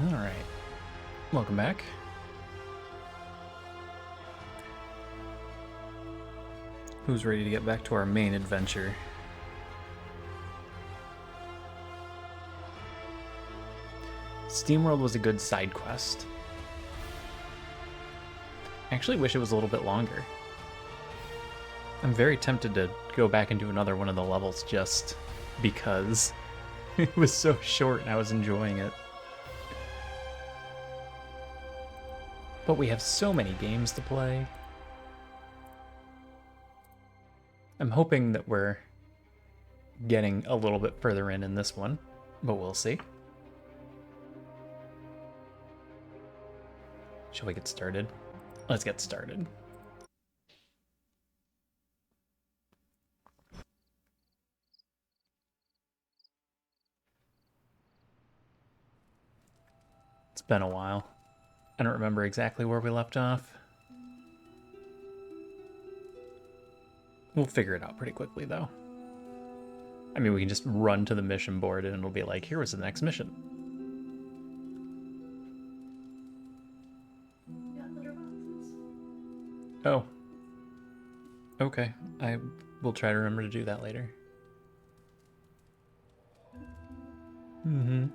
Alright. Welcome back. Who's ready to get back to our main adventure? SteamWorld was a good side quest. I actually wish it was a little bit longer. I'm very tempted to go back and do another one of the levels just because it was so short and I was enjoying it. But we have so many games to play. I'm hoping that we're getting a little bit further in this one, but we'll see. Shall we get started? Let's get started. It's been a while. I don't remember exactly where we left off. We'll figure it out pretty quickly, though. I mean, we can just run to the mission board and it'll be like, here was the next mission. Oh. Okay. I will try to remember to do that later. Mm-hmm.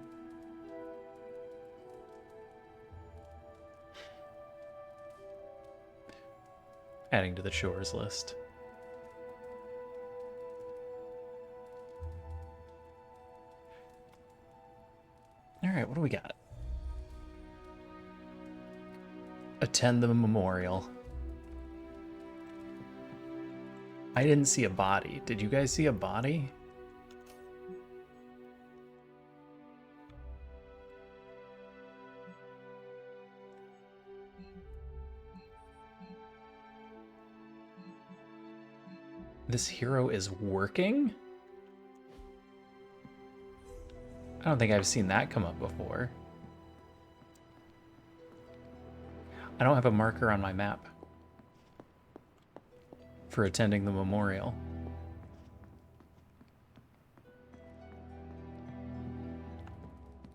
Adding to the chores list. Alright, what do we got? Attend the memorial. I didn't see a body. Did you guys see a body? This hero is working? I don't think I've seen that come up before. I don't have a marker on my map for attending the memorial.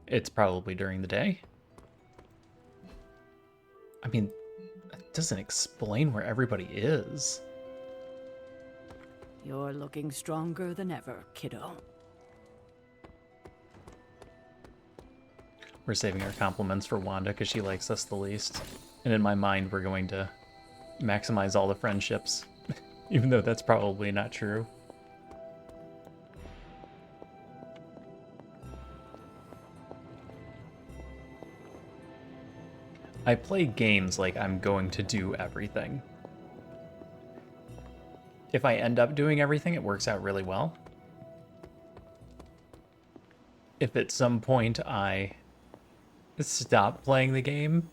It's probably during the day. I mean, it doesn't explain where everybody is. You're looking stronger than ever, kiddo. We're saving our compliments for Wanda because she likes us the least. And in my mind, we're going to maximize all the friendships, even though that's probably not true. I play games like I'm going to do everything. If I end up doing everything, it works out really well. If at some point I stop playing the game,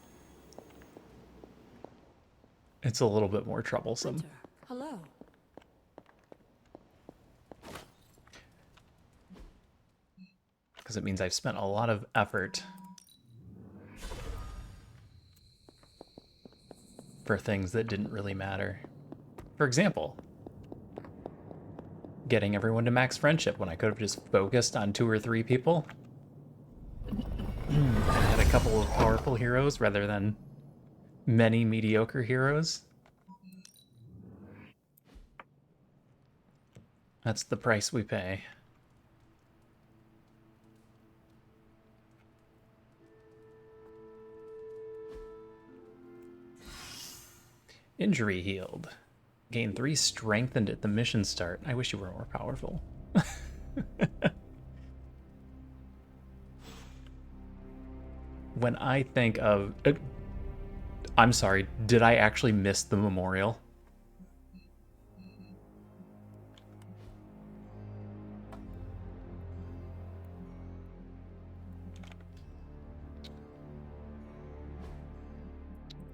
it's a little bit more troublesome. Winter, hello. Because it means I've spent a lot of effort for things that didn't really matter. For example, getting everyone to max friendship when I could have just focused on 2 or 3 people. And had a couple of powerful heroes rather than many mediocre heroes. That's the price we pay. Injury healed. Gain 3 strengthened at the mission start. I wish you were more powerful. When I think of... I'm sorry, did I actually miss the memorial?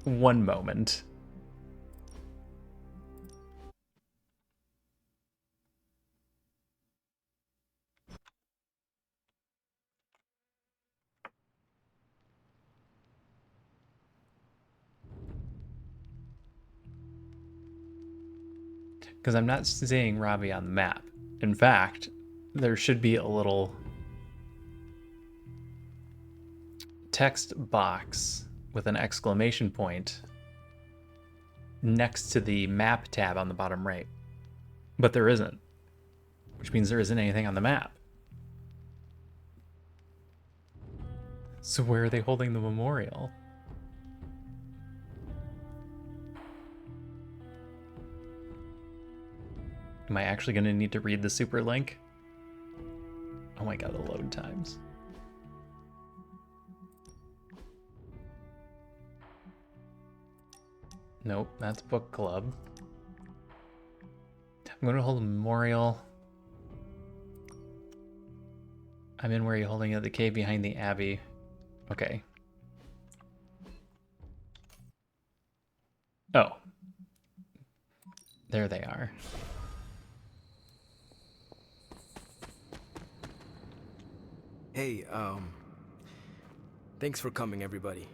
One moment. Because I'm not seeing Robbie on the map. In fact, there should be a little text box with an exclamation point next to the map tab on the bottom right. But there isn't, which means there isn't anything on the map. So where are they holding the memorial? Am I actually going to need to read the super link? Oh my god, the load times. Nope, that's book club. I'm going to hold a memorial. I'm in where you're holding it at the cave behind the abbey. Okay. Oh. There they are. Hey, thanks for coming, everybody.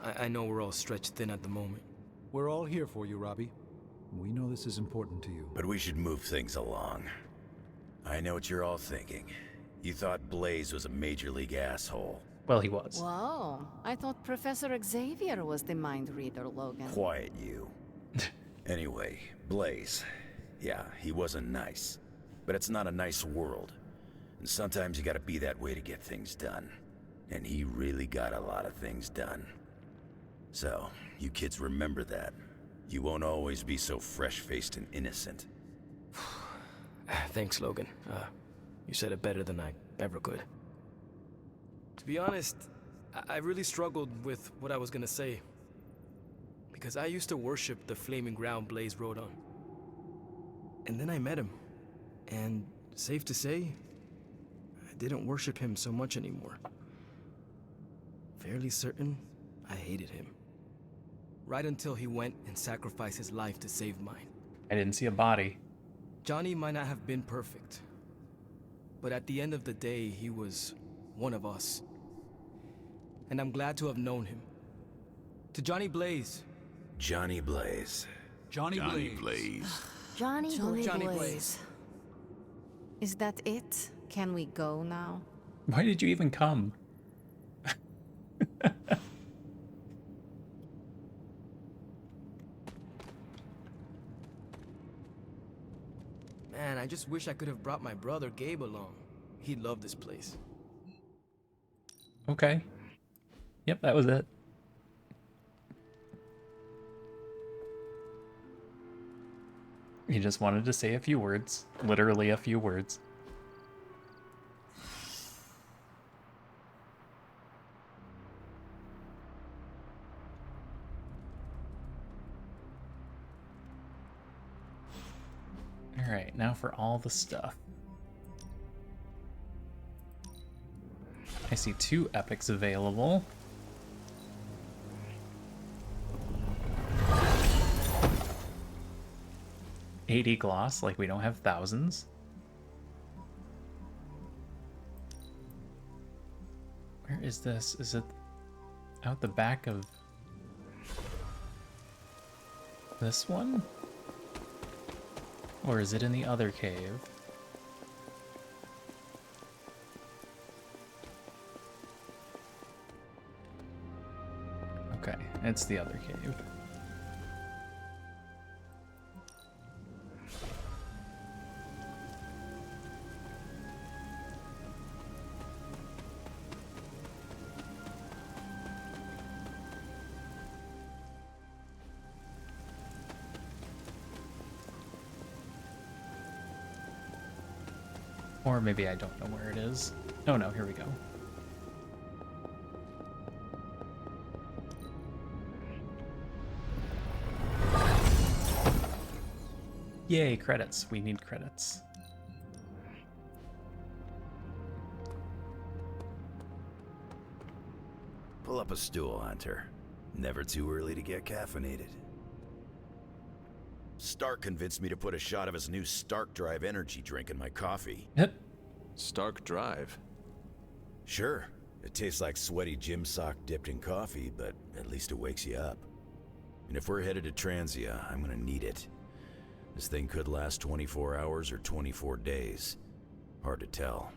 I know we're all stretched thin at the moment. We're all here for you, Robbie. We know this is important to you. But we should move things along. I know what you're all thinking. You thought Blaze was a major league asshole. Well, he was. Whoa, I thought Professor Xavier was the mind reader, Logan. Quiet, you. Anyway, Blaze. Yeah, he wasn't nice. But it's not a nice world. And sometimes you gotta be that way to get things done. And he really got a lot of things done. So, you kids remember that. You won't always be so fresh-faced and innocent. Thanks, Logan. You said it better than I ever could. To be honest, I really struggled with what I was gonna say. Because I used to worship the flaming ground Blaze rode on. And then I met him. And safe to say, I didn't worship him so much anymore. Fairly certain I hated him. Right until he went and sacrificed his life to save mine. I didn't see a body. Johnny might not have been perfect. But at the end of the day, he was one of us. And I'm glad to have known him. To Johnny Blaze. Johnny Blaze. Johnny Blaze. Johnny Johnny Blaze. Blaze. Is that it? Can we go now? Why did you even come? Man, I just wish I could have brought my brother Gabe along. He'd love this place. Okay. Yep, that was it. He just wanted to say a few words. Literally a few words. Alright, now for all the stuff. I see 2 epics available. $80 gloss, like we don't have thousands. Where is this? Is it out the back of this one? Or is it in the other cave? Okay, it's the other cave. Or maybe I don't know where it is. Oh no, here we go. Yay, credits. We need credits. Pull up a stool, Hunter. Never too early to get caffeinated. Stark convinced me to put a shot of his new Stark Drive energy drink in my coffee. Yep. Stark Drive. Sure, it tastes like sweaty gym sock dipped in coffee, but at least it wakes you up. And if we're headed to Transia, I'm gonna need it. This thing could last 24 hours or 24 days. Hard to tell.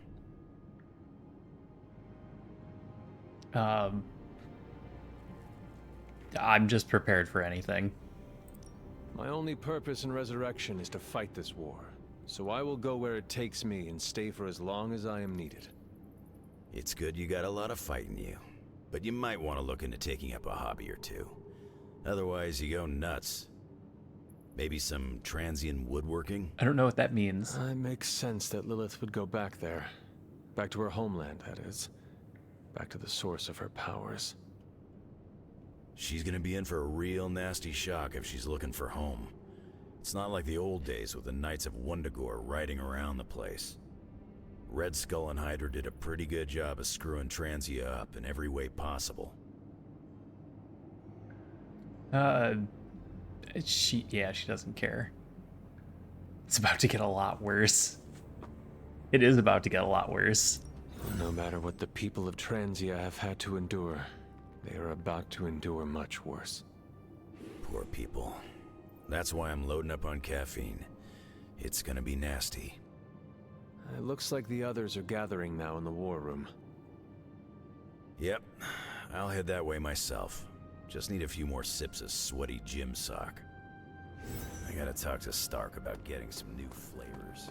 Um, I'm just prepared for anything. My only purpose in resurrection is to fight this war. So I will go where it takes me and stay for as long as I am needed. It's good you got a lot of fight in you, but you might want to look into taking up a hobby or two. Otherwise, you go nuts. Maybe some transient woodworking? I don't know what that means. It makes sense that Lilith would go back there. Back to her homeland, that is. Back to the source of her powers. She's gonna be in for a real nasty shock if she's looking for home. It's not like the old days with the Knights of Wundagore riding around the place. Red Skull and Hydra did a pretty good job of screwing Transia up in every way possible. She doesn't care. It's about to get a lot worse. It is about to get a lot worse. No matter what the people of Transia have had to endure, they are about to endure much worse. Poor people. That's why I'm loading up on caffeine. It's gonna be nasty. It looks like the others are gathering now in the war room. Yep, I'll head that way myself. Just need a few more sips of sweaty gym sock. I gotta talk to Stark about getting some new flavors.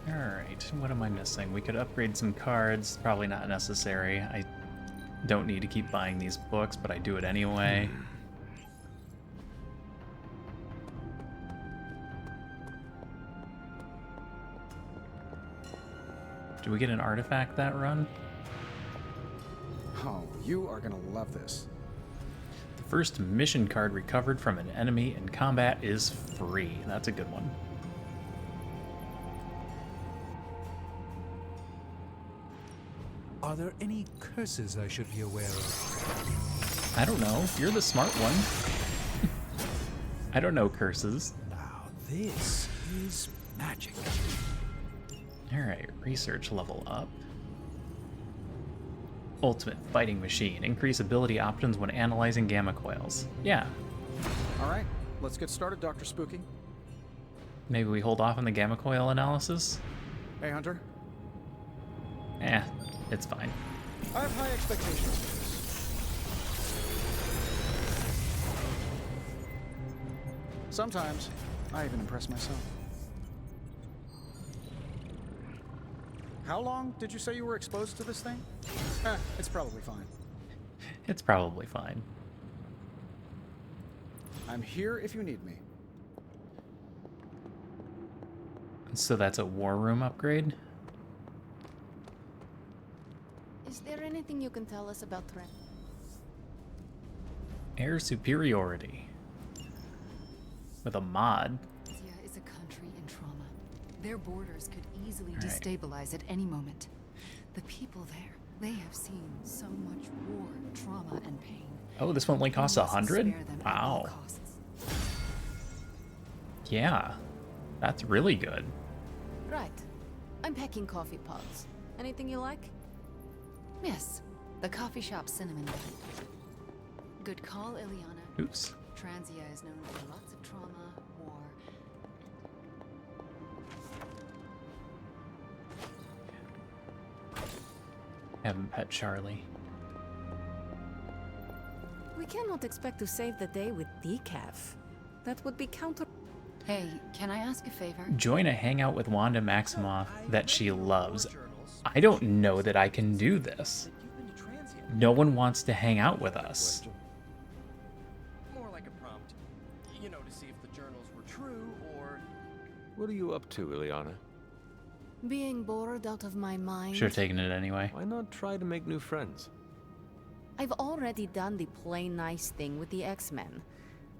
Alright, what am I missing? We could upgrade some cards. Probably not necessary. I don't need to keep buying these books, but I do it anyway. Do we get an artifact that run? Oh, you are gonna love this. The first mission card recovered from an enemy in combat is free. That's a good one. Are there any curses I should be aware of? I don't know. You're the smart one. I don't know curses. Now this is magic. Alright, research level up. Ultimate Fighting Machine. Increase ability options when analyzing gamma coils. Yeah. All right, let's get started, Dr. Spooky. Maybe we hold off on the gamma coil analysis? Hey, Hunter. It's fine. I have high expectations for this. Sometimes, I even impress myself. How long did you say you were exposed to this thing? It's probably fine. It's probably fine. I'm here if you need me. So that's a war room upgrade? Is there anything you can tell us about Trent? Air superiority. With a mod. Asia is a country in trauma. Their borders could easily All right. destabilize at any moment. The people there, they have seen so much war, trauma, and pain. Oh, this one only costs We must 100? spare them at all Wow. costs. Yeah. That's really good. Right. I'm packing coffee pods. Anything you like? Yes, the coffee shop cinnamon bun. Good call, Ileana. Oops. Transia is known for lots of trauma, war. Haven't pet Charlie. We cannot expect to save the day with decaf. That would be counter. Hey, can I ask a favor? Join a hangout with Wanda Maximoff that she loves. I don't know that I can do this. No one wants to hang out with us. More like a prompt, you know, to see if the journals were true or... What are you up to, Ileana? Being bored out of my mind. Should have taken it anyway. Why not try to make new friends? I've already done the play nice thing with the X-Men.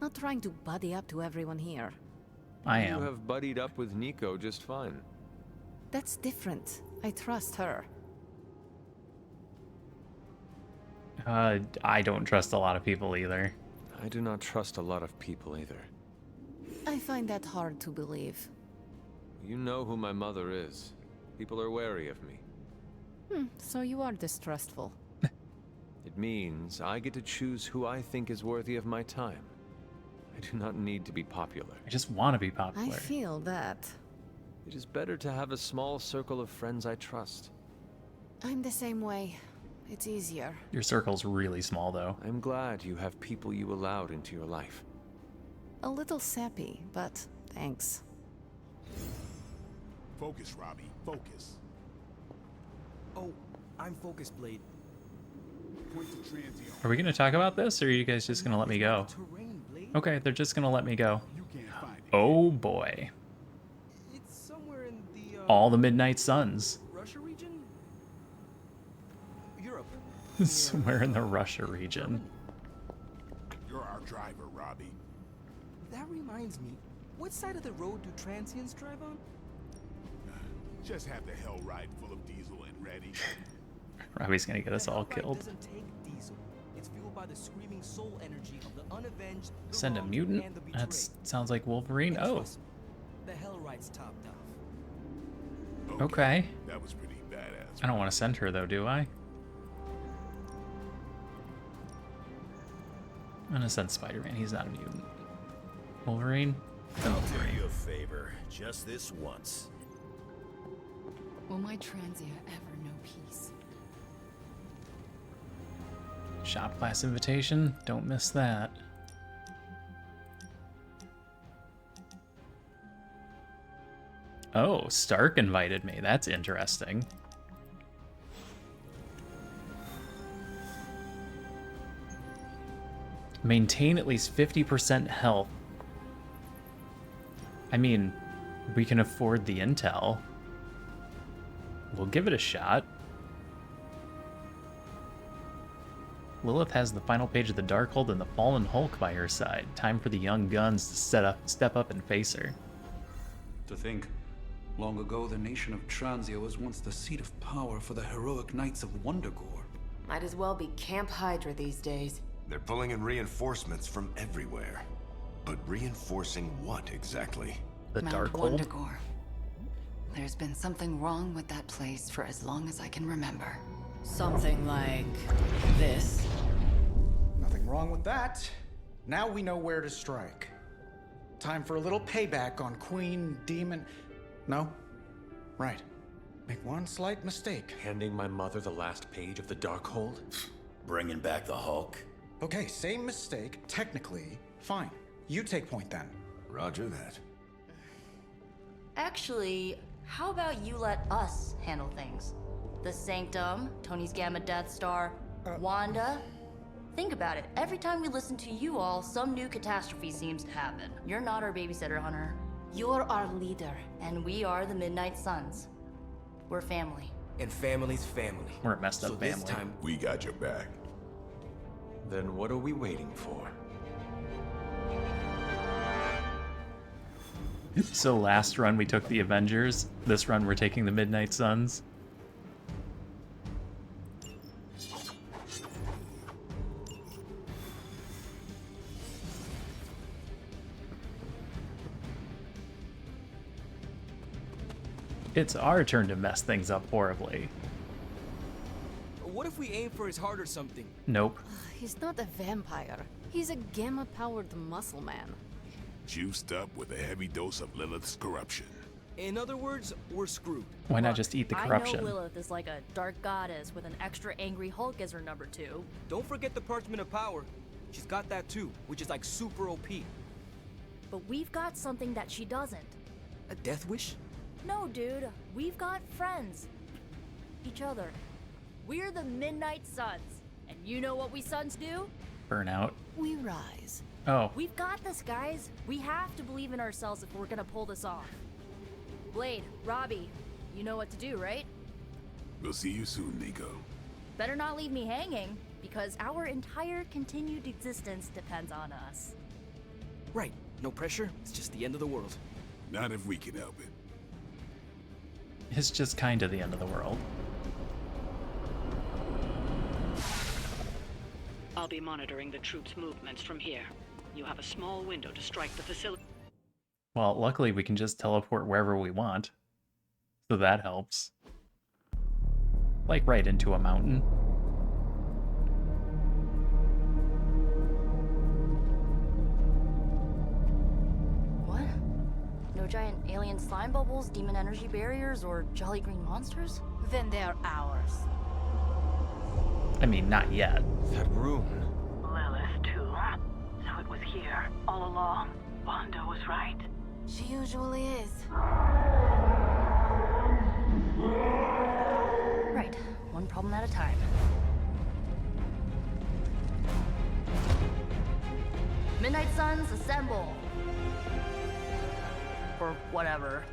Not trying to buddy up to everyone here. I You am. have buddied up with Nico just fine. That's different. I trust her. I don't trust a lot of people either. I do not trust a lot of people either. I find that hard to believe. You know who my mother is. People are wary of me. So you are distrustful. It means I get to choose who I think is worthy of my time. I do not need to be popular. I just want to be I popular. feel that. It is better to have a small circle of friends I trust. I'm the same way. It's easier. Your circle's really small, though. I'm glad you have people you allowed into your life. A little sappy, but thanks. Focus, Robbie. Focus. Oh, I'm focused, Blade. Point to Transio. Are we going to talk about this, or are you guys just going to let me go? Terrain, Blade. Okay, they're just going to let me go. You can't find it. Oh, boy. It's somewhere in the All the Midnight Suns. Russia region? Europe. Somewhere in the Russia region. You're our driver, Robbie. That reminds me. What side of the road do transients drive on? Just have the hell ride full of diesel and ready. Robbie's going to get us The all Hellride killed. doesn't take diesel. It's fueled by the screaming soul energy of the unavenged, the Send a wronged, mutant? and the That betrayed. sounds like Wolverine. And Oh, trust me, the Hellride's topped off. okay. That was pretty badass. I don't want to send her, though, do I? I'm going to send Spider-Man. He's not a mutant. Wolverine? I'll do you a favor, just this once. Will my Transia ever know peace? Shop class invitation. Don't miss that. Oh, Stark invited me. That's interesting. Maintain at least 50% health. I mean, we can afford the intel. We'll give it a shot. Lilith has the final page of the Darkhold and the Fallen Hulk by her side. Time for the young guns to step up and face her. To think, long ago the nation of Transia was once the seat of power for the heroic knights of Wondergore. Might as well be Camp Hydra these days. They're pulling in reinforcements from everywhere. But reinforcing what exactly? The Mount Darkhold? Wondergore. There's been something wrong with that place for as long as I can remember. Something like this. Nothing wrong with that. Now we know where to strike. Time for a little payback on Queen Demon. No? Right. Make one slight mistake. Handing my mother the last page of the Darkhold? Bringing back the Hulk? Okay, same mistake. Technically, fine. You take point then. Roger that. Actually, how about you let us handle things? The Sanctum, Tony's Gamma Death Star, Wanda. Think about it. Every time we listen to you all, some new catastrophe seems to happen. You're not our babysitter, Hunter. You're our leader, and we are the Midnight Suns. We're family. And family's family. We're a messed up So family. this time, We got your back. Then what are we waiting for? So last run we took the Avengers. This run we're taking the Midnight Suns. It's our turn to mess things up horribly. what if we aim for his heart or something? Nope. He's not a vampire. He's a gamma-powered muscle man. Juiced up with a heavy dose of Lilith's corruption. In other words, we're screwed. Why not just eat the corruption? I know Lilith is like a dark goddess with an extra angry Hulk as her number 2. Don't forget the Parchment of Power. She's got that too, which is like super OP. But we've got something that she doesn't. A death wish? No, dude. We've got friends. Each other. We're the Midnight Suns. And you know what we Suns do? Burnout. We rise. Oh. We've got this, guys. We have to believe in ourselves if we're gonna pull this off. Blade, Robbie, you know what to do, right? We'll see you soon, Nico. Better not leave me hanging, because our entire continued existence depends on us. Right. No pressure. It's just the end of the world. Not if we can help it. It's just kind of the end of the world. I'll be monitoring the troops' movements from here. You have a small window to strike the facility. Well, luckily we can just teleport wherever we want. So that helps. Like right into a mountain. What? No giant alien slime bubbles, demon energy barriers, or jolly green monsters? Then they're ours. I mean, not yet. That rune. Lilith, too. So it was here, all along. Wanda was right. She usually is. Right, one problem at a time. Midnight Suns, assemble! Or whatever.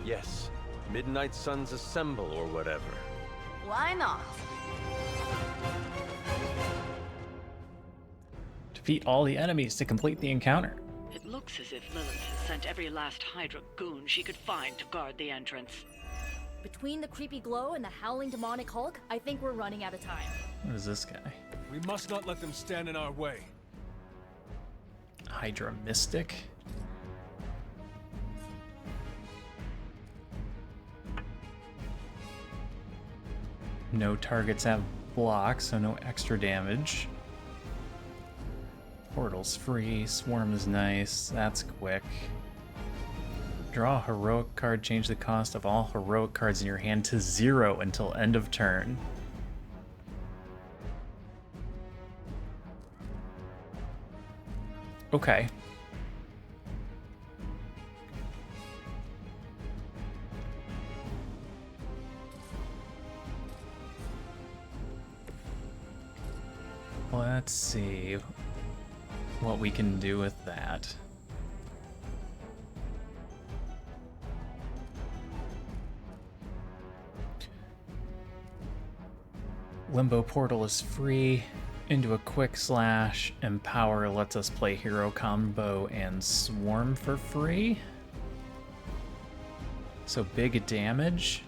Yes. Midnight Suns assemble or whatever. Why not? Defeat all the enemies to complete the encounter. It looks as if Lilith has sent every last Hydra goon she could find to guard the entrance. Between the creepy glow and the howling demonic Hulk, I think we're running out of time. What is this guy? We must not let them stand in our way. Hydra Mystic? No targets have blocks, so no extra damage. Portal's free, Swarm is nice, that's quick. Draw a heroic card, change the cost of all heroic cards in your hand to 0 until end of turn. Okay. Let's see what we can do with that. Limbo Portal is free. Into a quick slash. Empower lets us play hero combo and swarm for free. So big damage.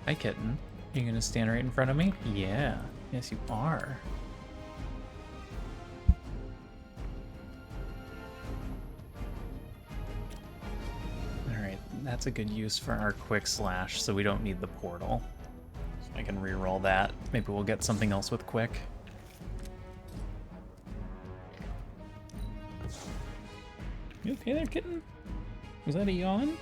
Hi, kitten. You gonna stand right in front of me? Yeah. Yes, you are. Alright, that's a good use for our quick slash, so we don't need the portal. So I can re-roll that. Maybe we'll get something else with quick. You okay there, kitten? Was that a yawn?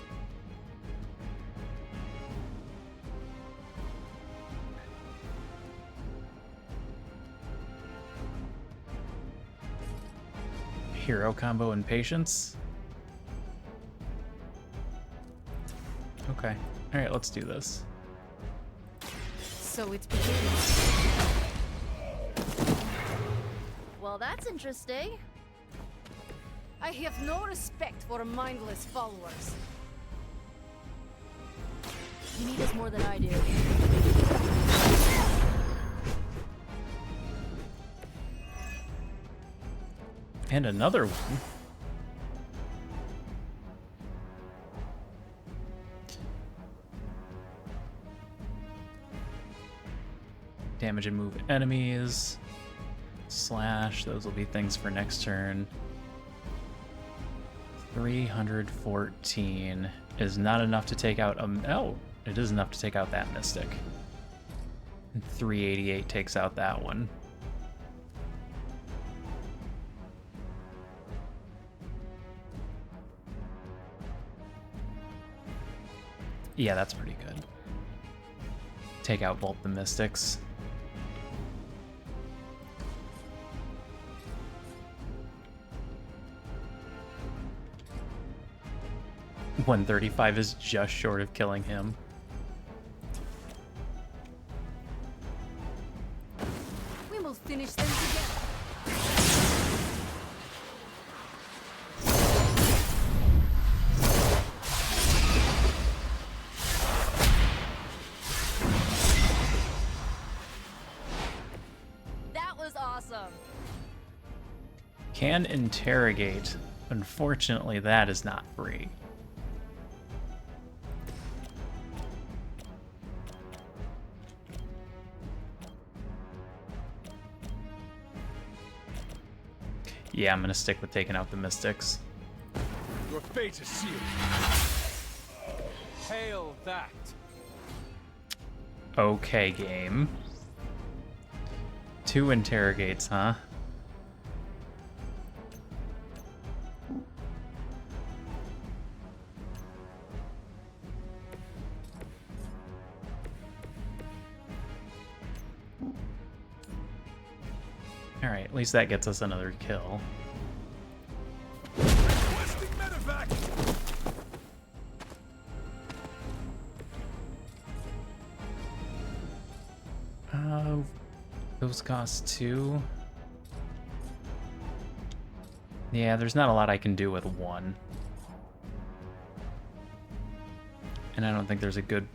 Hero combo and patience. Okay. Alright, let's do this. So it's beginning. Well, that's interesting. I have no respect for mindless followers. You need us more than I do. And another one. Damage and move enemies. Slash, those will be things for next turn. 314 is not enough to take out oh, it is enough to take out that Mystic. And 388 takes out that one. Yeah, that's pretty good. Take out both the Mystics. $135 is just short of killing him. We will finish them together. That was awesome. Can interrogate. Unfortunately, that is not free. Yeah, I'm gonna stick with taking out the Mystics. Your fate is sealed. Hail that. Okay, game. 2 interrogates, huh? Alright, at least that gets us another kill. Those cost 2. Yeah, there's not a lot I can do with 1. And I don't think there's a good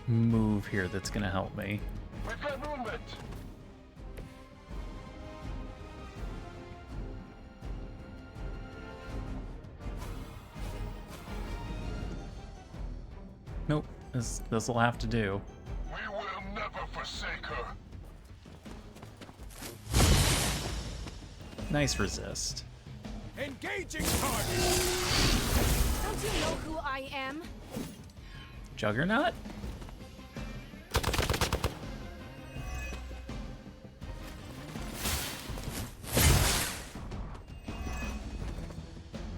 move here that's gonna help me. We've got movement. Nope, this'll have to do. We will never forsake her. Nice resist. Engaging target. Don't you know who I am? Juggernaut?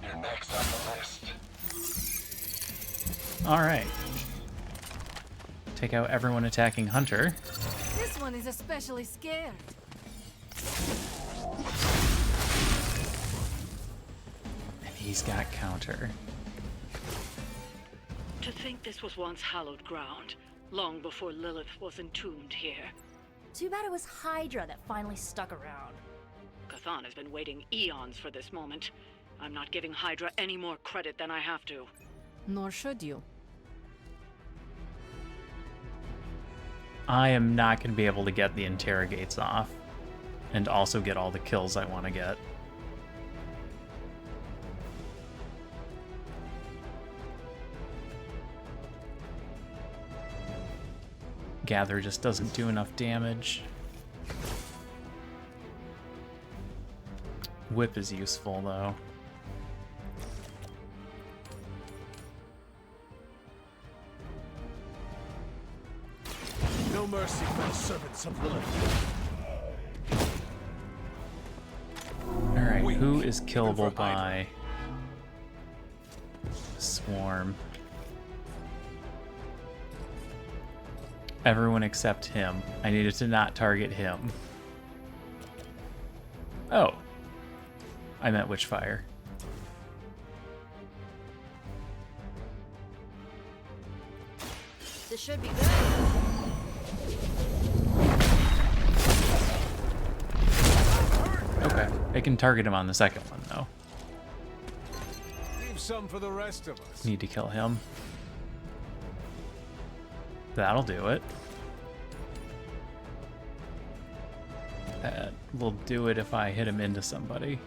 You're next on the list. Alright. Take out everyone attacking Hunter. This one is especially scared. And he's got counter. To think this was once hallowed ground, long before Lilith was entombed here. Too bad it was Hydra that finally stuck around. Cathan has been waiting eons for this moment. I'm not giving Hydra any more credit than I have to. Nor should you. I am not going to be able to get the interrogates off. And also get all the kills I want to get. Gather just doesn't do enough damage. Whip is useful, though. No mercy for the servants of Lilith. Alright, who is killable by Swarm? Everyone except him. I needed to not target him. Oh. I meant Witchfire. This should be good. Okay. I can target him on the second one, though. Leave some for the rest of us. Need to kill him. That'll do it. That will do it if I hit him into somebody.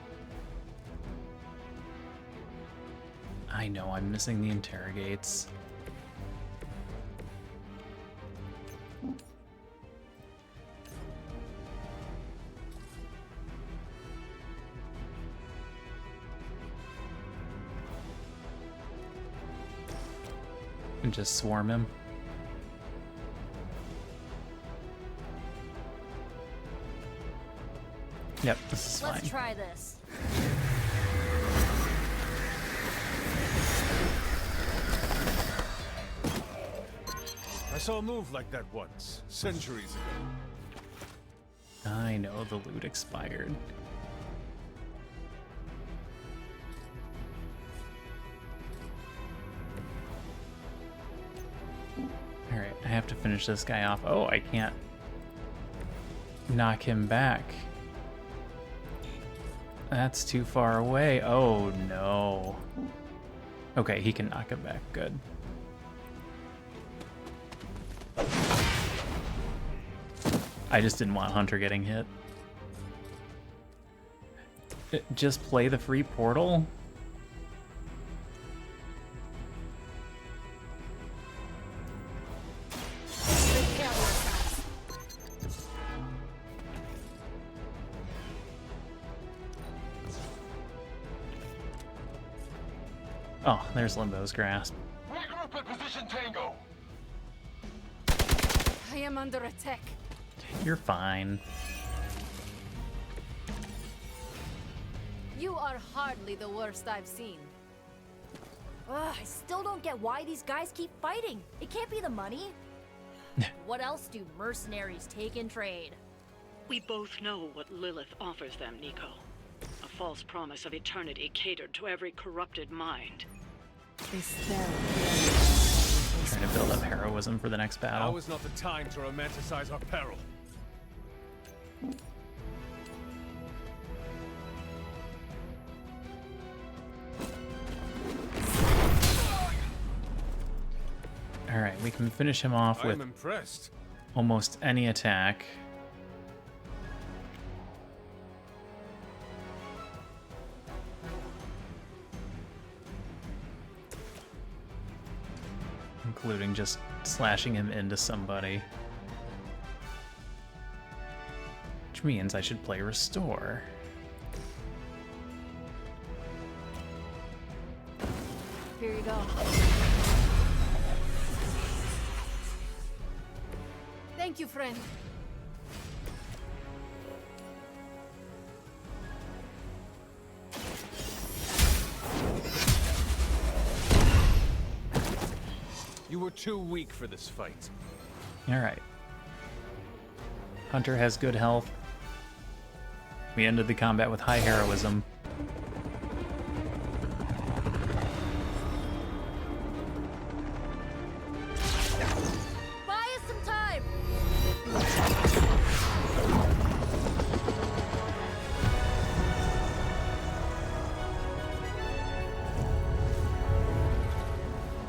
I know, I'm missing the interrogates. And just swarm him. Yep, this is fine. Let's try this. I saw a move like that once, centuries ago. I know the loot expired. Alright, I have to finish this guy off. Oh, I can't knock him back. That's too far away. Oh, no. Okay, he can knock him back. Good. I just didn't want Hunter getting hit. Just play the free portal? Oh, there's Limbo's grasp. Regroup at position Tango. I am under attack. You're fine. You are hardly the worst I've seen. Ugh, I still don't get why these guys keep fighting. It can't be the money. What else do mercenaries take in trade? We both know what Lilith offers them, Nico. A false promise of eternity catered to every corrupted mind. Trying to build up heroism for the next battle. Now is not the time to romanticize our peril. Alright, we can finish him off with I'm impressed. almost any attack. Including just slashing him into somebody. Which means I should play Restore. Here you go. Thank you, friend. You were too weak for this fight. Alright. Hunter has good health. We ended the combat with high heroism. Buy us some time!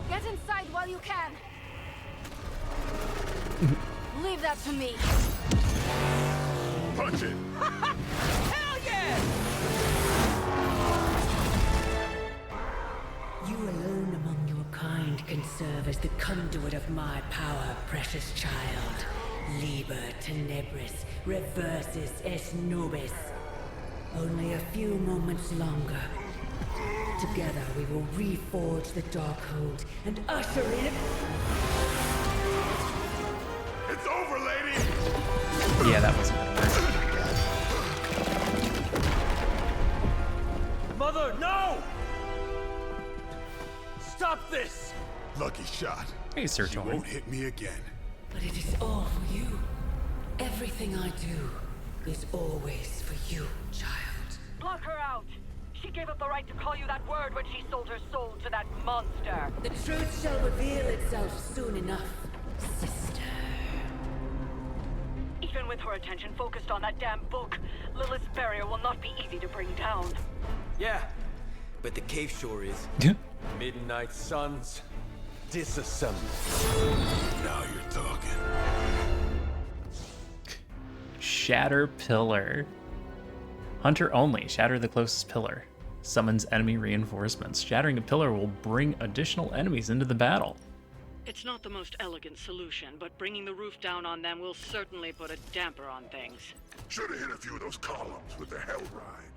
Get inside while you can. Leave that to me. Punch it. Hell yeah! You alone among your kind can serve as the conduit of my power, precious child. Liber tenebris, reversus est nobis. Only a few moments longer. Together we will reforge the Darkhold and usher in... It's over, lady! Yeah, that wasn't gonna work. Mother, no! Stop this! Lucky shot. Hey, Sir She Torn. won't hit me again. But it is all for you. Everything I do is always for you, child. Block her out! She gave up the right to call you that word when she sold her soul to that monster. The truth shall reveal itself soon enough, sister. Even with her attention focused on that damn book, Lilith's barrier will not be easy to bring down. Yeah, but the cave sure is. Midnight suns, disassemble. Now you're talking. Shatter Pillar. Hunter only. Shatter the closest pillar. Summons enemy reinforcements. Shattering a pillar will bring additional enemies into the battle. It's not the most elegant solution, but bringing the roof down on them will certainly put a damper on things. Should have hit a few of those columns with the hell ride.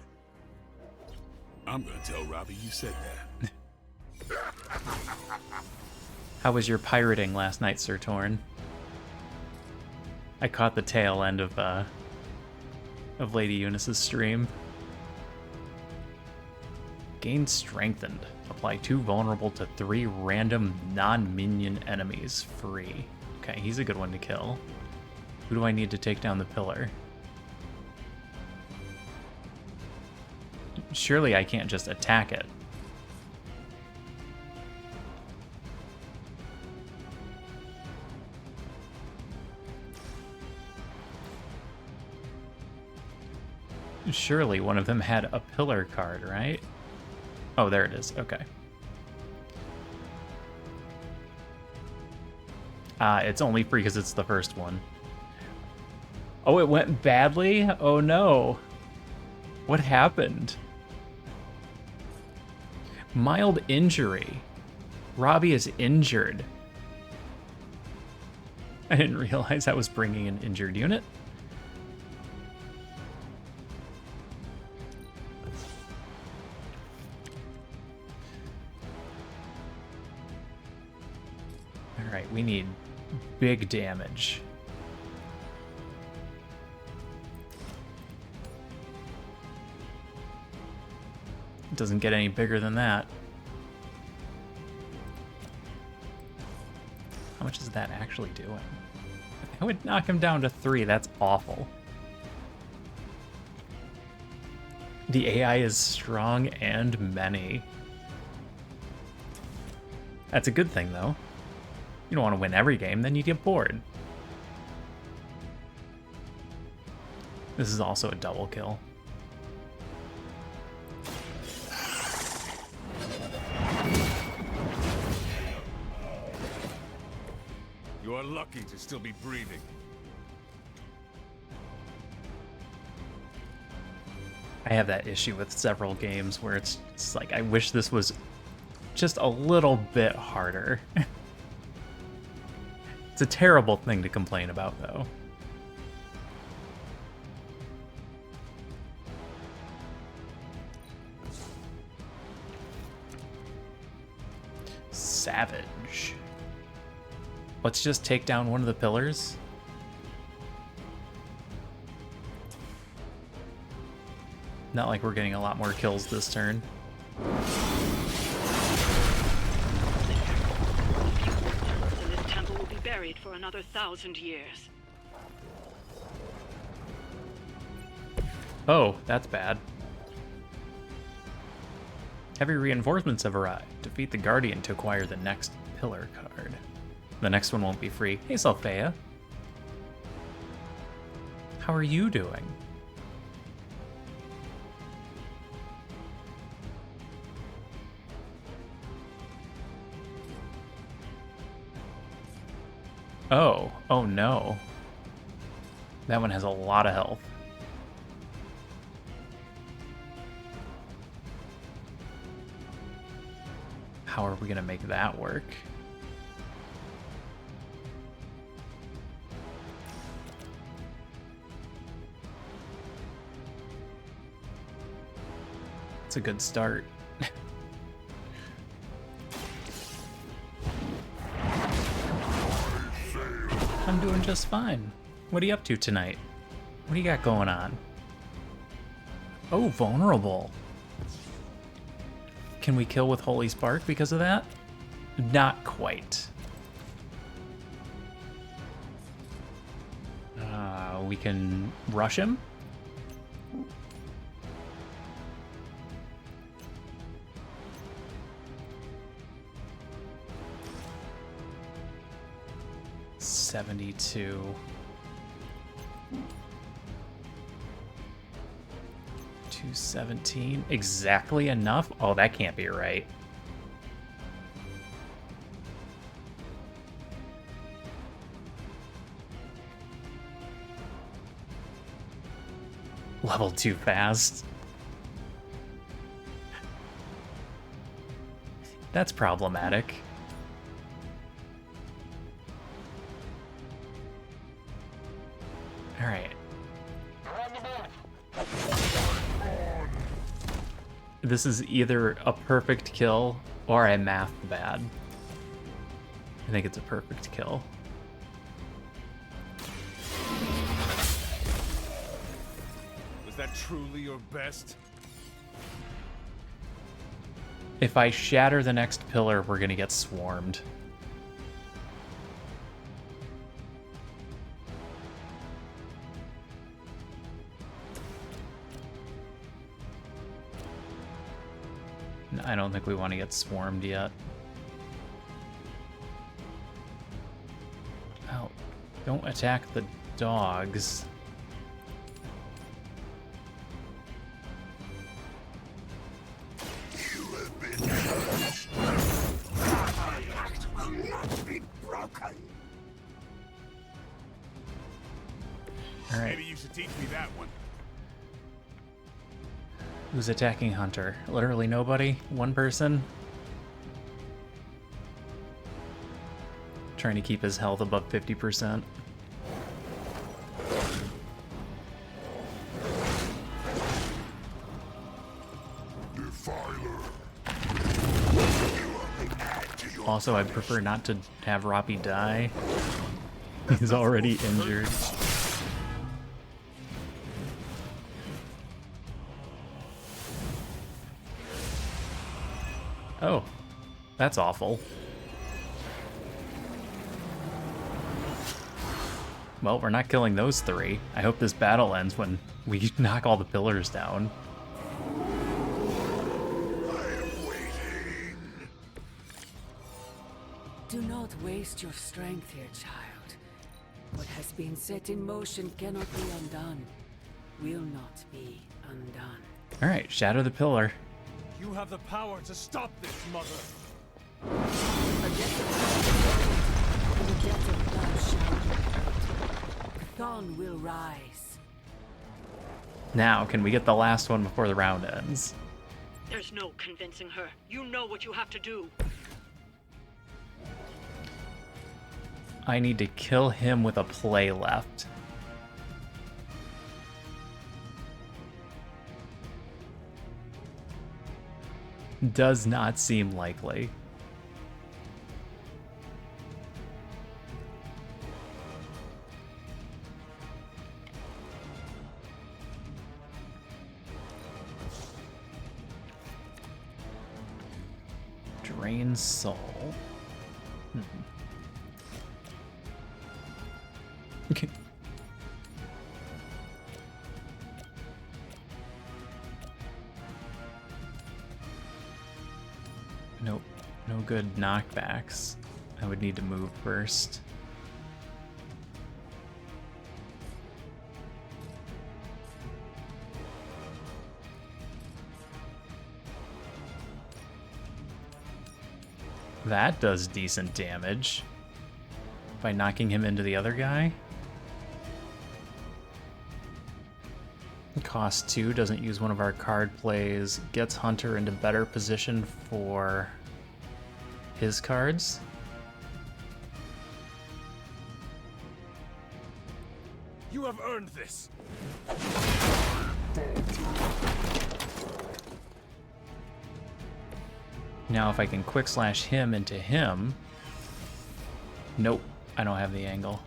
I'm gonna tell Robbie you said that. How was your pirating last night, Sir Torn? I caught the tail end of Lady Eunice's stream. Gain strengthened. Apply 2 vulnerable to 3 random non-minion enemies free. Okay, he's a good one to kill. Who do I need to take down the pillar? Surely I can't just attack it. Surely one of them had a pillar card, right? Oh, there it is. Okay. It's only free because it's the first one. Oh, it went badly? Oh no. What happened? Mild injury. Robbie is injured. I didn't realize I was bringing an injured unit. Alright, we need big damage. It doesn't get any bigger than that. How much is that actually doing? I would knock him down to 3. That's awful. The AI is strong and many. That's a good thing, though. You don't want to win every game, then you get bored. This is also a double kill. You are lucky to still be breathing. I have that issue with several games where it's like, I wish this was just a little bit harder. It's a terrible thing to complain about, though. Savage. Let's just take down one of the pillars. Not like we're getting a lot more kills this turn. And this temple will be buried for another 1,000 years. Oh, that's bad. Heavy reinforcements have arrived. Defeat the Guardian to acquire the next pillar card. The next one won't be free. Hey, Salfea. How are you doing? Oh no. That one has a lot of health. How are we gonna make that work? It's a good start. I'm doing just fine. What are you up to tonight? What do you got going on? Oh, vulnerable. Can we kill with Holy Spark because of that? Not quite. We can rush him? $72. 217. Exactly enough? Oh, that can't be right. Level too fast. That's problematic. All right. This is either a perfect kill or I mathed bad. I think it's a perfect kill. Was that truly your best? If I shatter the next pillar, we're gonna get swarmed. I don't think we want to get swarmed yet. Oh, don't attack the dogs. You have been cursed. My act will not be broken. All right. Maybe you should teach me that one. Who's attacking Hunter? Literally nobody? One person? Trying to keep his health above 50%. Defiler. You only add to your Also, I'd prefer not to have Roppy die. He's already injured. Oh, that's awful. Well, we're not killing those three. I hope this battle ends when we knock all the pillars down. Do not waste your strength here, child. What has been set in motion cannot be undone. Will not be undone. All right, shatter the pillar. You have the power to stop this, Mother. Dawn will rise. Now, can we get the last one before the round ends? There's no convincing her. You know what you have to do. I need to kill him with a play left. Does not seem likely. Drain soul. Okay. Nope. No good knockbacks. I would need to move first. That does decent damage. By knocking him into the other guy. Cost 2, doesn't use one of our card plays, gets Hunter into better position for his cards. You have earned this. Now if I can quick slash him into him. Nope, I don't have the angle.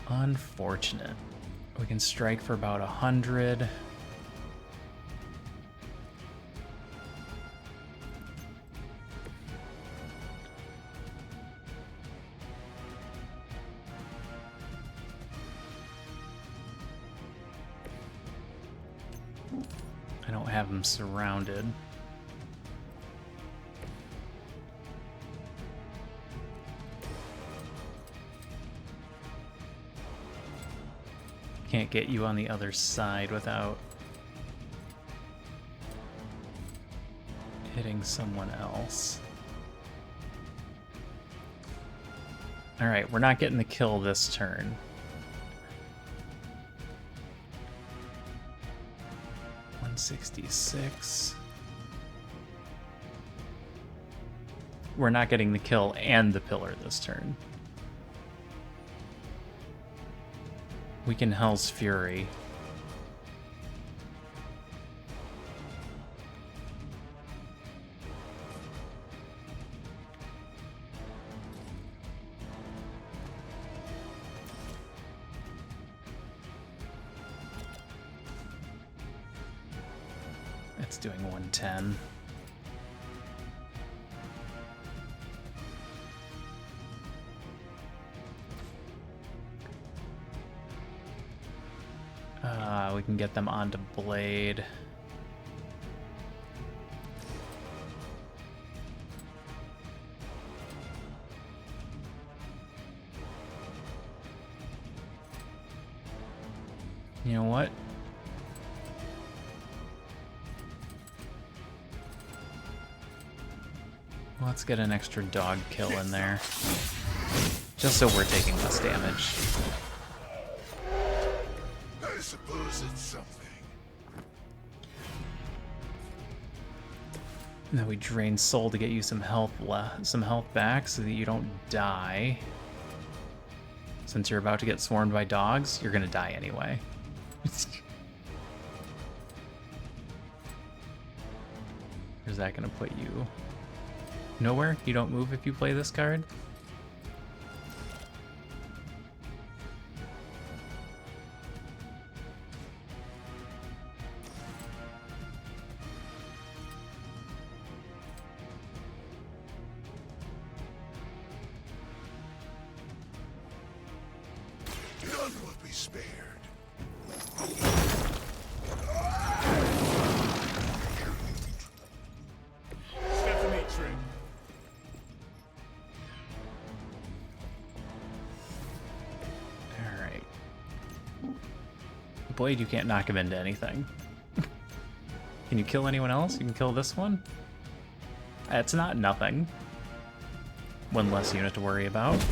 Unfortunate. We can strike for about 100. I don't have him surrounded. Can't get you on the other side without hitting someone else. Alright, we're not getting the kill this turn. $166. We're not getting the kill and the pillar this turn. We can Hell's Fury. It's doing 110. We can get them onto Blade. You know what? Let's get an extra dog kill in there. Just so we're taking less damage. I suppose it's something. And then we drain soul to get you some health back so that you don't die. Since you're about to get swarmed by dogs, you're gonna die anyway. Or is that going to put you nowhere? You don't move if you play this card? None will be spared. Stephanie Trick. Alright. Blade, you can't knock him into anything. Can you kill anyone else? You can kill this one? It's not nothing. One less unit to worry about.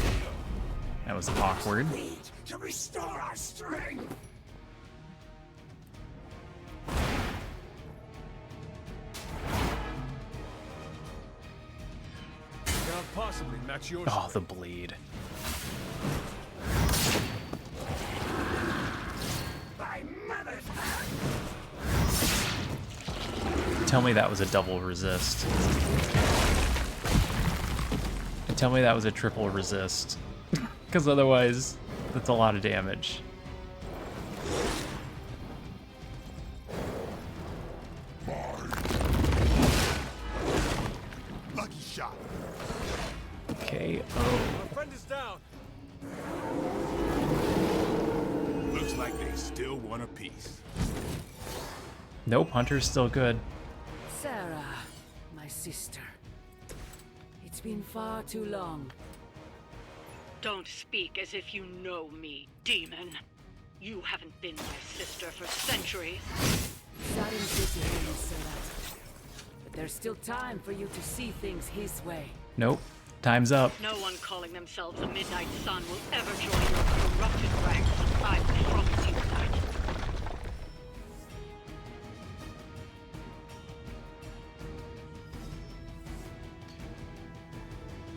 That was awkward. To restore our strength. Now possibly match your Oh, the bleed. My mother's Tell me that was a double resist. And tell me that was a triple resist. Because otherwise, that's a lot of damage. lucky shot. KO. My friend is down. Looks like they still want a piece. Nope, Hunter's still good. Sarah, my sister. It's been far too long. Don't speak as if you know me, demon. You haven't been my sister for centuries. Sad and busy when you say that. But there's still time for you to see things his way. Nope, time's up. No one calling themselves a Midnight Sun will ever join your corrupted ranks. I promise you that.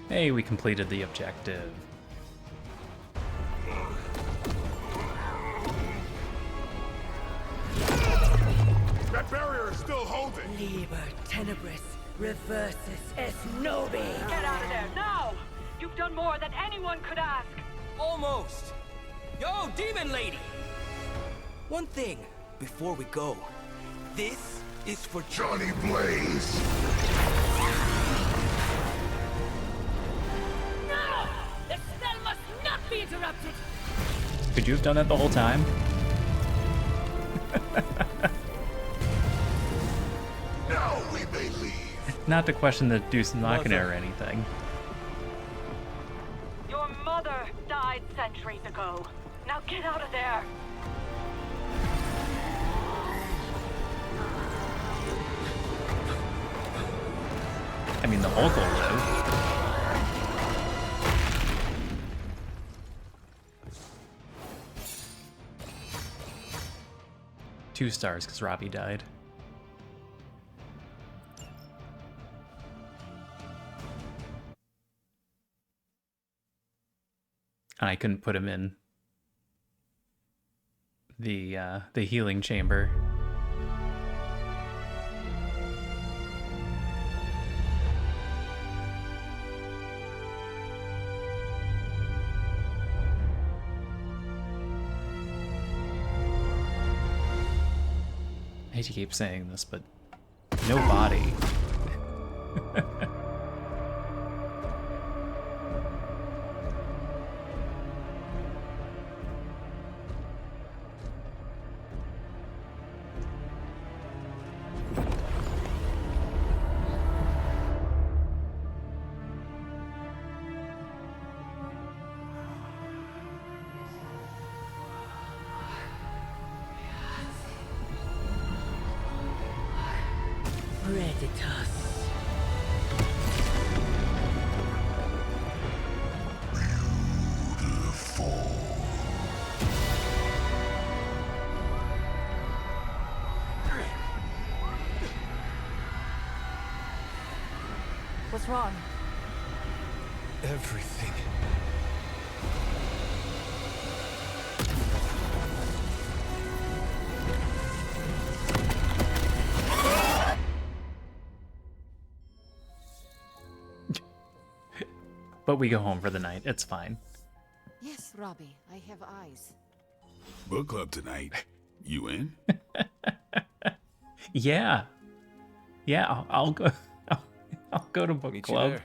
Hey, we completed the objective. That barrier is still holding. Liber tenebris reversus es nobi. Get out of there, now! You've done more than anyone could ask. Almost. Yo, demon lady! One thing before we go. This is for Johnny Blaze. No! The spell must not be interrupted! Could you have done that the whole time? Now we may leave. Not to question the Deuce Machina or anything. Your mother died centuries ago. Now get out of there. I mean, the Hulk will live. 2 stars because Robbie died. And I couldn't put him in the healing chamber. I hate to keep saying this, but no body. What's wrong? Everything. But we go home for the night. It's fine. Yes, Robbie, I have eyes. Book club tonight. You in? Yeah. Yeah, I'll go. I'll go to book club.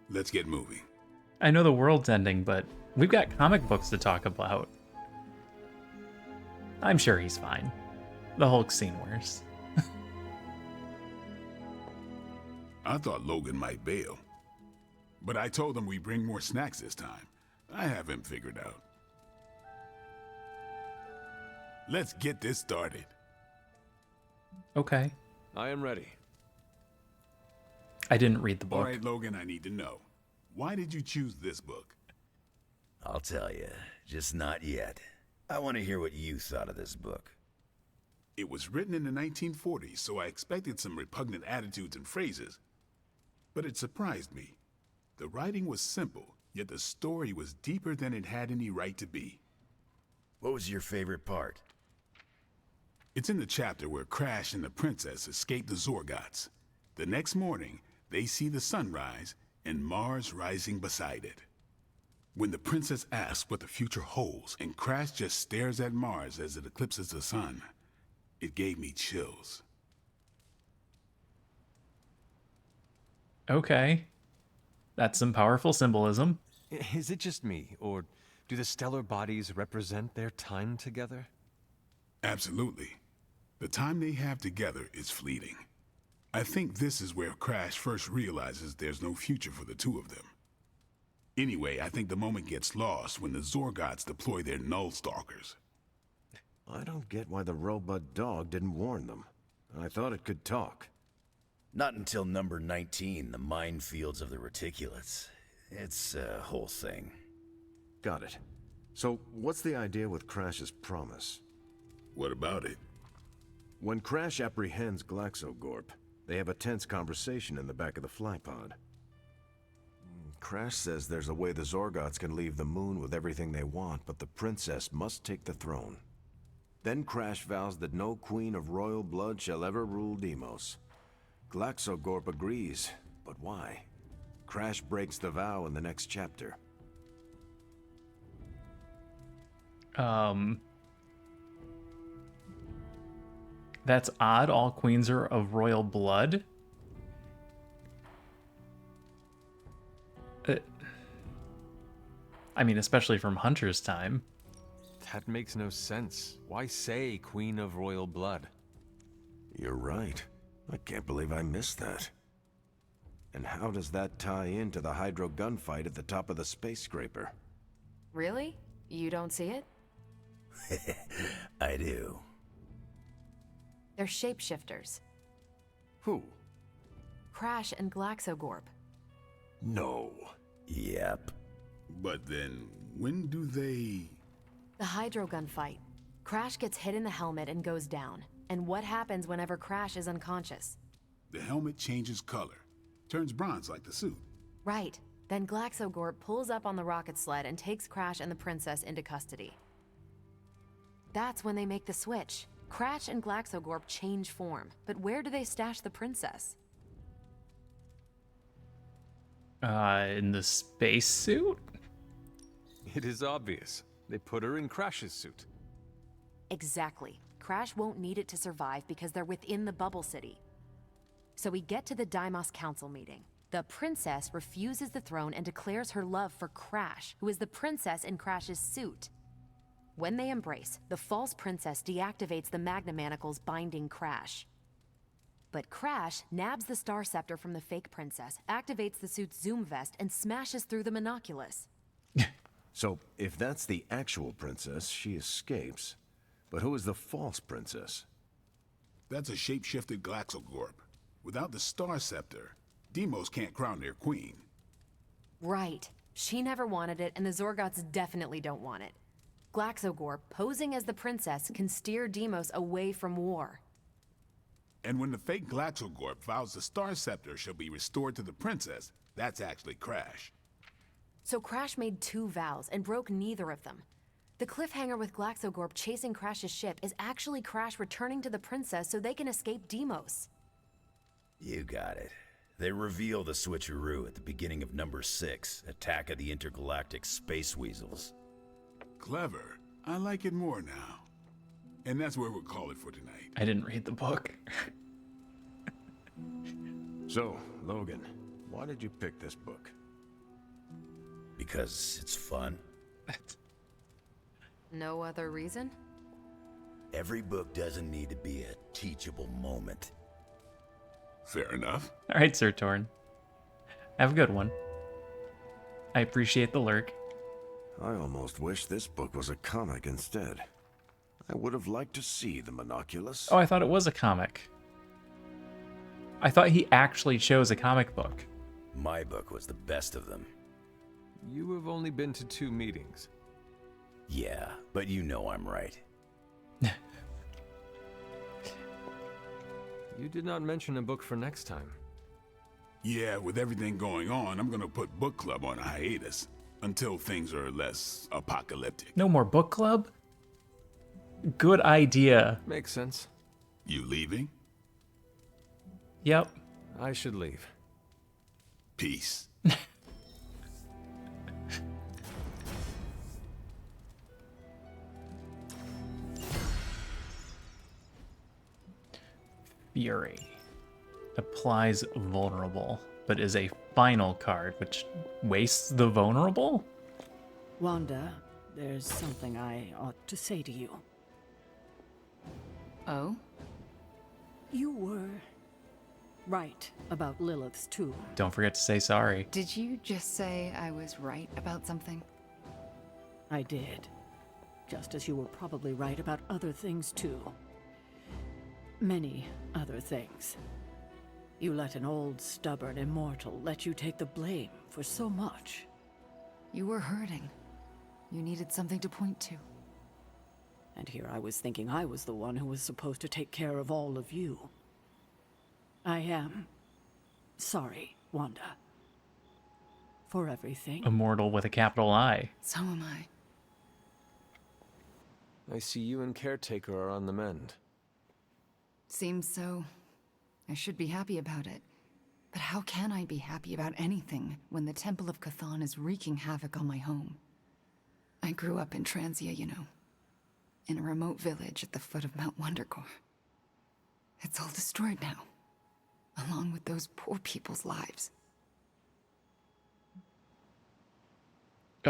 Let's get moving. I know the world's ending, but we've got comic books to talk about. I'm sure he's fine. The Hulk scene worse. I thought Logan might bail. But I told him we bring more snacks this time. I have him figured out. Let's get this started. Okay. I am ready. I didn't read the book. All right, Logan, I need to know. Why did you choose this book? I'll tell you, just not yet. I want to hear what you thought of this book. It was written in the 1940s, so I expected some repugnant attitudes and phrases. But it surprised me. The writing was simple, yet the story was deeper than it had any right to be. What was your favorite part? It's in the chapter where Crash and the princess escape the Zorgots. The next morning, they see the sun rise and Mars rising beside it. When the princess asks what the future holds and Crash just stares at Mars as it eclipses the sun, it gave me chills. Okay. That's some powerful symbolism. Is it just me, or do the stellar bodies represent their time together? Absolutely. The time they have together is fleeting. I think this is where Crash first realizes there's no future for the two of them. Anyway, I think the moment gets lost when the Zorgots deploy their Null Stalkers. I don't get why the robot dog didn't warn them. I thought it could talk. Not until number 19, the minefields of the reticulates. It's a whole thing. Got it. So, what's the idea with Crash's promise? What about it? When Crash apprehends Glaxogorp, they have a tense conversation in the back of the flypod. Crash says there's a way the Zorgots can leave the moon with everything they want, but the princess must take the throne. Then Crash vows that no queen of royal blood shall ever rule Deimos. Glaxogorp agrees, but why? Crash breaks the vow in the next chapter. That's odd. All queens are of royal blood. I mean, especially from Hunter's time. That makes no sense. Why say Queen of Royal Blood? You're right. I can't believe I missed that. And how does that tie into the Hydro gunfight at the top of the space scraper? Really? You don't see it? I do. They're shapeshifters. Who? Crash and Glaxogorp. No. Yep. But then, when do they... The Hydro gunfight. Crash gets hit in the helmet and goes down. And what happens whenever Crash is unconscious? The helmet changes color. Turns bronze like the suit. Right. Then Glaxogorp pulls up on the rocket sled and takes Crash and the princess into custody. That's when they make the switch. Crash and Glaxogorp change form, but where do they stash the princess? In the spacesuit? It is obvious. They put her in Crash's suit. Exactly. Crash won't need it to survive because they're within the bubble city. So we get to the Deimos Council meeting. The princess refuses the throne and declares her love for Crash, who is the princess in Crash's suit. When they embrace, the false princess deactivates the Magna Manacles binding Crash. But Crash nabs the Star Scepter from the fake princess, activates the suit's zoom vest, and smashes through the monoculus. So, if that's the actual princess, she escapes. But who is the false princess? That's a shape-shifted Glaxogorp. Without the Star Scepter, Deimos can't crown their queen. Right. She never wanted it, and the Zorgots definitely don't want it. Glaxogorp, posing as the princess, can steer Deimos away from war. And when the fake Glaxogorp vows the Star Scepter shall be restored to the princess, that's actually Crash. So Crash made two vows and broke neither of them. The cliffhanger with Glaxogorp chasing Crash's ship is actually Crash returning to the princess so they can escape Deimos. You got it. They reveal the switcheroo at the beginning of number 6, Attack of the Intergalactic Space Weasels. Clever. I like it more now. And that's where we'll call it for tonight. I didn't read the book. So, Logan, why did you pick this book? Because it's fun. No other reason? Every book doesn't need to be a teachable moment. Fair enough. All right, Sir Torn. Have a good one. I appreciate the lurk. I almost wish this book was a comic instead. I would have liked to see the monoculus. Oh, I thought it was a comic. I thought he actually chose a comic book. My book was the best of them. You have only been to 2 meetings. Yeah, but you know I'm right. You did not mention a book for next time. Yeah, with everything going on, I'm gonna put book club on a hiatus until things are less apocalyptic. No more book club? Good idea. Makes sense. You leaving? Yep. I should leave. Peace. Fury. Applies vulnerable, but is a final card, which wastes the vulnerable? Wanda, there's something I ought to say to you. Oh? You were right about Lilith's tomb. Don't forget to say sorry. Did you just say I was right about something? I did. Just as you were probably right about other things too. Many other things. You let an old, stubborn immortal let you take the blame for so much. You were hurting. You needed something to point to. And here I was thinking I was the one who was supposed to take care of all of you. I am sorry, Wanda. For everything. Immortal with a capital I. So am I. I see you and Caretaker are on the mend. Seems so. I should be happy about it. But how can I be happy about anything when the Temple of Cthon is wreaking havoc on my home? I grew up in Transia, you know. In a remote village at the foot of Mount Wondergore. It's all destroyed now. Along with those poor people's lives.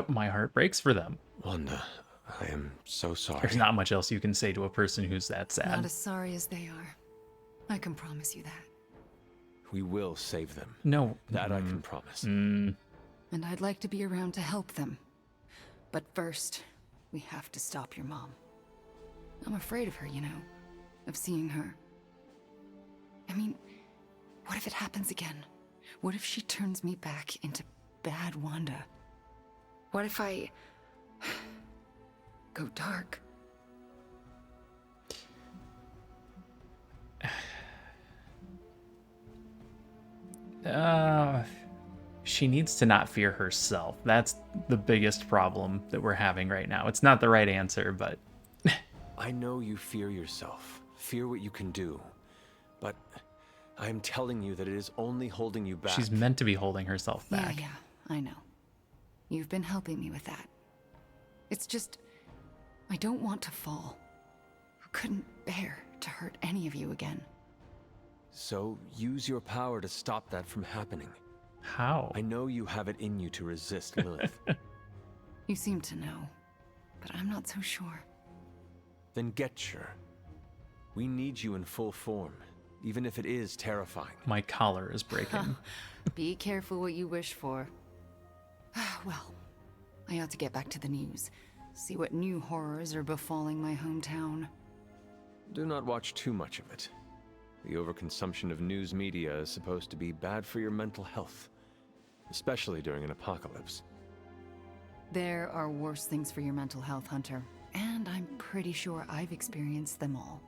My heart breaks for them. Wanda, I am so sorry. There's not much else you can say to a person who's that sad. Not as sorry as they are. I can promise you that. We will save them. No. That I can promise. And I'd like to be around to help them. But first, we have to stop your mom. I'm afraid of her, you know. Of seeing her. I mean, what if it happens again? What if she turns me back into bad Wanda? What if I go dark? She needs to not fear herself. That's the biggest problem that we're having right now. It's not the right answer, but... I know you fear yourself. Fear what you can do. But I am telling you that it is only holding you back. She's meant to be holding herself back. Yeah, I know. You've been helping me with that. It's just... I don't want to fall. I couldn't bear to hurt any of you again. So, use your power to stop that from happening. How? I know you have it in you to resist Lilith. You seem to know, but I'm not so sure. Then get sure. We need you in full form, even if it is terrifying. My collar is breaking. Be careful what you wish for. Well, I ought to get back to the news. See what new horrors are befalling my hometown. Do not watch too much of it. The overconsumption of news media is supposed to be bad for your mental health, especially during an apocalypse. There are worse things for your mental health, Hunter, and I'm pretty sure I've experienced them all.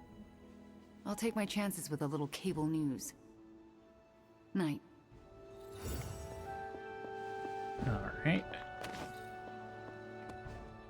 I'll take my chances with a little cable news. Night. Alright.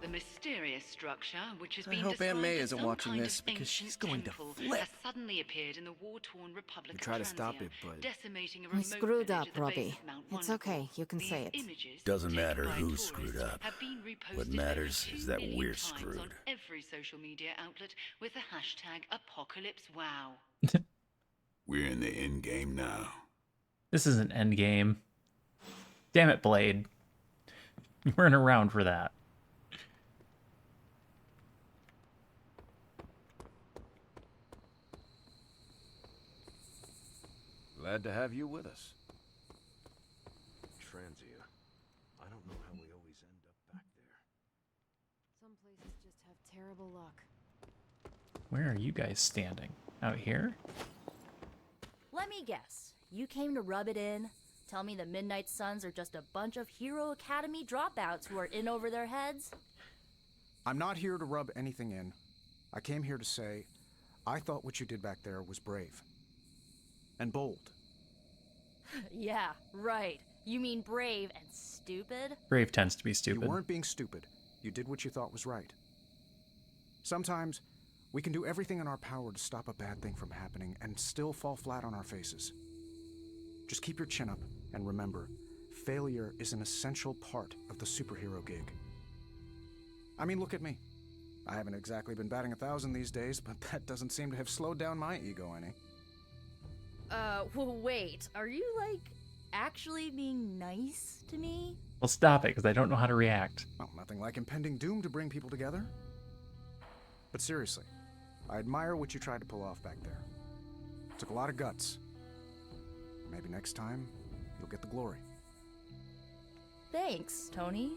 The The mysterious structure, which has I been hope Aunt described May as isn't some watching kind this of because ancient she's going to temple, flip. has suddenly appeared in the war-torn Republic We of try to Transia, stop it, but decimating a We remote screwed village up, at the base Robbie. of Mount It's Wondergore. okay, you can These say it. images, Doesn't taken matter by who tourists, screwed up. have been reposted What over matters 2 is that million we're times screwed. on every social media outlet with the hashtag #ApocalypseWow. We're in the end game now. This is an end game. Damn it, Blade. You weren't around for that. Glad to have you with us. Transia. I don't know how we always end up back there. Some places just have terrible luck. Where are you guys standing? Out here? Let me guess. You came to rub it in? Tell me the Midnight Suns are just a bunch of Hero Academy dropouts who are in over their heads? I'm not here to rub anything in. I came here to say, I thought what you did back there was brave. And bold. Yeah, right. You mean brave and stupid? Brave tends to be stupid. You weren't being stupid. You did what you thought was right. Sometimes, we can do everything in our power to stop a bad thing from happening and still fall flat on our faces. Just keep your chin up and remember, failure is an essential part of the superhero gig. I mean, look at me. I haven't exactly been batting 1,000 these days, but that doesn't seem to have slowed down my ego any. Well, wait. Are you, like, actually being nice to me? Well, stop it, because I don't know how to react. Well, nothing like impending doom to bring people together. But seriously, I admire what you tried to pull off back there. It took a lot of guts. Maybe next time, you'll get the glory. Thanks, Tony.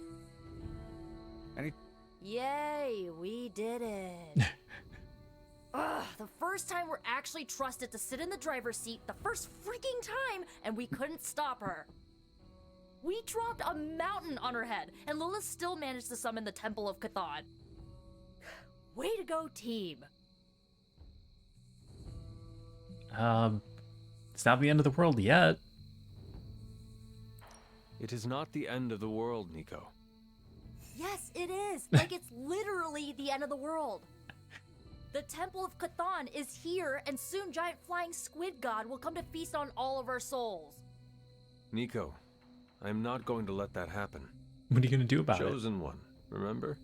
Any... Yay, we did it. Ugh, the first time we're actually trusted to sit in the driver's seat, the first freaking time, and we couldn't stop her. We dropped a mountain on her head, and Lilith still managed to summon the Temple of Chthon. Way to go, team. It's not the end of the world yet. It is not the end of the world, Nico. Yes, it is. Like it's literally the end of the world. The Temple of Chthon is here, and soon giant flying squid god will come to feast on all of our souls. Nico, I'm not going to let that happen. What are you going to do about Chosen one, remember?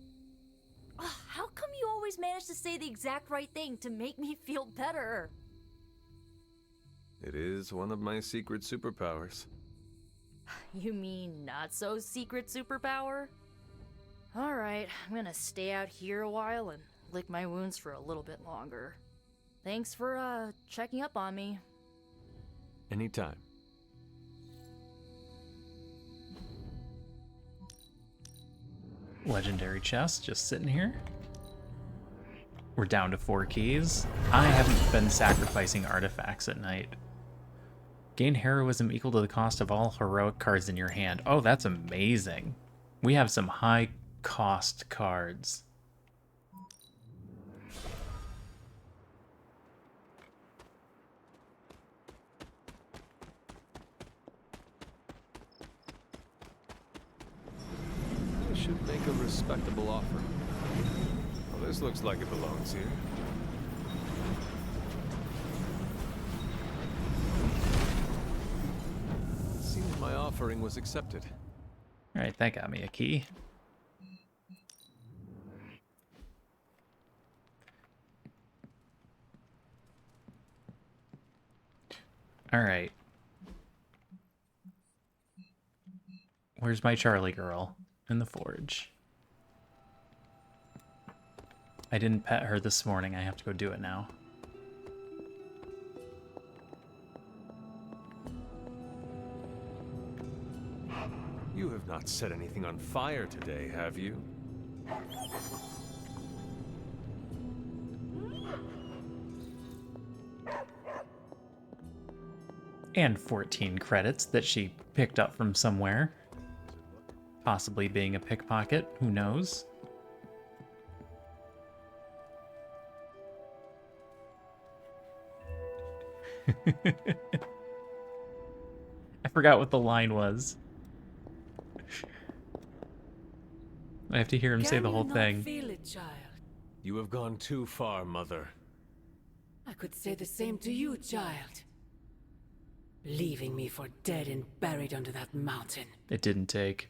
How come you always manage to say the exact right thing to make me feel better? It is one of my secret superpowers. You mean not so secret superpower? Alright, I'm gonna stay out here a while and lick my wounds for a little bit longer. Thanks for, checking up on me. Anytime. Legendary chest just sitting here. We're down to 4 keys. I haven't been sacrificing artifacts at night. Gain heroism equal to the cost of all heroic cards in your hand. Oh, that's amazing. We have some high cost cards. I should make a respectable offer. Well, this looks like it belongs here. It seems my offering was accepted. Alright, that got me a key. Alright. Where's my Charlie girl? In the forge. I didn't pet her this morning. I have to go do it now. You have not set anything on fire today, have you? And 14 credits that she picked up from somewhere. Possibly being a pickpocket, who knows? I forgot what the line was. I have to hear him say the whole thing. Feel it, child. You have gone too far, Mother. I could say the same to you, child. Leaving me for dead and buried under that mountain. It didn't take.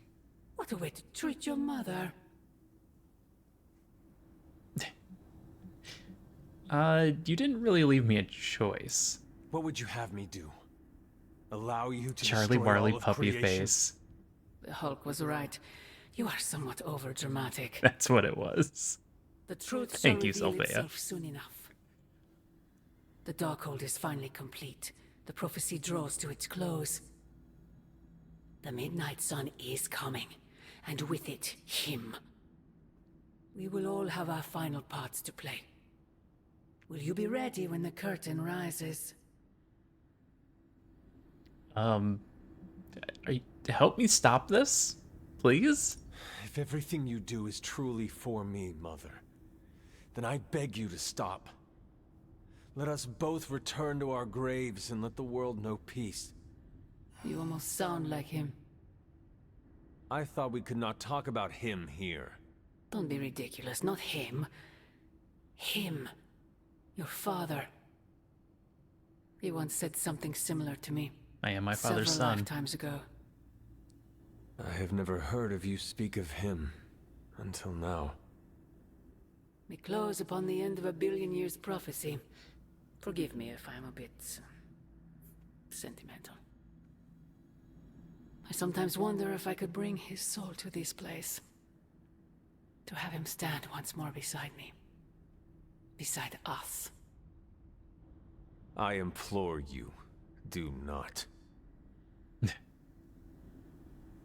What a way to treat your mother. You didn't really leave me a choice. What would you have me do? Allow you to Charlie destroy Barley all of puppy creation? face. The Hulk was right. You are somewhat overdramatic. That's what it was. The truth shall Thank you, reveal Sylvia. itself soon enough. The Darkhold is finally complete. The prophecy draws to its close. The Midnight Sun is coming, and with it, him. We will all have our final parts to play. Will you be ready when the curtain rises? Help me stop this, please? If everything you do is truly for me, Mother, then I beg you to stop. Let us both return to our graves and let the world know peace. You almost sound like him. I thought we could not talk about him here. Don't be ridiculous, not him. Him. Your father. He once said something similar to me. I am my father's several son. lifetimes ago. I have never heard of you speak of him until now. We close upon the end of a billion years prophecy. Forgive me if I'm a bit sentimental. I sometimes wonder if I could bring his soul to this place. To have him stand once more beside me. Beside us. I implore you, do not.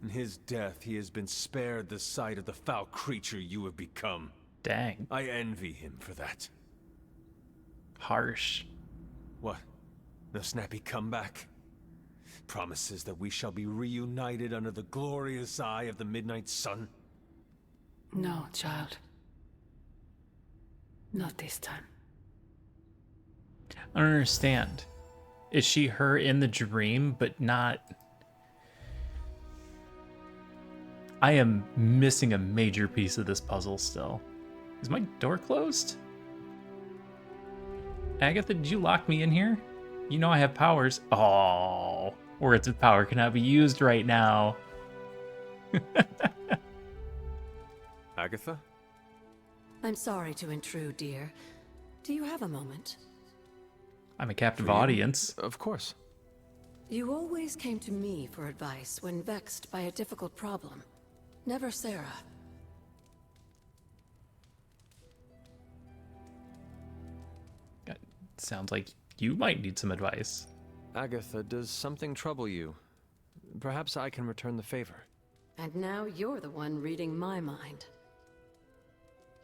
In his death, he has been spared the sight of the foul creature you have become. Dang. I envy him for that. Harsh. What? No snappy comeback? Promises that we shall be reunited under the glorious eye of the Midnight Sun? No, child. Not this time. I don't understand. Is she her in the dream, but not... I am missing a major piece of this puzzle still. Is my door closed? Agatha, did you lock me in here? You know I have powers. Oh, words of power cannot be used right now. Agatha? I'm sorry to intrude, dear. Do you have a moment? I'm a captive audience. Of course. You always came to me for advice when vexed by a difficult problem. Never Sarah. Sounds like you might need some advice. Agatha, does something trouble you? Perhaps I can return the favor. And now you're the one reading my mind.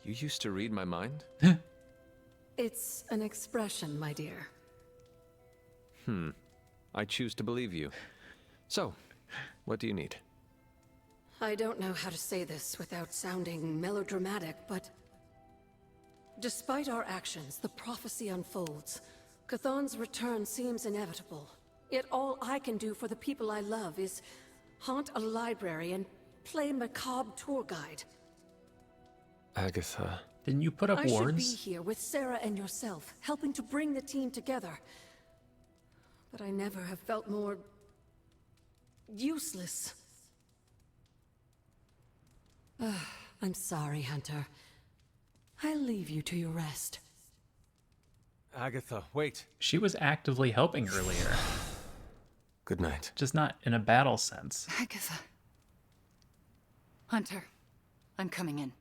You used to read my mind? It's an expression, my dear. I choose to believe you. So, what do you need? I don't know how to say this without sounding melodramatic, but... Despite our actions, the prophecy unfolds. Chthon's return seems inevitable. Yet all I can do for the people I love is haunt a library and play macabre tour guide. Agatha. Didn't you put up I should be wards? here with Sarah and yourself, helping to bring the team together. But I never have felt more... useless. I'm sorry, Hunter. I'll leave you to your rest. Agatha, wait. She was actively helping earlier. Good night. Just not in a battle sense. Agatha. Hunter, I'm coming in.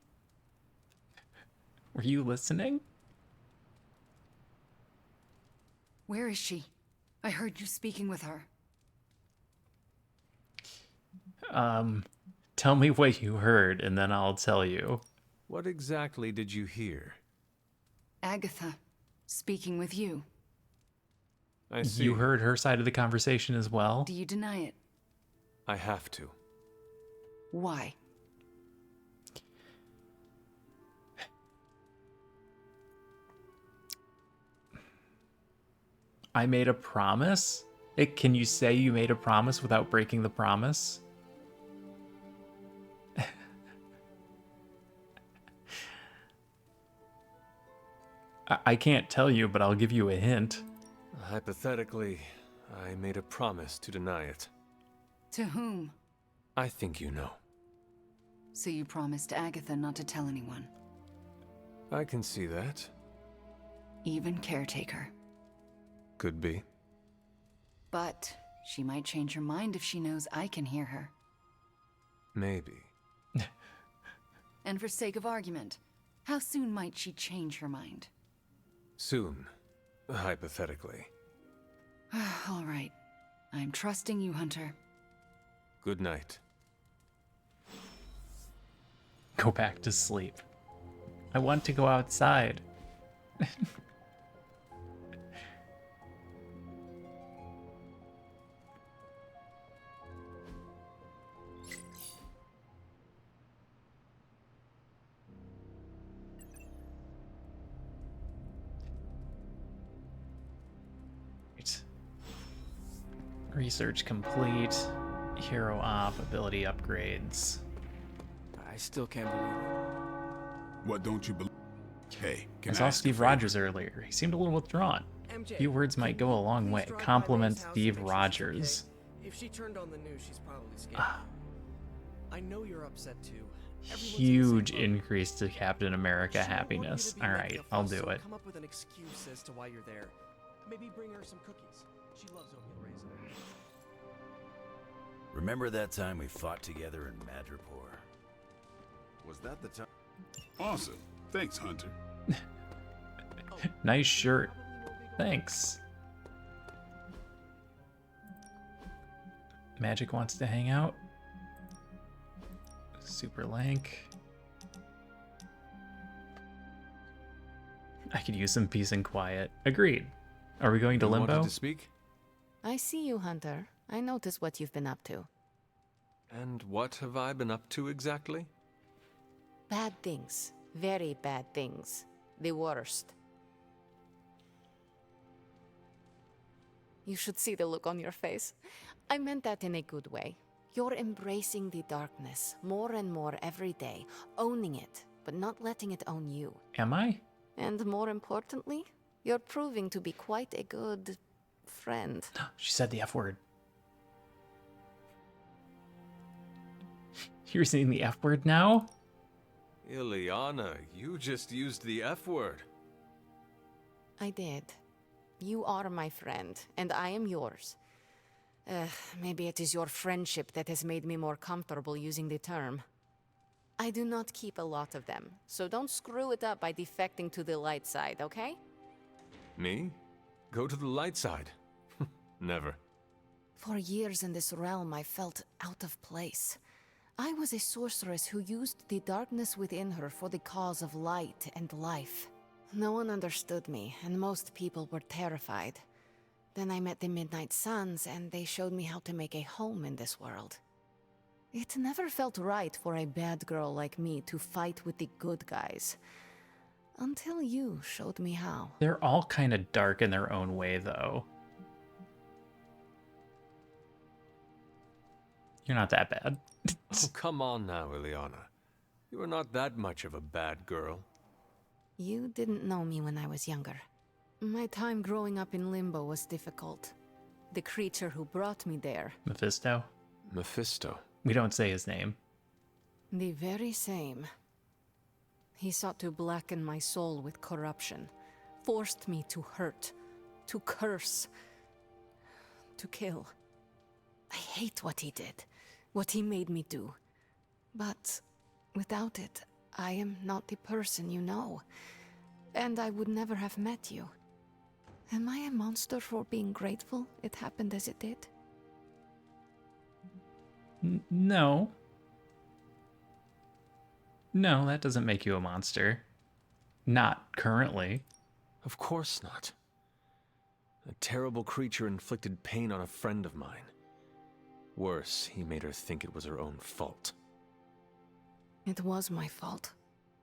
Were you listening? Where is she? I heard you speaking with her. Tell me what you heard, and then I'll tell you. What exactly did you hear? Agatha, speaking with you. I see. You heard her side of the conversation as well? Do you deny it? I have to. Why? I made a promise? Can you say you made a promise without breaking the promise? I can't tell you, but I'll give you a hint. Hypothetically, I made a promise to deny it. To whom? I think you know. So you promised Agatha not to tell anyone? I can see that. Even caretaker. Could be. But she might change her mind if she knows I can hear her. Maybe. And for sake of argument, how soon might she change her mind? Soon, hypothetically. All right. I'm trusting you, Hunter. Good night. Go back to sleep. I want to go outside. Research complete. Hero op, ability upgrades. I still can't believe it. What don't you believe? Hey, I saw Steve Rogers earlier. He seemed a little withdrawn. MJ, Few words might go a long way. Compliment Steve Rogers. If she turned on the news, she's probably scared. I know you're upset too. Huge increase to Captain America happiness. All right, I'll do it. Come up with an excuse as to why you're there. Maybe bring her some cookies. She loves oatmeal raisin. Remember that time we fought together in Madripoor? Was that the time? Awesome. Thanks, Hunter. Nice shirt. Thanks. Magic wants to hang out. Super Lank. I could use some peace and quiet. Agreed. Are we going to Limbo? Wanted to speak? I see you, Hunter. I notice what you've been up to. And what have I been up to exactly? Bad things. Very bad things. The worst. You should see the look on your face. I meant that in a good way. You're embracing the darkness more and more every day, owning it, but not letting it own you. Am I? And more importantly, you're proving to be quite a good friend. She said the F word. You're saying the F word now? Ileana, you just used the F word. I did. You are my friend, and I am yours. Maybe it is your friendship that has made me more comfortable using the term. I do not keep a lot of them, so don't screw it up by defecting to the light side, okay? Me? Go to the light side? Never. For years in this realm, I felt out of place. I was a sorceress who used the darkness within her for the cause of light and life. No one understood me, and most people were terrified. Then I met the Midnight Suns, and they showed me how to make a home in this world. It never felt right for a bad girl like me to fight with the good guys. Until you showed me how. They're all kind of dark in their own way, though. You're not that bad. Oh, come on now, Ileana. You are not that much of a bad girl. You didn't know me when I was younger. My time growing up in Limbo was difficult. The creature who brought me there. Mephisto? Mephisto. We don't say his name. The very same. He sought to blacken my soul with corruption, forced me to hurt, to curse, to kill. I hate what he did, what he made me do. But without it, I am not the person you know, and I would never have met you. Am I a monster for being grateful it happened as it did? No. No, that doesn't make you a monster. Not currently. Of course not. A terrible creature inflicted pain on a friend of mine. Worse, he made her think it was her own fault. It was my fault.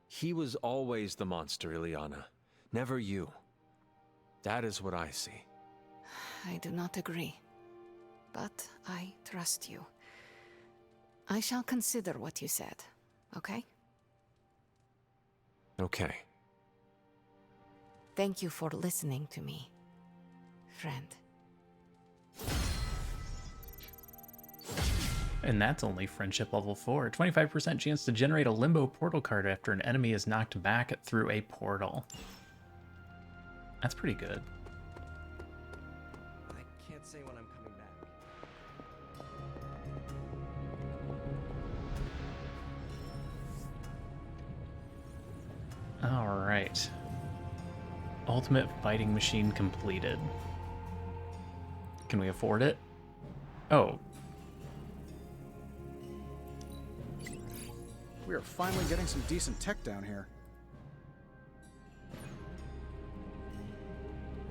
He was always the monster, Ileana. Never you. That is what I see. I do not agree. But I trust you. I shall consider what you said, okay? Okay. Thank you for listening to me, friend. And that's only friendship level 4. 25% chance to generate a limbo portal card after an enemy is knocked back through a portal. That's pretty good. I can't say when I'm coming back. All right. Ultimate fighting machine completed. Can we afford it? Oh. We are finally getting some decent tech down here.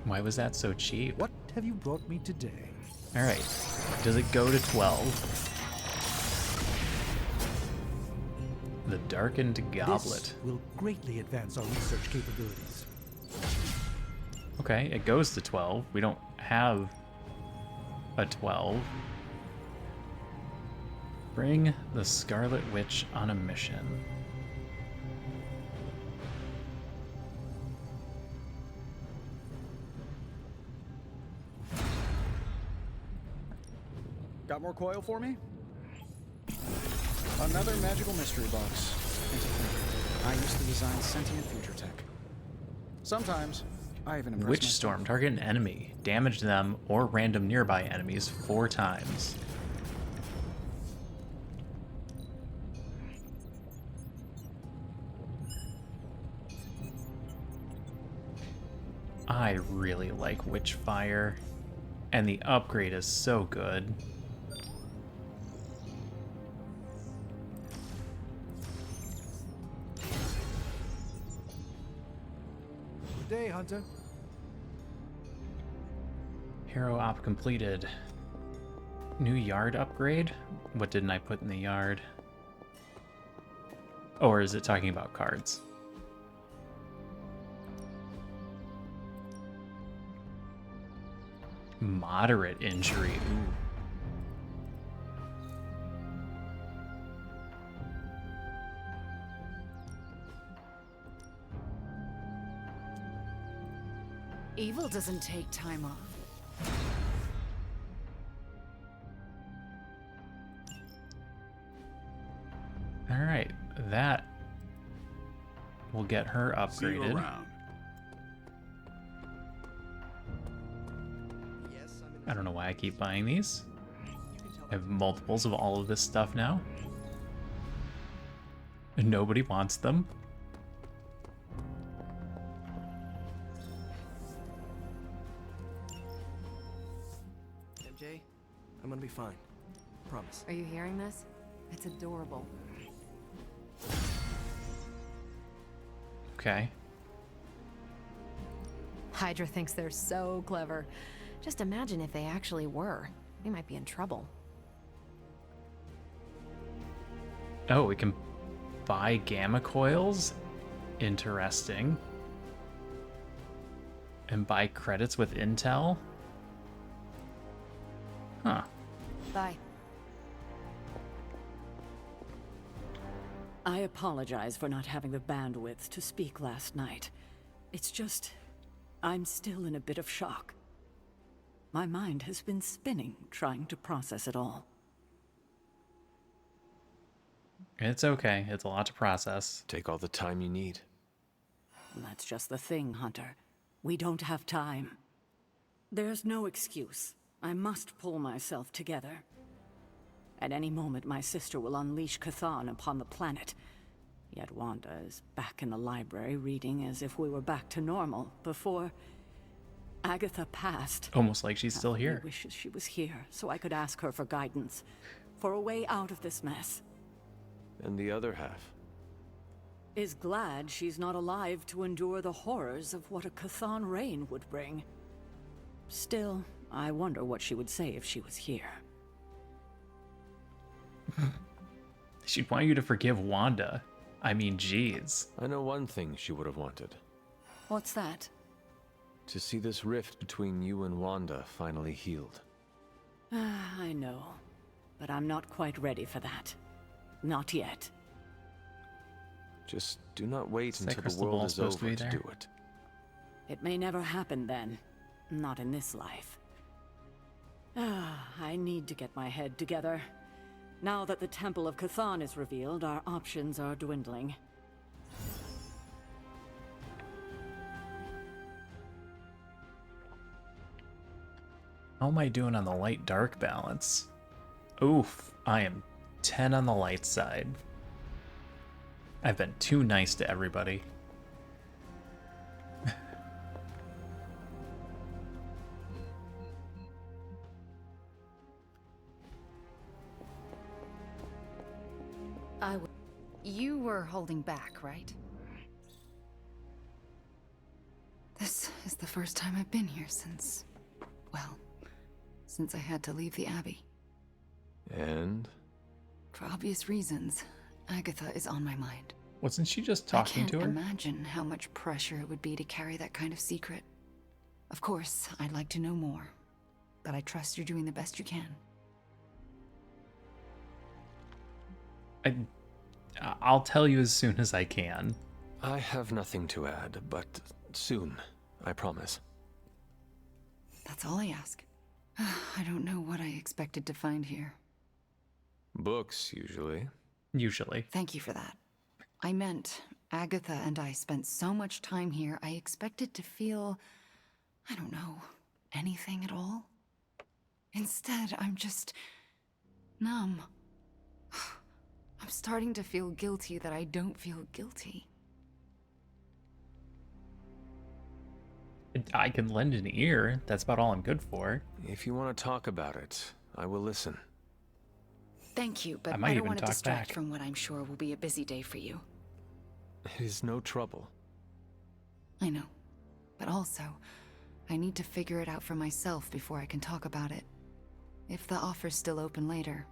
Why was that so cheap? What have you brought me today? All right. Does it go to 12? The Darkened Goblet. This will greatly advance our research capabilities. Okay, it goes to 12. We don't have a 12. Bring the Scarlet Witch on a mission. Got more coil for me? Another magical mystery box. I used to design sentient future tech. Sometimes, I even impress Witch myself. Storm. Target an enemy. Damage them or random nearby enemies 4 times. I really like Witchfire, and the upgrade is so good. Good day, Hunter. Hero op completed. New yard upgrade? What didn't I put in the yard? Or is it talking about cards? Moderate injury. Ooh. Evil doesn't take time off. All right, that will get her See you upgraded. around. I don't know why I keep buying these. I have multiples of all of this stuff now. And nobody wants them. MJ, I'm gonna be fine. Promise. Are you hearing this? It's adorable. Okay. Hydra thinks they're so clever. Just imagine if they actually were. We might be in trouble. Oh, we can buy gamma coils? Interesting. And buy credits with Intel? Huh. Bye. I apologize for not having the bandwidth to speak last night. It's just, I'm still in a bit of shock. My mind has been spinning, trying to process it all. It's okay. It's a lot to process. Take all the time you need. That's just the thing, Hunter. We don't have time. There's no excuse. I must pull myself together. At any moment, my sister will unleash Chthon upon the planet. Yet Wanda is back in the library reading as if we were back to normal before Agatha passed. Almost like she's still here. I wishes she was here so I could ask her for guidance, for a way out of this mess. And the other half? Is glad she's not alive to endure the horrors of what a Chthon reign would bring. Still, I wonder what she would say if she was here. She'd want you to forgive Wanda. I mean, jeez. I know one thing she would have wanted. What's that? To see this rift between you and Wanda finally healed. I know, but I'm not quite ready for that. Not yet. Just do not wait Is that until the crystal world ball is supposed to over be to there? do it. It may never happen then. Not in this life. I need to get my head together. Now that the Temple of Cthon is revealed, our options are dwindling. How am I doing on the light-dark balance? Oof, I am 10 on the light side. I've been too nice to everybody. You were holding back, right? This is the first time I've been here since... well, since I had to leave the Abbey. And? For obvious reasons, Agatha is on my mind. Wasn't she just talking to her? I can't imagine how much pressure it would be to carry that kind of secret. Of course, I'd like to know more, but I trust you're doing the best you can. I'll tell you as soon as I can. I have nothing to add, but soon, I promise. That's all I ask. I don't know what I expected to find here. Books, usually. Usually. Thank you for that. I meant, Agatha and I spent so much time here, I expected to feel, I don't know, anything at all. Instead, I'm just numb. I'm starting to feel guilty that I don't feel guilty. I can lend an ear. That's about all I'm good for. If you want to talk about it, I will listen. Thank you, but I might I don't even want to talk distract back. from what I'm sure will be a busy day for you. It is no trouble. I know. But also, I need to figure it out for myself before I can talk about it. If the offer's still open later,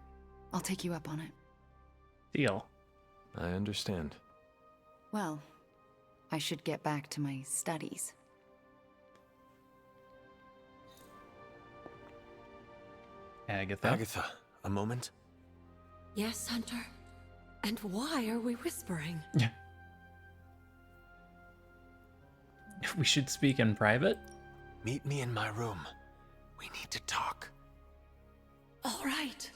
I'll take you up on it. Deal. I understand. Well, I should get back to my studies. Agatha. Agatha, a moment? Yes, Hunter? And why are we whispering? We should speak in private. Meet me in my room. We need to talk. All right.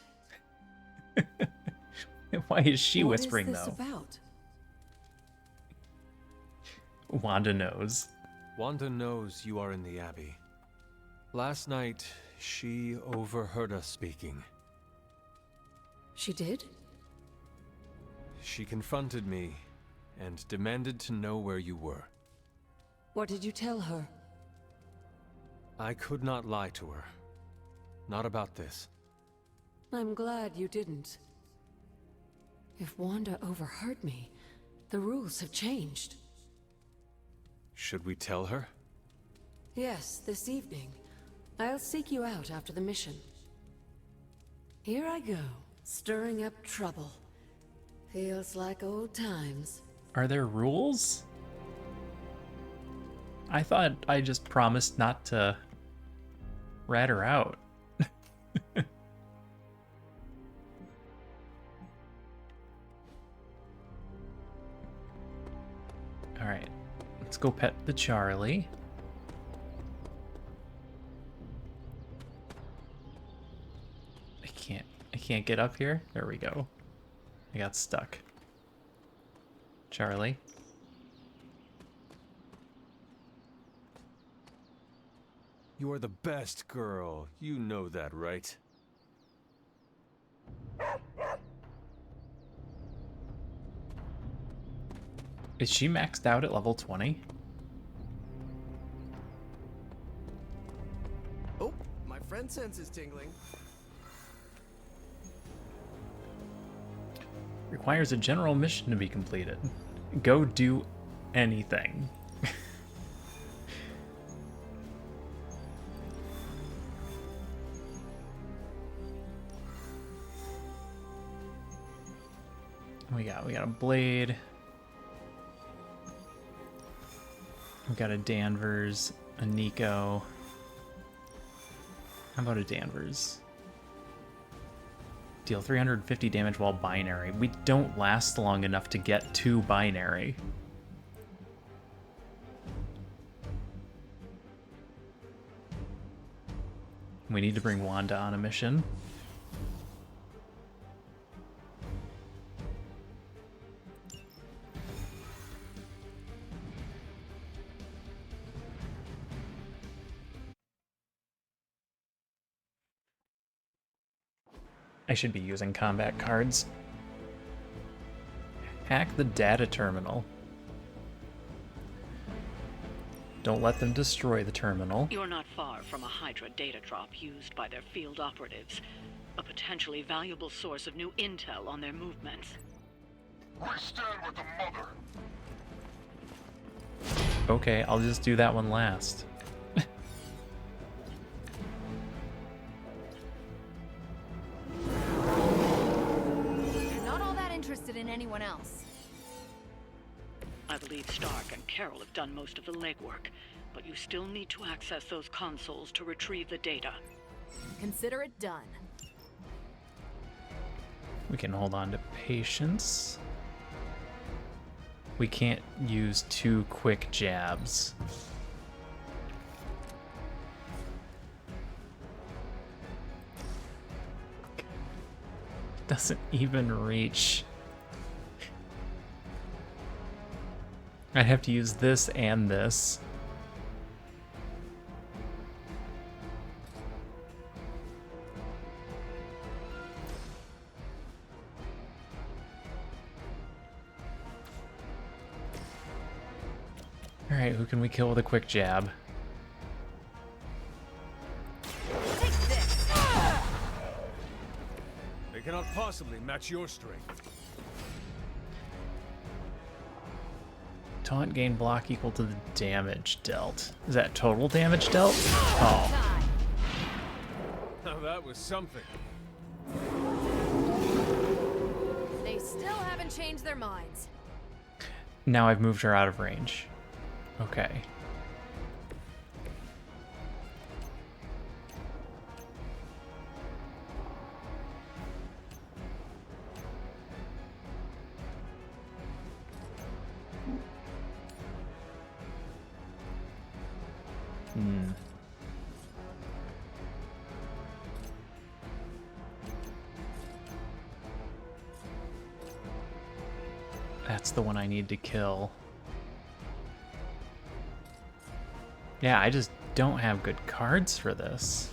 Why is she whispering, What is though? this about? Wanda knows. Wanda knows you are in the Abbey. Last night, she overheard us speaking. She did? She confronted me and demanded to know where you were. What did you tell her? I could not lie to her. Not about this. I'm glad you didn't. If Wanda overheard me, the rules have changed. Should we tell her? Yes, this evening. I'll seek you out after the mission. Here I go, stirring up trouble. Feels like old times. Are there rules? I thought I just promised not to rat her out. Alright, let's go pet the Charlie. I can't get up here. There we go. I got stuck. Charlie. You are the best girl. You know that, right? Is she maxed out at level 20? Oh, my friend sense is tingling. Requires a general mission to be completed. Go do anything. We got a blade. We got a Danvers, a Nico. How about a Danvers? Deal 350 damage while binary. We don't last long enough to get to binary. We need to bring Wanda on a mission. I should be using combat cards. Hack the data terminal. Don't let them destroy the terminal. You're not far from a Hydra data drop used by their field operatives. A potentially valuable source of new intel on their movements. We stand with the mother. Okay, I'll just do that one last. You're not all that interested in anyone else. I believe Stark and Carol have done most of the legwork, but you still need to access those consoles to retrieve the data. Consider it done. We can hold on to patience. We can't use 2 quick jabs. Doesn't even reach. I'd have to use this and this. Alright, who can we kill with a quick jab? They cannot possibly match your strength. Taunt gain block equal to the damage dealt. Is that total damage dealt? Oh. Now that was something. They still haven't changed their minds. Now I've moved her out of range. Okay. That's the one I need to kill. Yeah, I just don't have good cards for this.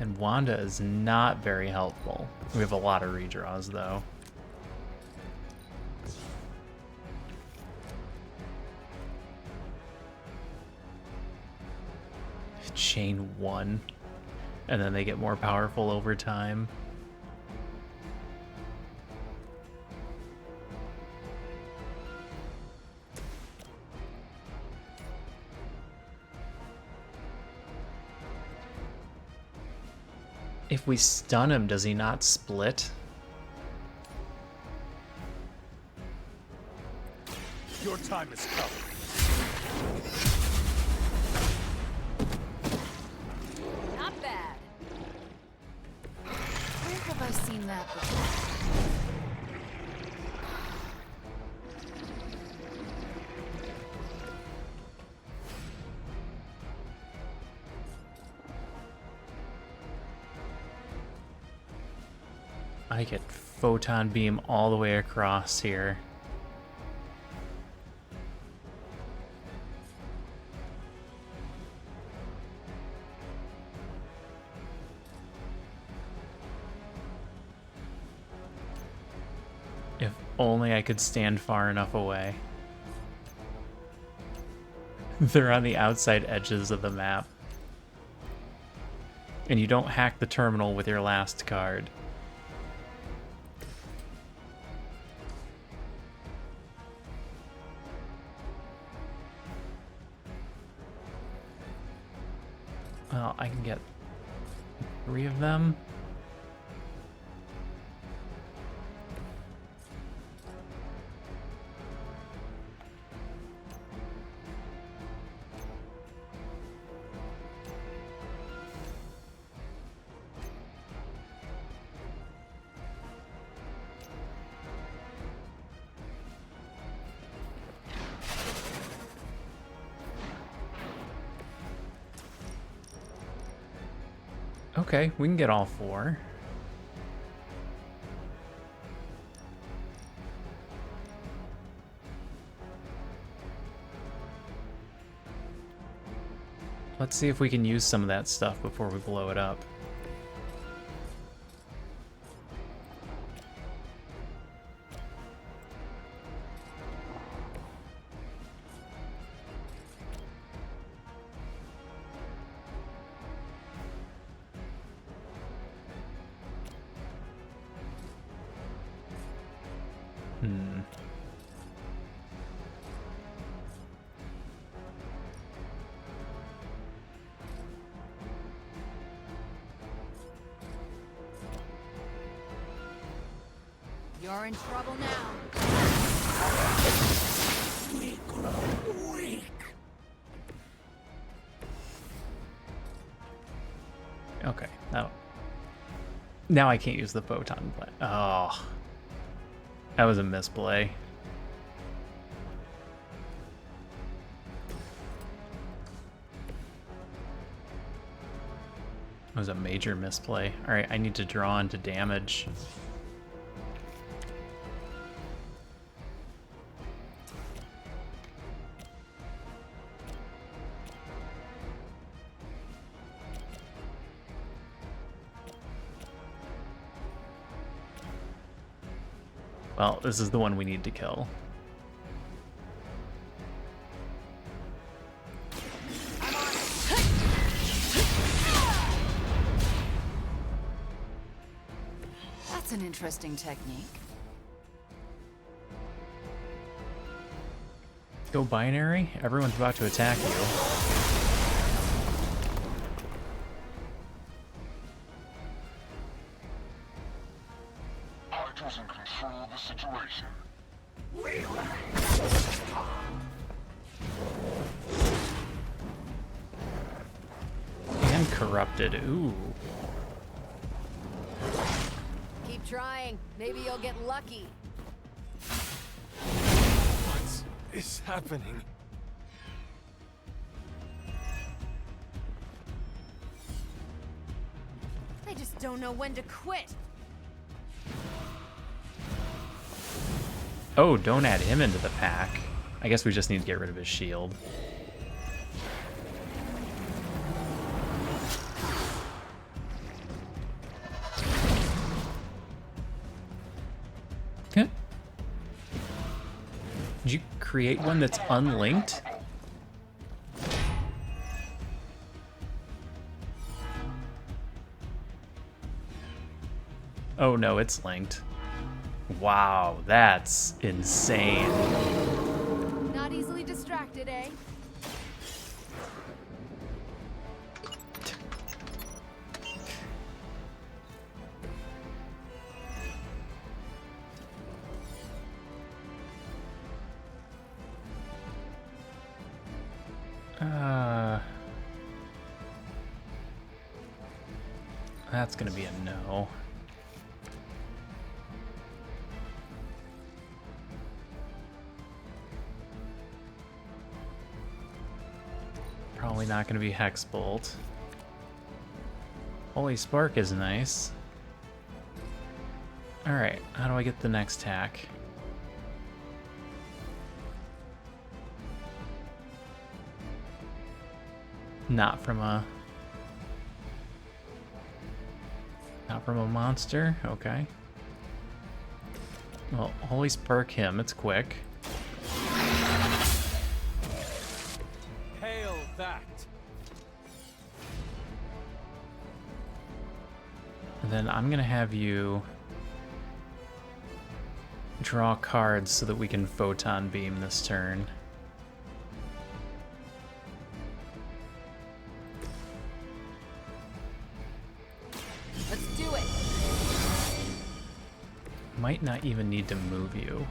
And Wanda is not very helpful. We have a lot of redraws, though. Chain 1. And then they get more powerful over time. If we stun him, does he not split? Your time is come. Not bad. Where have I seen that before? I get photon beam all the way across here. If only I could stand far enough away. They're on the outside edges of the map. And you don't hack the terminal with your last card. Well, I can get 3 of them. Okay, we can get all 4. Let's see if we can use some of that stuff before we blow it up. You're in trouble now. Okay, now I can't use the photon blast. Oh, that was a misplay. That was a major misplay. All right, I need to draw into damage. Well, this is the one we need to kill. That's an interesting technique. Go binary? Everyone's about to attack you. Hydra's in control of the situation. And corrupted. Ooh. Keep trying. Maybe you'll get lucky. What is happening? They just don't know when to quit. Oh, don't add him into the pack. I guess we just need to get rid of his shield. Okay. Did you create one that's unlinked? Oh no, it's linked. Wow, that's insane. Not easily distracted, eh? That's gonna be a no. Probably not gonna be Hex Bolt. Holy Spark is nice. Alright, how do I get the next hack? Not from a monster? Okay. Well, Holy Spark him, it's quick. Hail that! And then I'm gonna have you draw cards so that we can photon beam this turn. Let's do it. Might not even need to move you.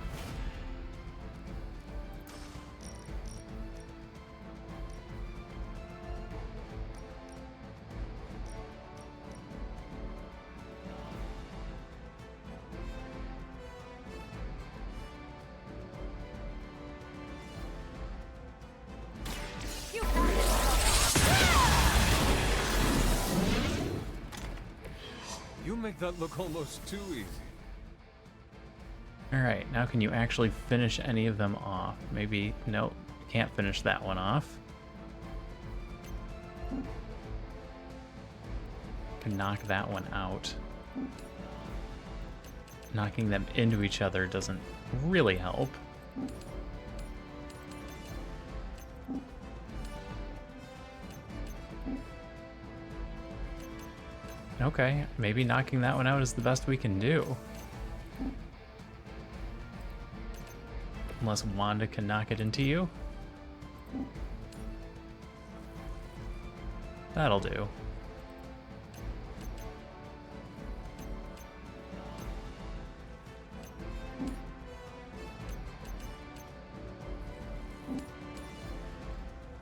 You make that look almost too easy. Alright, now can you actually finish any of them off? Maybe, nope, can't finish that one off. Can knock that one out. Knocking them into each other doesn't really help. Okay, maybe knocking that one out is the best we can do. Unless Wanda can knock it into you. That'll do.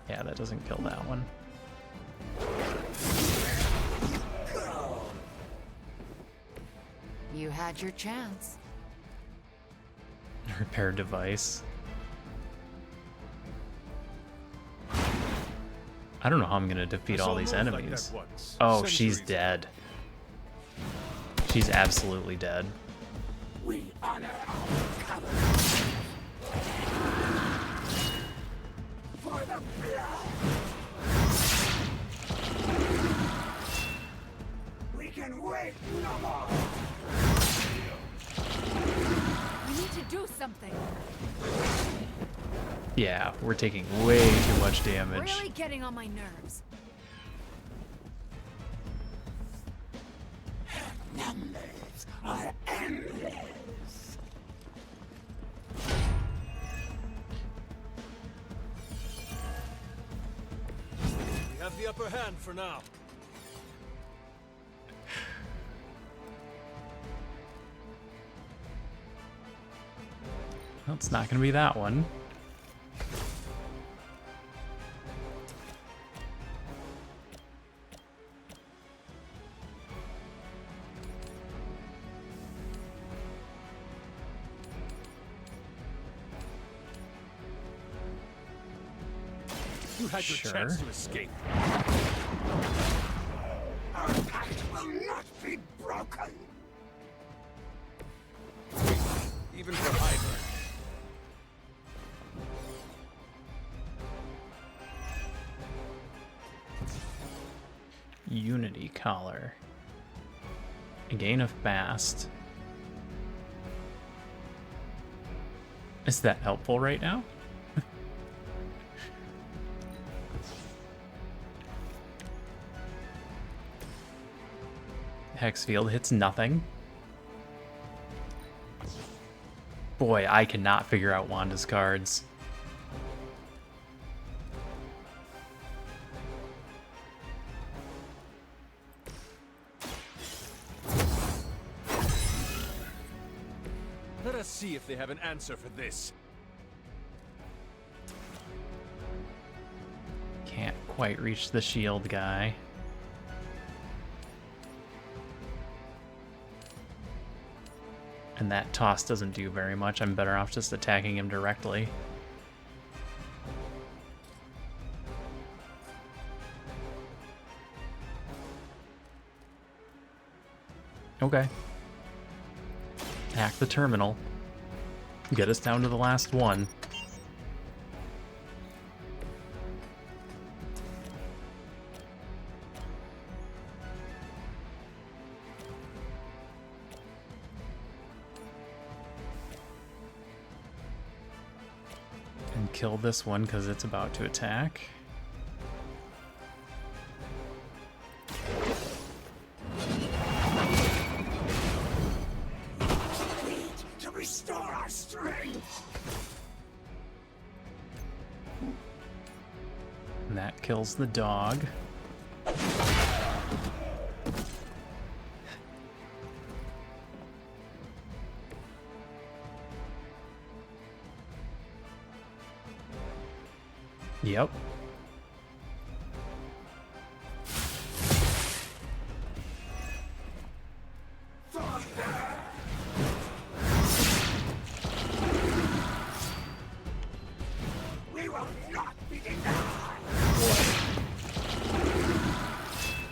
Yeah, that doesn't kill that one. You had your chance. Repair device. I don't know how I'm gonna defeat all these enemies. Oh, she's dead. She's absolutely dead. We honor our color. For the blood. We can wait no more. We need to do something. Yeah, we're taking way too much damage. Really getting on my nerves. Numbers are endless. We have the upper hand for now. Well, it's not gonna be that one. You had your chance to escape. Our pact will not be broken. Even for Hydra. Unity collar. A gain of fast. Is that helpful right now? Hex field hits nothing. Boy, I cannot figure out Wanda's cards. Let us see if they have an answer for this. Can't quite reach the shield guy. And that toss doesn't do very much. I'm better off just attacking him directly. Okay. Hack the terminal. Get us down to the last one. And kill this one because it's about to attack. To restore our strength. And that kills the dog. Yep. We will not be denied.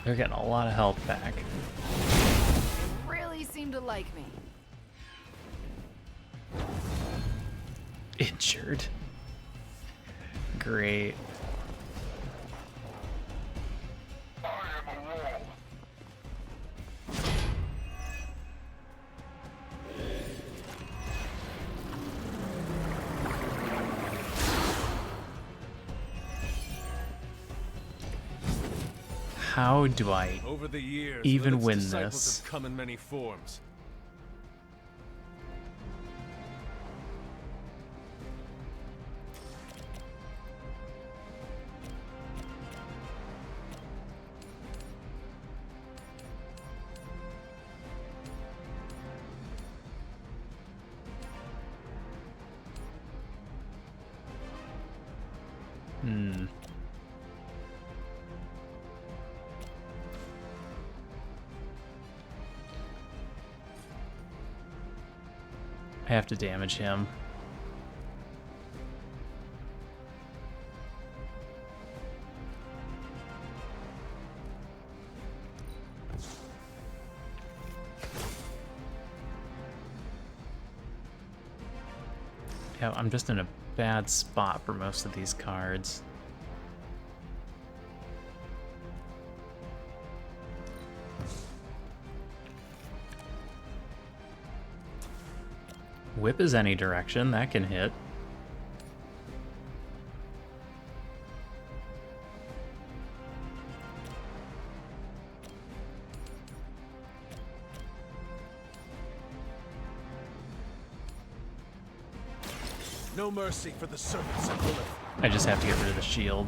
They're getting a lot of health back. to like me. Injured. Great. How do I Over the years, even Lilith's win disciples this? have come in many forms. Hmm. I have to damage him. Yeah, I'm just in a bad spot for most of these cards. Whip is any direction, that can hit. No mercy for the servants of Lilith. I just have to get rid of the shield.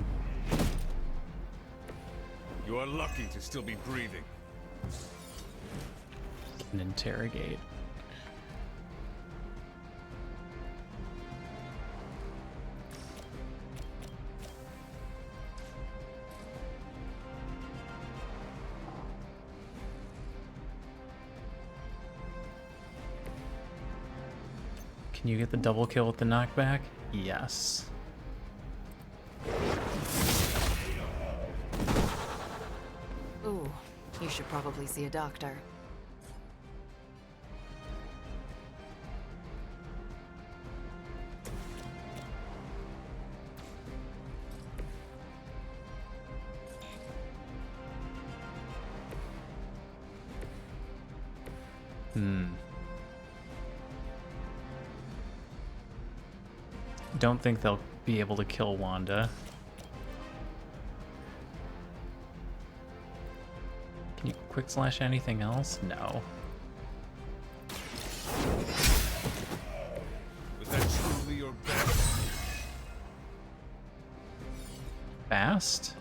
You are lucky to still be breathing. Can interrogate. Can you get the double kill with the knockback? Yes. Ooh, you should probably see a doctor. Don't think they'll be able to kill Wanda. Can you quick slash anything else? No. Was that truly your best? Fast?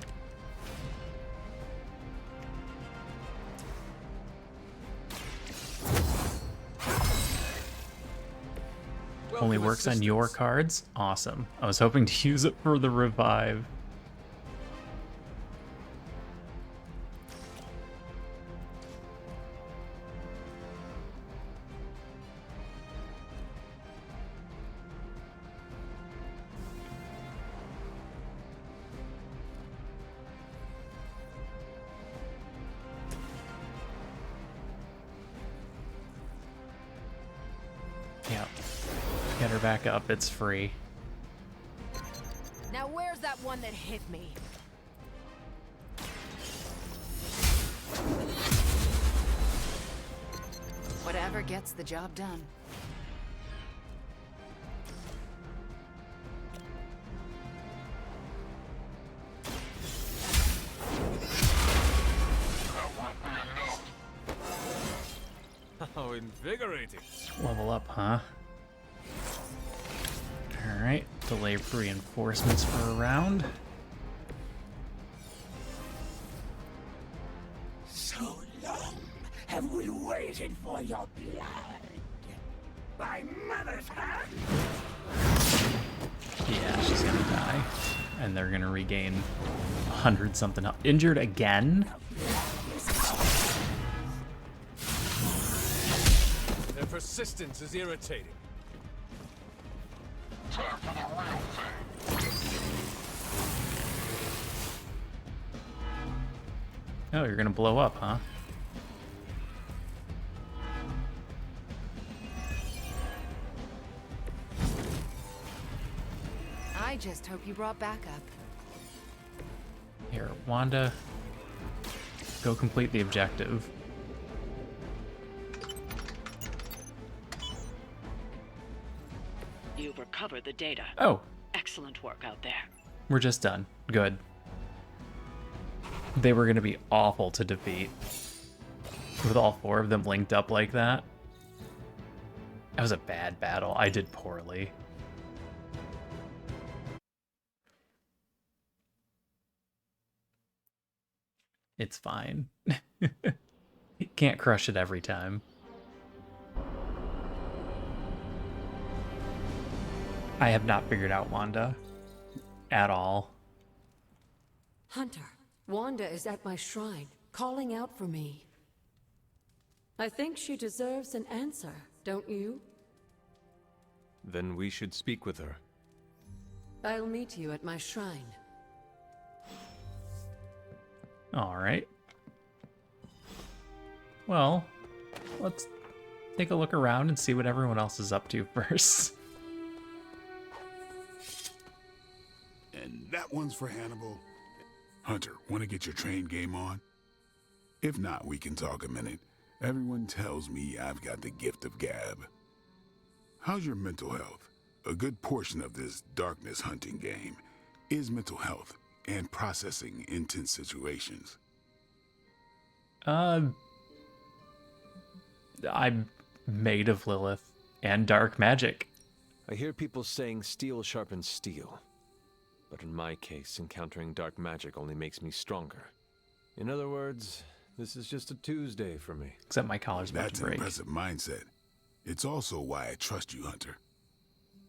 Only works on your cards? Awesome. I was hoping to use it for the revive. Yep. Get her back up, it's free. Now where's that one that hit me? Whatever gets the job done. How invigorating. Level up, huh? Alright, delay reinforcements for a round. So long have we waited for your blood. By Mother's hand! Yeah, she's gonna die. And they're gonna regain 100-something health. Injured again? Their persistence is irritating. Time for the real thing. Oh, you're gonna blow up, huh? I just hope you brought backup. Here, Wanda, go complete the objective. You've recovered the data. Oh. Excellent work out there. We're just done. Good. They were going to be awful to defeat. With all 4 of them linked up like that. That was a bad battle. I did poorly. It's fine. You can't crush it every time. I have not figured out Wanda at all. Hunter, Wanda is at my shrine, calling out for me. I think she deserves an answer, don't you? Then we should speak with her. I'll meet you at my shrine. All right. Well, let's take a look around and see what everyone else is up to first. And that one's for Hannibal. Hunter, want to get your train game on? If not, we can talk a minute. Everyone tells me I've got the gift of gab. How's your mental health? A good portion of this darkness hunting game is mental health and processing intense situations. I'm made of Lilith and dark magic. I hear people saying steel sharpens steel. But in my case, encountering dark magic only makes me stronger. In other words, this is just a Tuesday for me. Except my collar's about That's to break. an impressive mindset. It's also why I trust you, Hunter.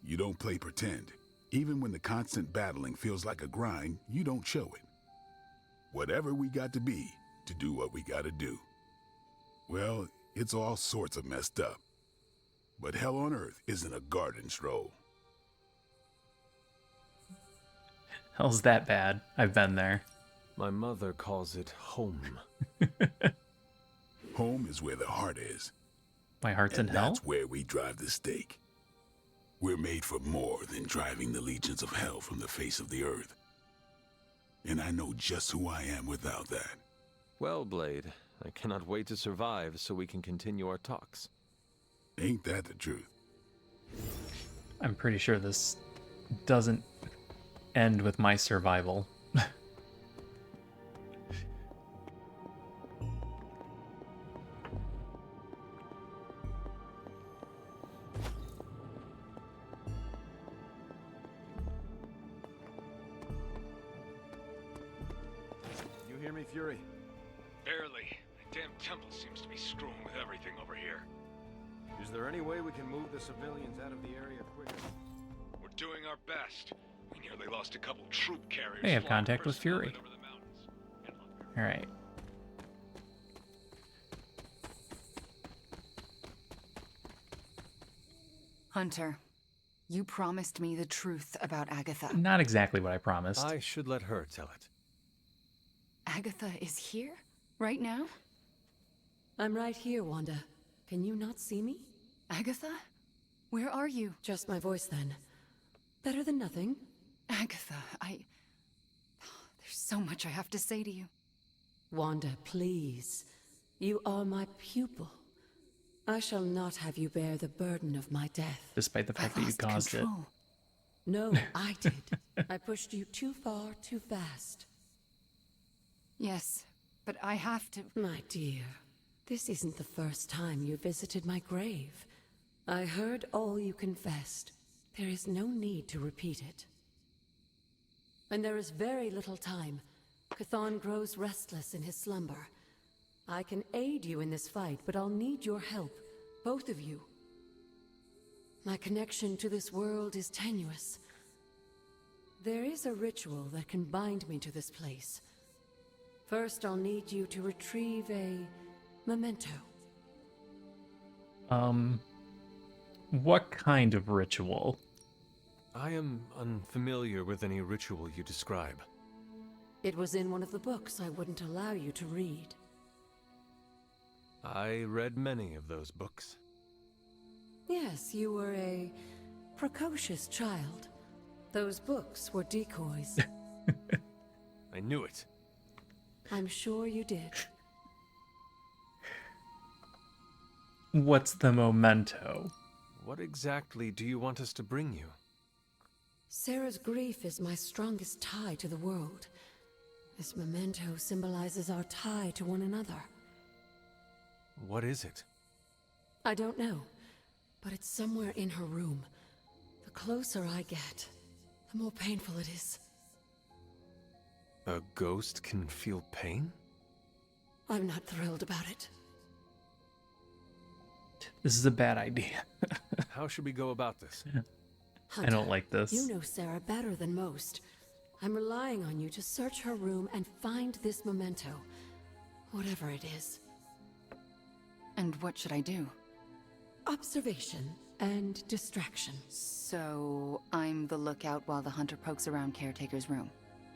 You don't play pretend. Even when the constant battling feels like a grind, you don't show it. Whatever we got to be to do what we gotta do. Well, it's all sorts of messed up. But hell on earth isn't a garden stroll. Hell's that bad? I've been there. My mother calls it home. Home is where the heart is. My heart's in hell? That's where we drive the stake. We're made for more than driving the legions of hell from the face of the earth. And I know just who I am without that. Well, Blade, I cannot wait to survive so we can continue our talks. Ain't that the truth? I'm pretty sure this doesn't end with my survival. You hear me, Fury? Barely. The damn temple seems to be screwing with everything over here. Is there any way we can move the civilians out of the area quicker? We're doing our best. We nearly lost a couple troop carriers. They have flying contact with personnel Fury. over the mountains. Alright. Hunter, you promised me the truth about Agatha. Not exactly what I promised. I should let her tell it. Agatha is here? Right now? I'm right here, Wanda. Can you not see me? Agatha? Where are you? Just my voice, then. Better than nothing. Agatha, There's so much I have to say to you. Wanda, please. You are my pupil. I shall not have you bear the burden of my death. Despite the fact that you caused it. No, I did. I pushed you too far, too fast. Yes, but I have to... My dear, this isn't the first time you visited my grave. I heard all you confessed. There is no need to repeat it. And there is very little time. Chthon grows restless in his slumber. I can aid you in this fight, but I'll need your help, both of you. My connection to this world is tenuous. There is a ritual that can bind me to this place. First, I'll need you to retrieve a memento. What kind of ritual? I am unfamiliar with any ritual you describe. It was in one of the books I wouldn't allow you to read. I read many of those books. Yes, you were a precocious child. Those books were decoys. I knew it. I'm sure you did. What's the memento? What exactly do you want us to bring you? Sarah's grief is my strongest tie to the world. This memento symbolizes our tie to one another. What is it? I don't know, but it's somewhere in her room. The closer I get, the more painful it is. A ghost can feel pain? I'm not thrilled about it. This is a bad idea. How should we go about this? I don't like this. You know Sarah better than most. I'm relying on you to search her room and find this memento. Whatever it is. And what should I do? Observation and distraction. So, I'm the lookout while the hunter pokes around Caretaker's room.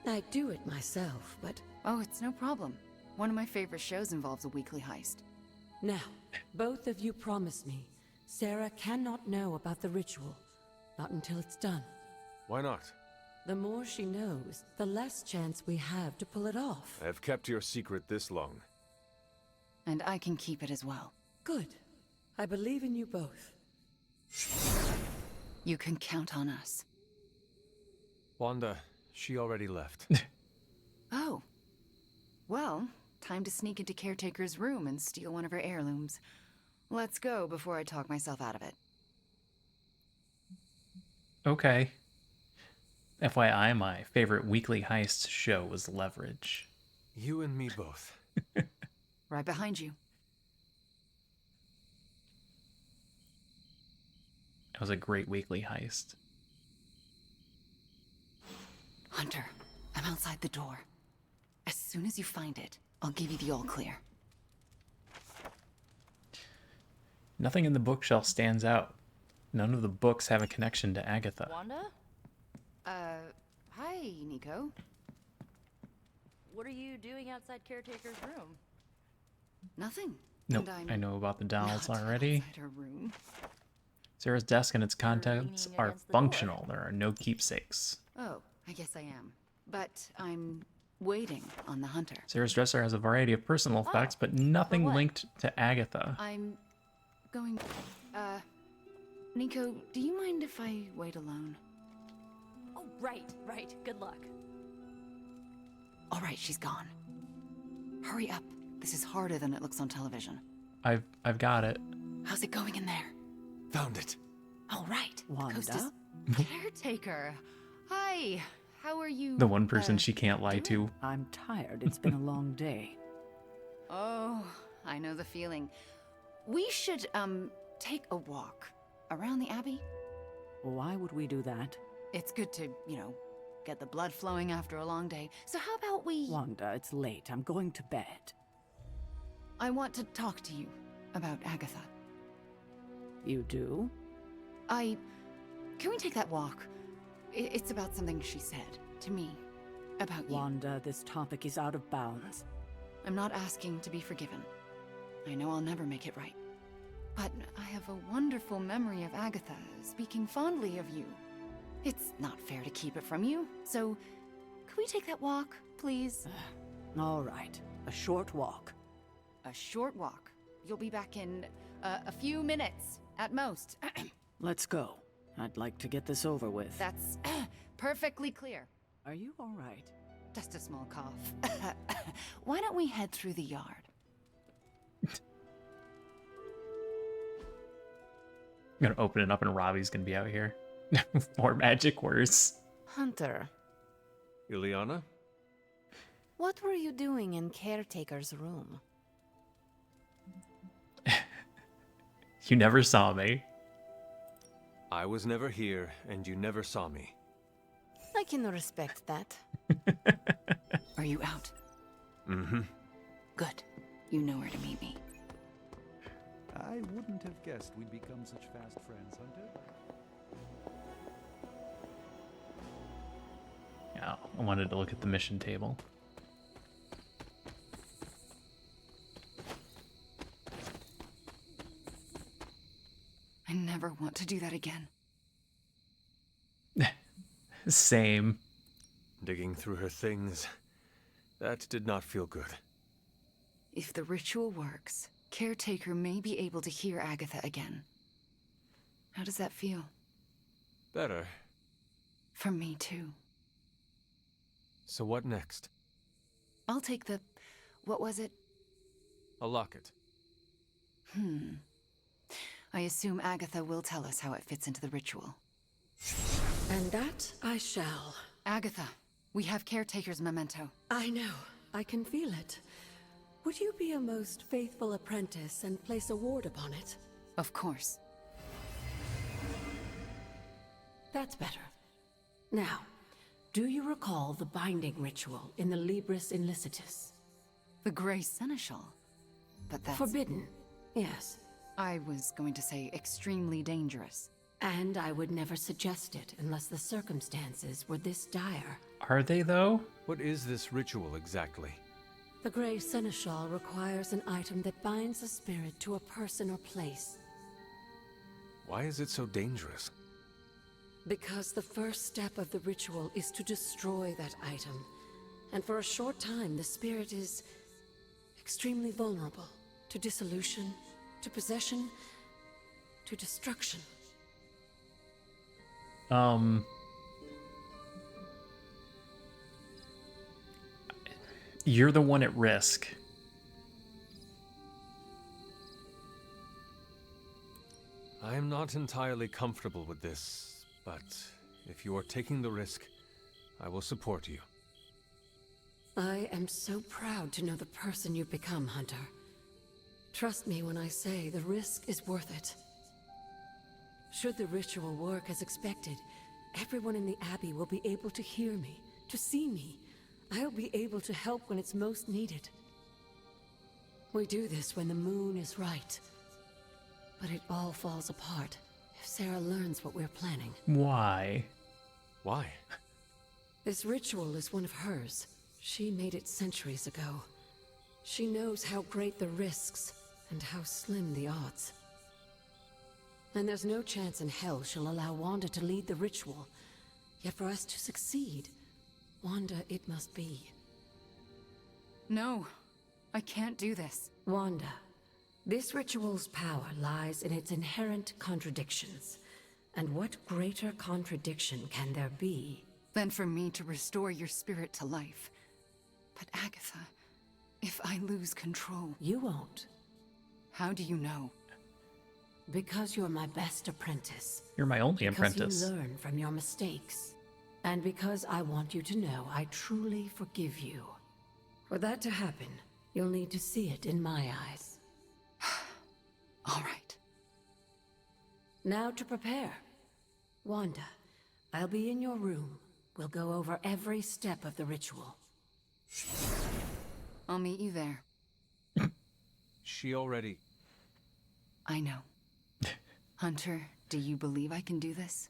I do it myself, but... Oh, it's no problem. One of my favorite shows involves a weekly heist. Now, both of you promise me, Sarah cannot know about the ritual. Not until it's done. Why not? The more she knows, the less chance we have to pull it off. I have kept your secret this long. And I can keep it as well. Good. I believe in you both. You can count on us. Wanda, she already left. Oh. Well, time to sneak into Caretaker's room and steal one of her heirlooms. Let's go before I talk myself out of it. Okay. FYI, my favorite weekly heist show was Leverage. You and me both. Right behind you. It was a great weekly heist. Hunter, I'm outside the door. As soon as you find it, I'll give you the all clear. Nothing in the bookshelf stands out. None of the books have a connection to Agatha. Wanda? Hi, Nico. What are you doing outside Caretaker's room? Nothing. Nope, And I know about the dolls not already. outside her room. Sarah's desk and its contents leaning are against the functional. There are no keepsakes. Oh, I guess I am. But I'm waiting on the hunter. Sarah's dresser has a variety of personal effects, but nothing what? linked to Agatha. I'm going... Nico, do you mind if I wait alone? Oh, right. Good luck. All right, she's gone. Hurry up. This is harder than it looks on television. I've got it. How's it going in there? Found it. All right. Wanda? The coast is... Caretaker. Hi. How are you? The one person she can't lie to. I'm tired. It's been a long day. Oh, I know the feeling. We should, take a walk around the Abbey. Why would we do that? It's good to, get the blood flowing after a long day. So how about we... Wanda, it's late. I'm going to bed. I want to talk to you about Agatha. You do? Can we take that walk? It's about something she said to me. About you. Wanda, this topic is out of bounds. I'm not asking to be forgiven. I know I'll never make it right. But I have a wonderful memory of Agatha speaking fondly of you. It's not fair to keep it from you, so could we take that walk, please? All right. A short walk. A short walk. You'll be back in a few minutes, at most. Let's go. I'd like to get this over with. That's perfectly clear. Are you all right? Just a small cough. Why don't we head through the yard? I'm gonna open it up and Robbie's gonna be out here. More magic words. Hunter, Ileana? what were you doing in Caretaker's room? You never saw me. I was never here, and you never saw me. I can respect that. Are you out? Mm-hmm. Good. You know where to meet me. I wouldn't have guessed we'd become such fast friends, Hunter. Yeah, I wanted to look at the mission table. I never want to do that again. Same. Digging through her things, that did not feel good. If the ritual works, Caretaker may be able to hear Agatha again. How does that feel? Better. For me, too. So what next? I'll take the... what was it? A locket. I assume Agatha will tell us how it fits into the ritual. And that I shall. Agatha, we have Caretaker's memento. I know. I can feel it. Would you be a most faithful apprentice and place a ward upon it? Of course. That's better. Now, do you recall the binding ritual in the Libris Inlicitus? The Grey Seneschal? But that's... Forbidden, yes. I was going to say extremely dangerous. And I would never suggest it unless the circumstances were this dire. Are they, though? What is this ritual exactly? The Grey Seneschal requires an item that binds a spirit to a person or place. Why is it so dangerous? Because the first step of the ritual is to destroy that item. And for a short time, the spirit is extremely vulnerable to dissolution, to possession, to destruction. You're the one at risk. I'm not entirely comfortable with this, but if you are taking the risk, I will support you. I am so proud to know the person you've become, Hunter. Trust me when I say the risk is worth it. Should the ritual work as expected, everyone in the Abbey will be able to hear me, to see me. I'll be able to help when it's most needed. We do this when the moon is right. But it all falls apart if Sarah learns what we're planning. Why? Why? This ritual is one of hers. She made it centuries ago. She knows how great the risks and how slim the odds. And there's no chance in hell she'll allow Wanda to lead the ritual. Yet for us to succeed, Wanda it must be. No, I can't do this. Wanda, this ritual's power lies in its inherent contradictions. And what greater contradiction can there be than for me to restore your spirit to life? But Agatha, if I lose control... You won't. How do you know? Because you're my best apprentice. You're my only apprentice. Because you learn from your mistakes. And because I want you to know I truly forgive you. For that to happen, you'll need to see it in my eyes. All right. Now to prepare. Wanda, I'll be in your room. We'll go over every step of the ritual. I'll meet you there. She already... I know. Hunter, do you believe I can do this?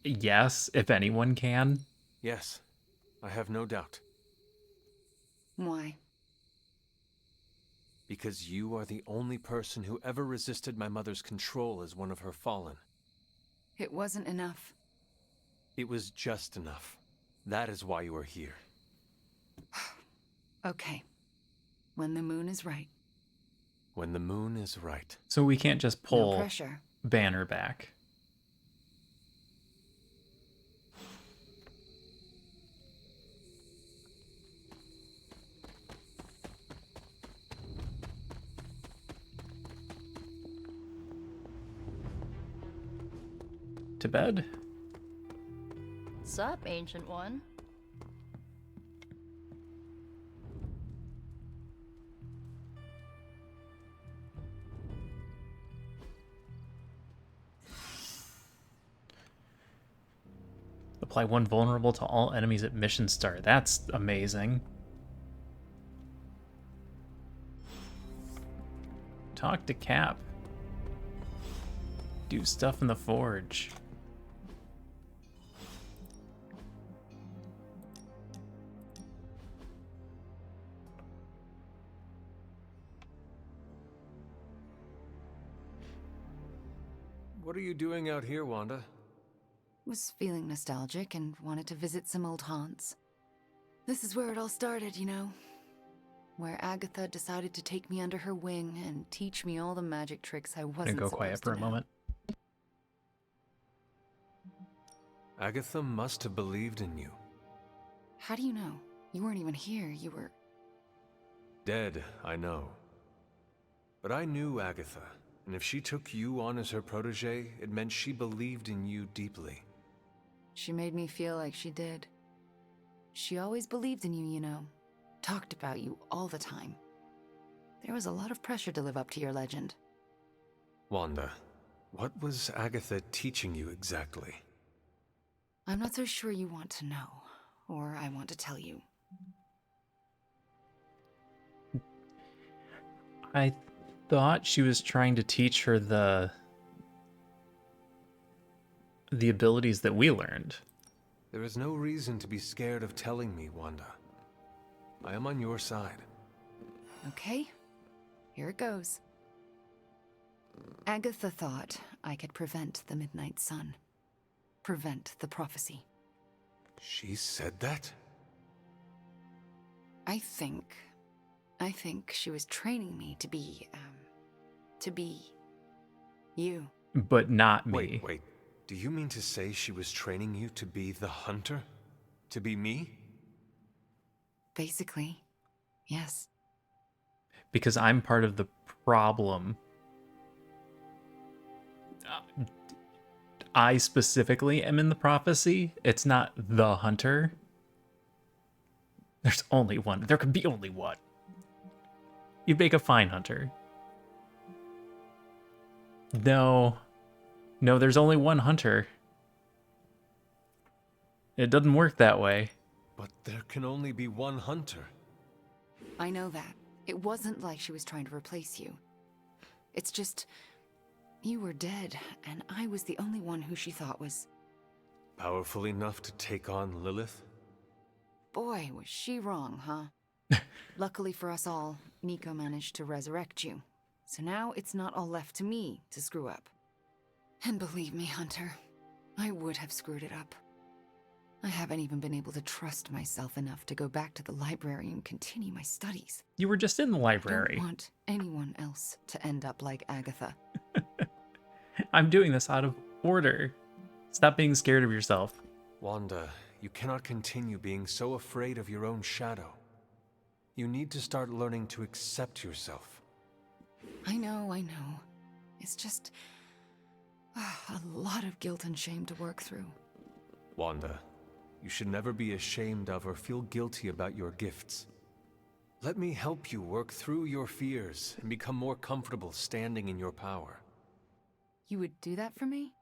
Yes, if anyone can. Yes, I have no doubt. Why? Because you are the only person who ever resisted my mother's control as one of her fallen. It wasn't enough. It was just enough. That is why you are here. Okay. When the moon is right. When the moon is right. So we can't just pull No pressure. Banner back. To bed? What's up, Ancient One? Apply one vulnerable to all enemies at mission start. That's amazing. Talk to Cap. Do stuff in the forge. What are you doing out here, Wanda? Was feeling nostalgic and wanted to visit some old haunts. This is where it all started, you know. Where Agatha decided to take me under her wing and teach me all the magic tricks I wasn't Go quiet supposed for to a know. moment. Agatha must have believed in you. How do you know? You weren't even here, you were... Dead, I know. But I knew Agatha, and if she took you on as her protege, it meant she believed in you deeply. She made me feel like she did. She always believed in you, you know. Talked about you all the time. There was a lot of pressure to live up to your legend. Wanda, what was Agatha teaching you exactly? I'm not so sure you want to know, or I want to tell you. I thought she was trying to teach her the abilities that we learned. There is no reason to be scared of telling me, Wanda. I am on your side. Okay, here it goes. Agatha thought I could prevent the Midnight Sun. Prevent the prophecy. She said that? I think she was training me to be you. But not me. Wait. Do you mean to say she was training you to be the hunter? To be me? Basically, yes. Because I'm part of the problem. I specifically am in the prophecy. It's not the hunter. There's only one. There could be only one. You'd make a fine hunter. No, there's only one hunter. It doesn't work that way. But there can only be one hunter. I know that. It wasn't like she was trying to replace you. It's just... you were dead, and I was the only one who she thought was... powerful enough to take on Lilith? Boy, was she wrong, huh? Luckily for us all, Nico managed to resurrect you. So now it's not all left to me to screw up. And believe me, Hunter, I would have screwed it up. I haven't even been able to trust myself enough to go back to the library and continue my studies. You were just in the library. I don't want anyone else to end up like Agatha. I'm doing this out of order. Stop being scared of yourself. Wanda, you cannot continue being so afraid of your own shadow. You need to start learning to accept yourself. I know. It's just... a lot of guilt and shame to work through. Wanda, you should never be ashamed of or feel guilty about your gifts. Let me help you work through your fears and become more comfortable standing in your power. You would do that for me?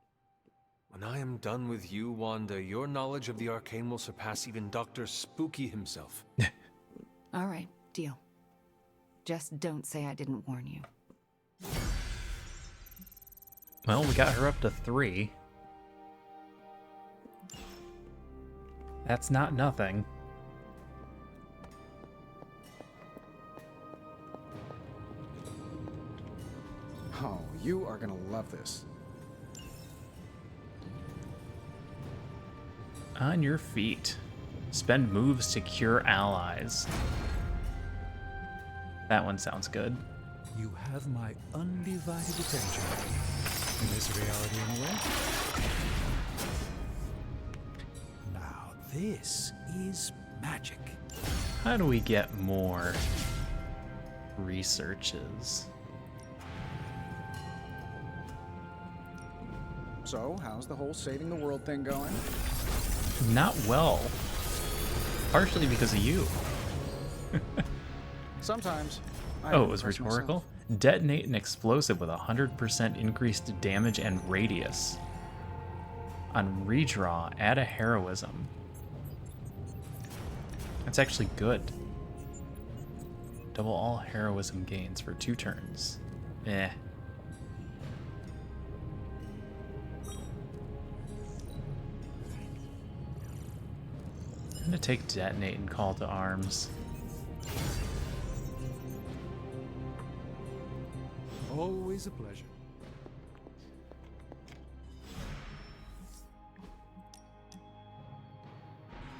When I am done with you, Wanda, your knowledge of the arcane will surpass even Dr. Spooky himself. All right, deal. Just don't say I didn't warn you. Well, we got her up to 3. That's not nothing. Oh, you are gonna love this. On your feet. Spend moves to cure allies. That one sounds good. You have my undivided attention. In this reality, anyway. Now, this is magic. How do we get more researches? So, how's the whole saving the world thing going? Not well. Partially because of you. Sometimes. Oh, it was rhetorical? Detonate an explosive with 100% increased damage and radius. On redraw, add a heroism. That's actually good. Double all heroism gains for 2 turns. Eh. I'm gonna take detonate and call to arms. Always a pleasure.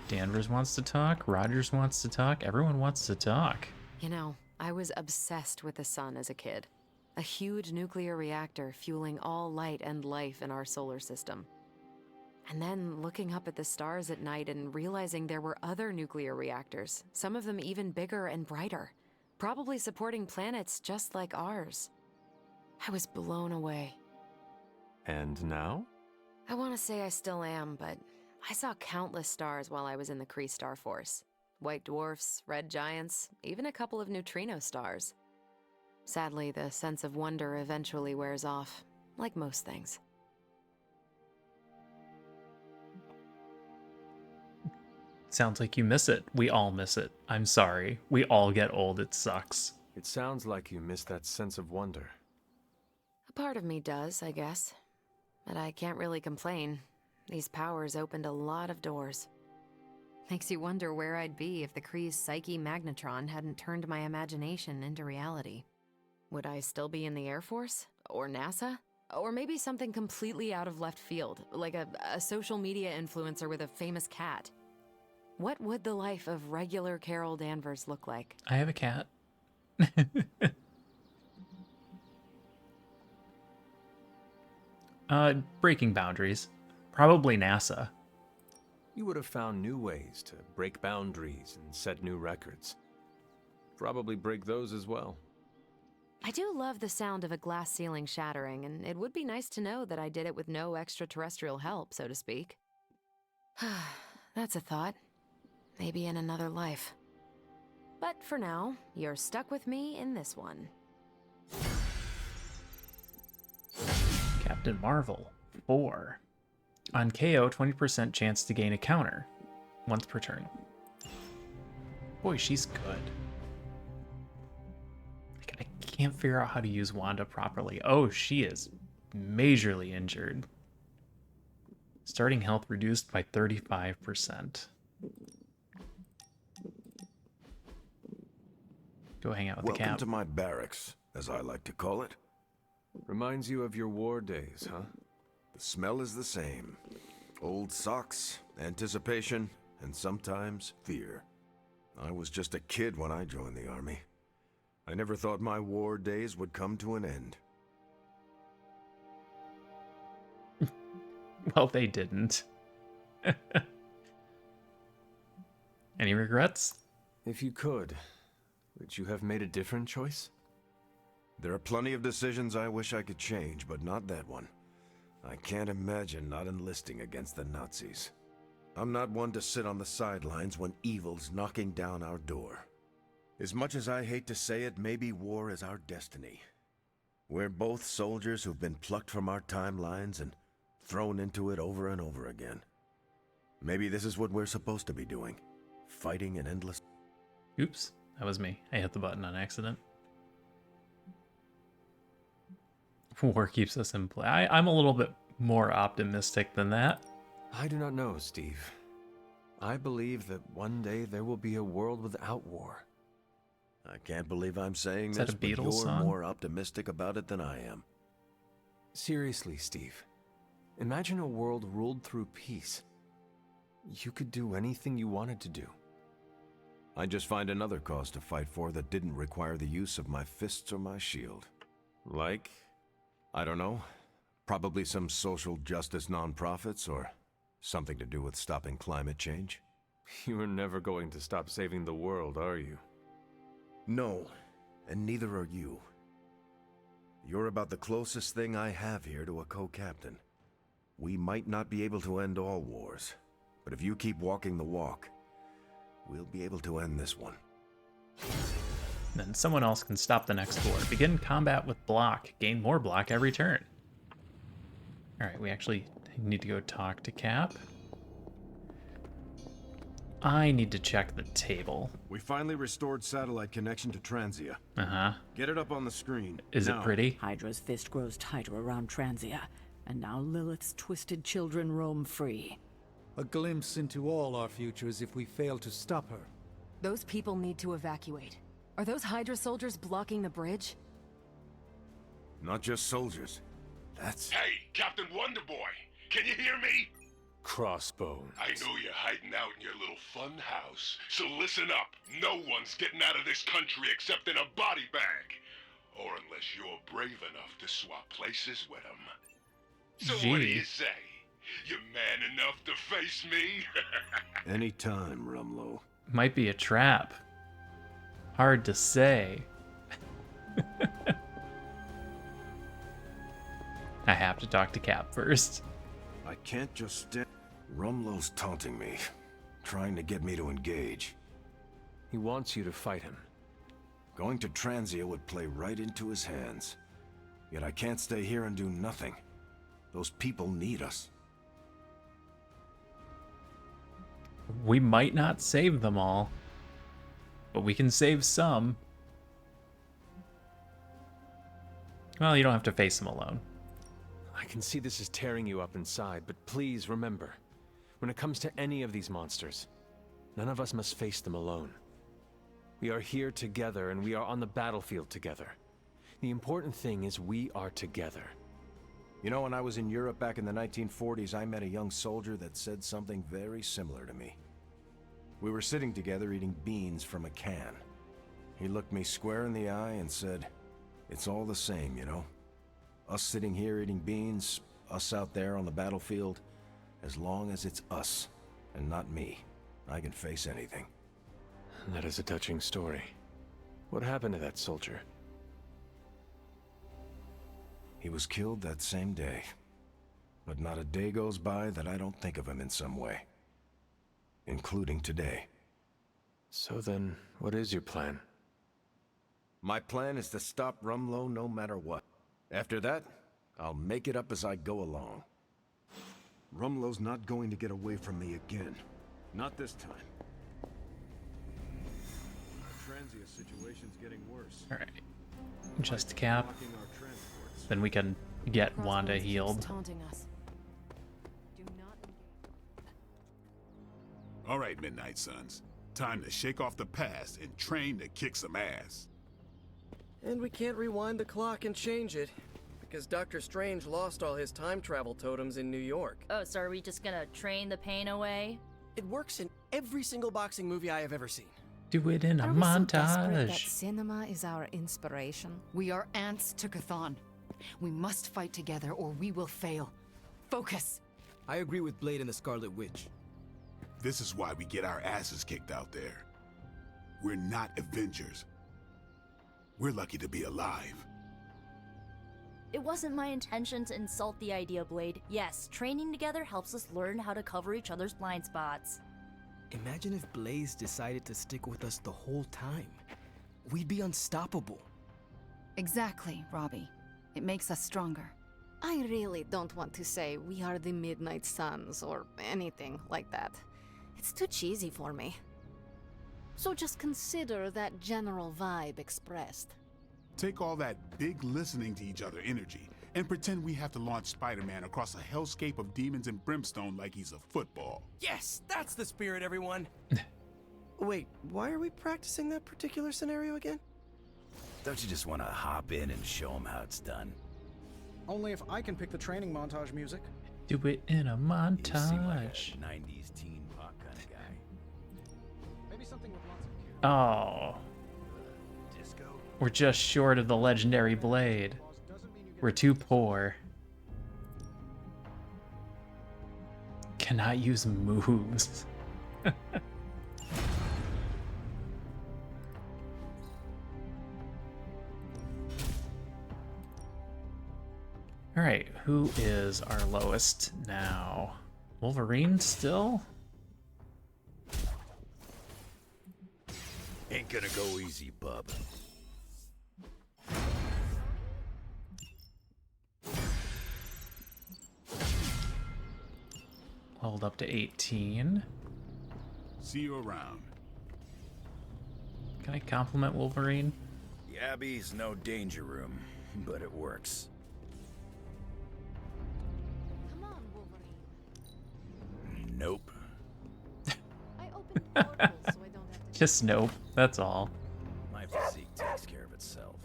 Danvers wants to talk. Rogers wants to talk. Everyone wants to talk. You know, I was obsessed with the sun as a kid. A huge nuclear reactor fueling all light and life in our solar system. And then looking up at the stars at night and realizing there were other nuclear reactors, some of them even bigger and brighter, probably supporting planets just like ours. I was blown away. And now? I want to say I still am, but I saw countless stars while I was in the Kree Star Force. White dwarfs, red giants, even a couple of neutrino stars. Sadly, the sense of wonder eventually wears off, like most things. Sounds like you miss it. We all miss it. I'm sorry. We all get old. It sucks. It sounds like you miss that sense of wonder. A part of me does, I guess. But I can't really complain. These powers opened a lot of doors. Makes you wonder where I'd be if the Kree's Psyche Magnetron hadn't turned my imagination into reality. Would I still be in the Air Force? Or NASA? Or maybe something completely out of left field, like a social media influencer with a famous cat? What would the life of regular Carol Danvers look like? I have a cat. Breaking boundaries. Probably NASA. You would have found new ways to break boundaries and set new records. Probably break those as well. I do love the sound of a glass ceiling shattering, and it would be nice to know that I did it with no extraterrestrial help, so to speak. That's a thought. Maybe in another life. But for now, you're stuck with me in this one. Captain Marvel, 4. On KO, 20% chance to gain a counter. Once per turn. Boy, she's good. I can't figure out how to use Wanda properly. Oh, she is majorly injured. Starting health reduced by 35%. Go hang out with the Cap. Welcome to my barracks, as I like to call it. Reminds you of your war days, huh? The smell is the same. Old socks, anticipation, and sometimes fear. I was just a kid when I joined the army. I never thought my war days would come to an end. Well, they didn't. Any regrets? If you could, would you have made a different choice? There are plenty of decisions I wish I could change, but not that one. I can't imagine not enlisting against the Nazis. I'm not one to sit on the sidelines when evil's knocking down our door. As much as I hate to say it, maybe war is our destiny. We're both soldiers who've been plucked from our timelines and thrown into it over and over again. Maybe this is what we're supposed to be doing. Fighting an endless... Oops, that was me. I hit the button on accident. War keeps us in play. I'm a little bit more optimistic than that. I do not know, Steve. I believe that one day there will be a world without war. I can't believe I'm saying Is this, that a but Beatles you're song? more optimistic about it than I am. Seriously, Steve. Imagine a world ruled through peace. You could do anything you wanted to do. I'd just find another cause to fight for that didn't require the use of my fists or my shield. Like? I don't know. Probably some social justice nonprofits or something to do with stopping climate change. You are never going to stop saving the world, are you? No, and neither are you. You're about the closest thing I have here to a co-captain. We might not be able to end all wars, but if you keep walking the walk, we'll be able to end this one. Then someone else can stop the next war. Begin combat with block. Gain more block every turn. Alright, we actually need to go talk to Cap. I need to check the table. We finally restored satellite connection to Transia. Uh-huh. Get it up on the screen. Is it pretty? Hydra's fist grows tighter around Transia, and now Lilith's twisted children roam free. A glimpse into all our futures if we fail to stop her. Those people need to evacuate. Are those Hydra soldiers blocking the bridge? Not just soldiers. That's... Hey, Captain Wonderboy! Can you hear me? crossbones. I know you're hiding out in your little fun house, so listen up. No one's getting out of this country except in a body bag. Or unless you're brave enough to swap places with them. So what do you say? You man enough to face me? Anytime, Rumlow. Might be a trap. Hard to say. I have to talk to Cap first. I can't just stand. Rumlow's taunting me, trying to get me to engage. He wants you to fight him. Going to Transia would play right into his hands. Yet I can't stay here and do nothing. Those people need us. We might not save them all, but we can save some. Well, you don't have to face them alone. I can see this is tearing you up inside, but please remember, when it comes to any of these monsters, none of us must face them alone. We are here together, and we are on the battlefield together. The important thing is we are together. You know, when I was in Europe back in the 1940s, I met a young soldier that said something very similar to me. We were sitting together eating beans from a can. He looked me square in the eye and said, "It's all the same, you know? Us sitting here eating beans, us out there on the battlefield, as long as it's us and not me, I can face anything." That is a touching story. What happened to that soldier? He was killed that same day. But not a day goes by that I don't think of him in some way. Including today. So then, what is your plan? My plan is to stop Rumlow no matter what. After that, I'll make it up as I go along. Rumlow's not going to get away from me again. Not this time. Our Transia situation's getting worse. Alright. Just Cap. Then we can get Wanda healed. Taunting us. All right, Midnight Suns. Time to shake off the past and train to kick some ass. And we can't rewind the clock and change it, because Dr. Strange lost all his time travel totems in New York. Oh, so are we just gonna train the pain away? It works in every single boxing movie I have ever seen. Do it in a Are we so desperate that montage. cinema is our inspiration? We are ants to Chthon. We must fight together or we will fail. Focus! I agree with Blade and the Scarlet Witch. This is why we get our asses kicked out there. We're not Avengers. We're lucky to be alive. It wasn't my intention to insult the idea, Blade. Yes, training together helps us learn how to cover each other's blind spots. Imagine if Blaze decided to stick with us the whole time. We'd be unstoppable. Exactly, Robbie. It makes us stronger. I really don't want to say we are the Midnight Suns or anything like that. It's too cheesy for me. So just consider that general vibe expressed. Take all that big listening to each other energy and pretend we have to launch Spider-Man across a hellscape of demons and brimstone like he's a football. Yes, that's the spirit, everyone. Wait, why are we practicing that particular scenario again? Don't you just want to hop in and show them how it's done? Only if I can pick the training montage music. Do it in a You seem like montage. a 90s teen pop kind of guy. Maybe something with lots of Oh. We're just short of the legendary blade. We're too poor. Cannot use moves. Alright, who is our lowest now? Wolverine still? Ain't gonna go easy, bub. Hold up to 18. See you around. Can I compliment Wolverine? The Abbey's no danger room, but it works. Come on, Wolverine. Nope. I opened portals so I don't have to. Just nope, that's all. My physique takes care of itself.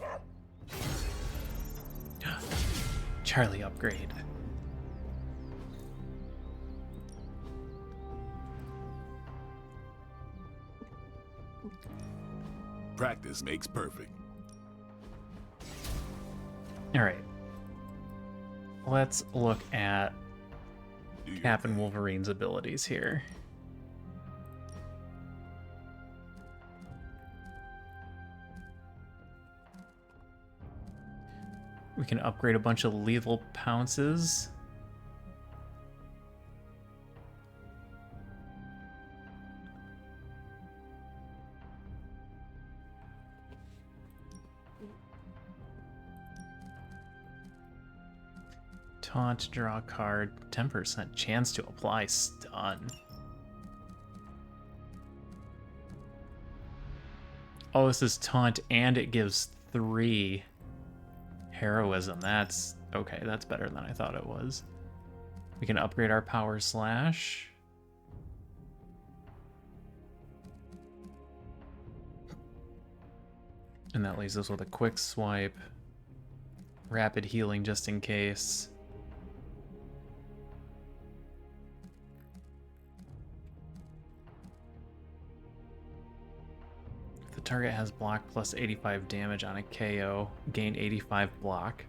Charlie upgrade. Practice makes perfect. Alright. Let's look at Captain Wolverine's abilities here. We can upgrade a bunch of lethal pounces. Taunt, draw a card, 10% chance to apply stun. Oh, this is taunt and it gives 3 heroism. That's okay, that's better than I thought it was. We can upgrade our power slash. And that leaves us with a quick swipe. Rapid healing just in case. If the target has block plus 85 damage on a KO, gain 85 block.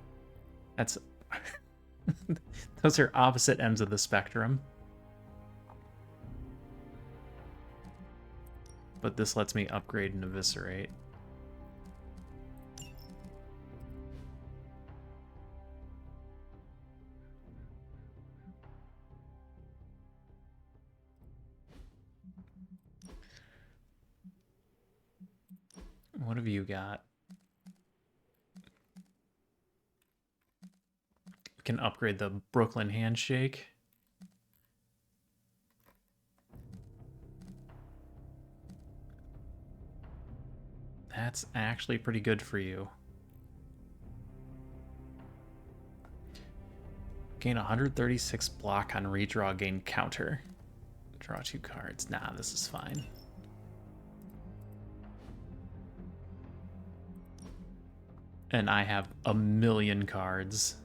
That's... Those are opposite ends of the spectrum. But this lets me upgrade and eviscerate. What have you got? We can upgrade the Brooklyn Handshake. That's actually pretty good for you. Gain 136 block on redraw, gain counter. Draw 2 cards. Nah, this is fine. And I have a million cards.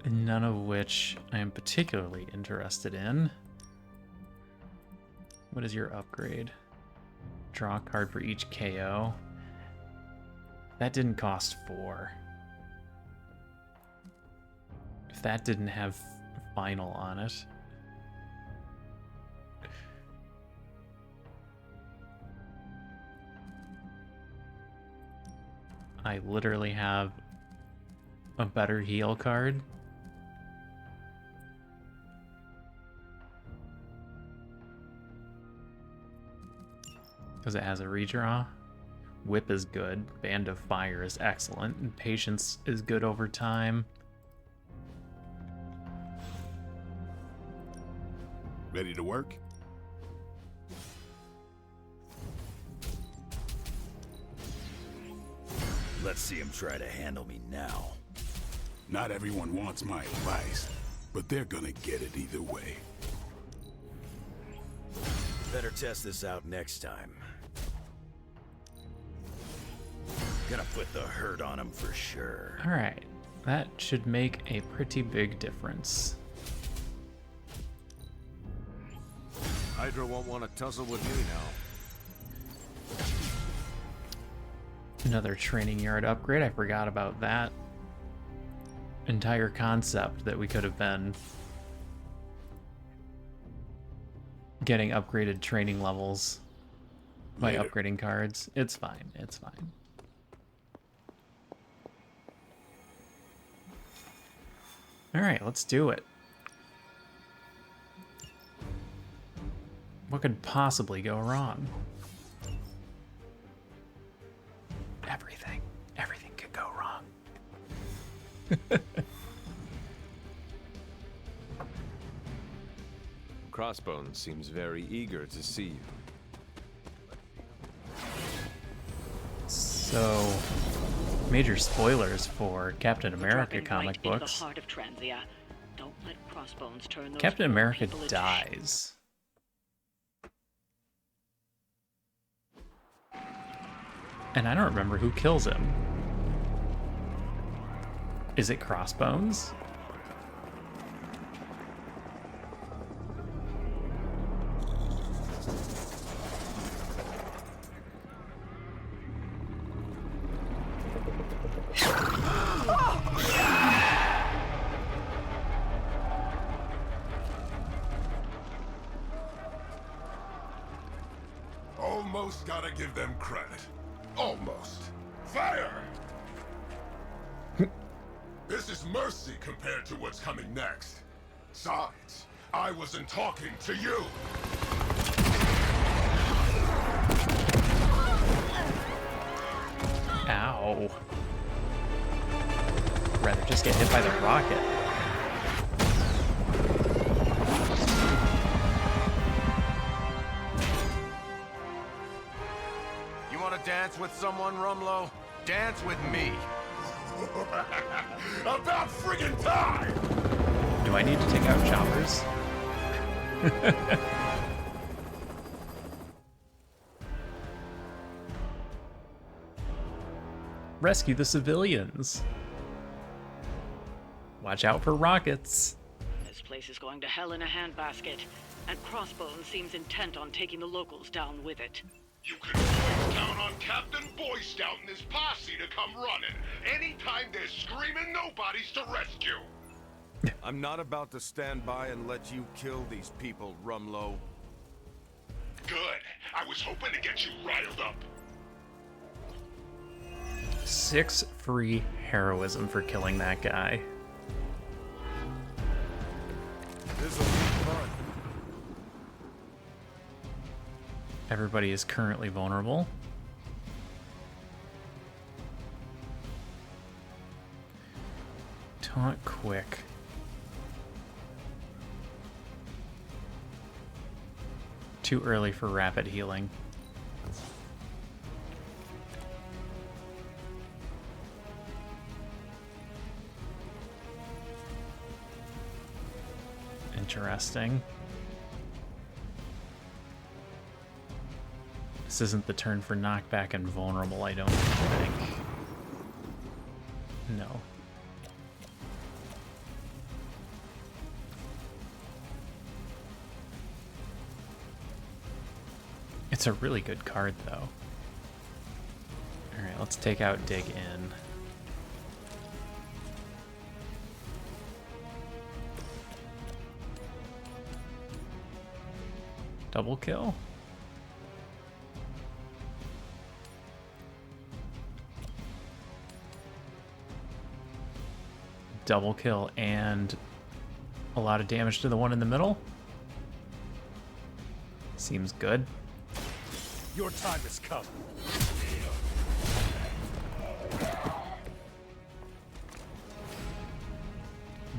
None of which I am particularly interested in. What is your upgrade? Draw a card for each KO. That didn't cost 4. If that didn't have final on it. I literally have a better heal card. Because it has a redraw. Whip is good. Band of Fire is excellent. And Patience is good over time. Ready to work? Let's see him try to handle me now. Not everyone wants my advice, but they're gonna get it either way. Better test this out next time. Gonna put the hurt on him for sure. Alright, that should make a pretty big difference. Hydra won't want to tussle with me now. Another training yard upgrade. I forgot about that entire concept that we could have been getting upgraded training levels by upgrading cards. It's fine. It's fine. All right, let's do it. What could possibly go wrong? Everything. Everything could go wrong. Crossbones seems very eager to see you. So, major spoilers for Captain America comic Into books. the heart of Transia. Don't let Crossbones turn those Captain poor America people into shit. dies. And I don't remember who kills him. Is it Crossbones? Almost gotta give them credit. Almost. Fire! This is mercy compared to what's coming next. Besides, I wasn't talking to you. Ow. Rather just get hit by the rocket. You want to dance with someone, Rumlow? Dance with me. About friggin' time! Do I need to take out choppers? Rescue the civilians. Watch out for rockets. This place is going to hell in a handbasket, and Crossbones seems intent on taking the locals down with it. You can always count on Captain Boy Scout and his posse to come running. Anytime they're screaming, nobody's to rescue. I'm not about to stand by and let you kill these people, Rumlow. Good. I was hoping to get you riled up. 6 free heroism for killing that guy. This'll be fun. Everybody is currently vulnerable. Taunt quick. Too early for rapid healing. Interesting. This isn't the turn for knockback and vulnerable, I don't think. No. It's a really good card, though. Alright, let's take out Dig In. Double kill? Double kill and a lot of damage to the one in the middle? Seems good. Your time has come.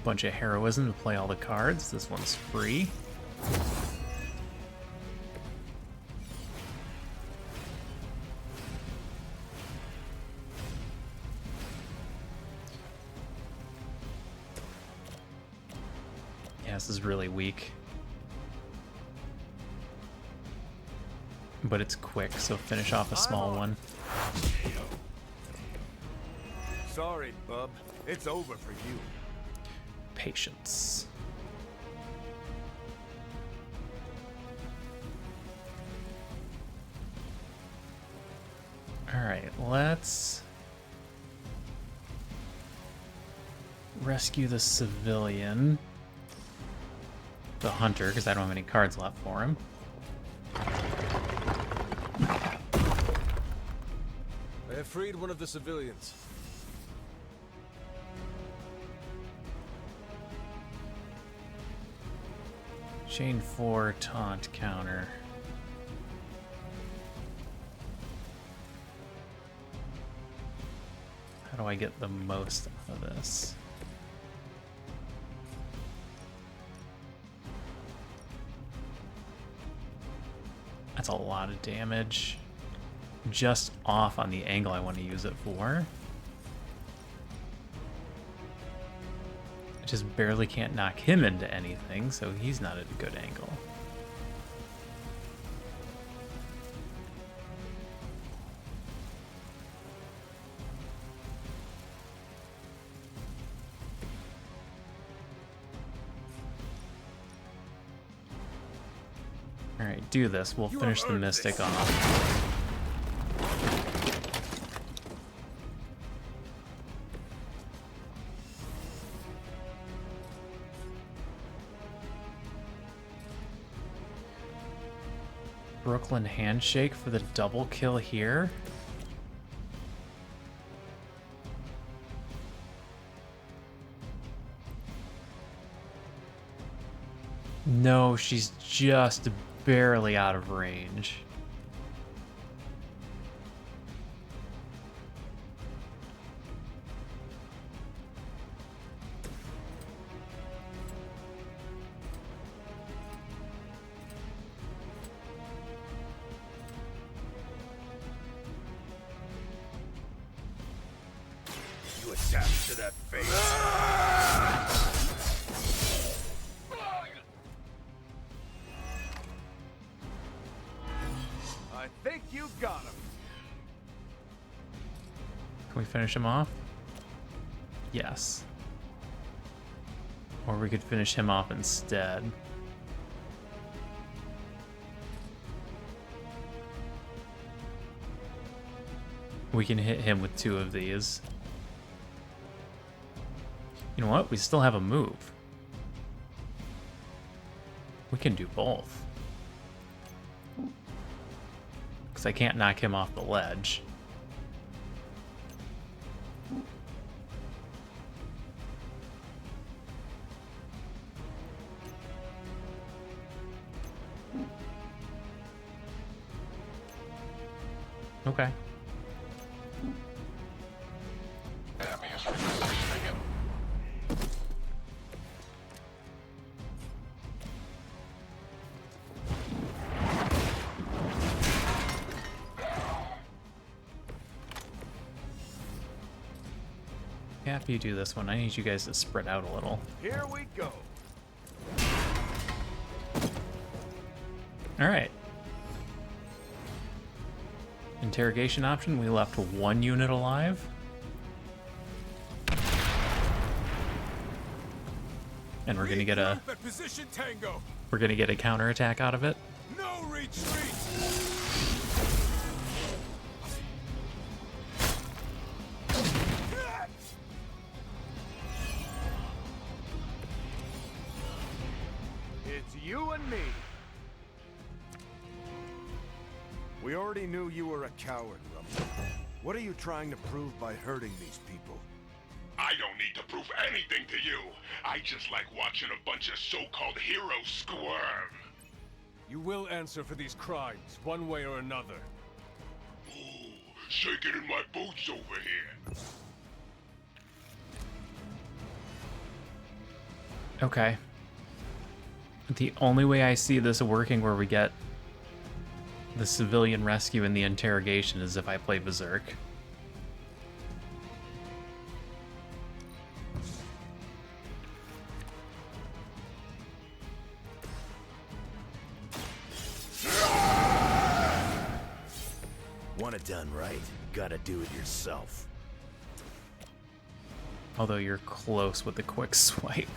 Bunch of heroism to play all the cards. This one's free. Yeah, this is really weak. But it's quick, so finish off a small one. Sorry, bub. It's over for you. Patience. Alright, let's rescue the civilian. The hunter, because I don't have any cards left for him. I have freed one of the civilians. Chain 4 taunt counter. How do I get the most out of this? That's a lot of damage. Just off on the angle I want to use it for. I just barely can't knock him into anything, so he's not at a good angle. Alright, do this. We'll finish the Mystic off. Brooklyn handshake for the double kill here. No, she's just barely out of range. You attached to that face. I think you got him. Can we finish him off? Yes. Or we could finish him off instead. We can hit him with 2 of these. You know what? We still have a move. We can do both. Because I can't knock him off the ledge. Okay. After you do this one, I need you guys to spread out a little. Here we go. Alright. Interrogation option, we left 1 unit alive. And we're gonna get a counterattack out of it. No retreat. It's you and me. We already knew you were a coward, Rumble. What are you trying to prove by hurting these people? I don't need to prove anything to you. I just like watching a bunch of so-called heroes squirm. You will answer for these crimes, one way or another. Ooh, shaking in my boots over here. Okay. The only way I see this working where we get the civilian rescue and the interrogation is if I play Berserk. Want it done right, gotta do it yourself. Although you're close with the quick swipe.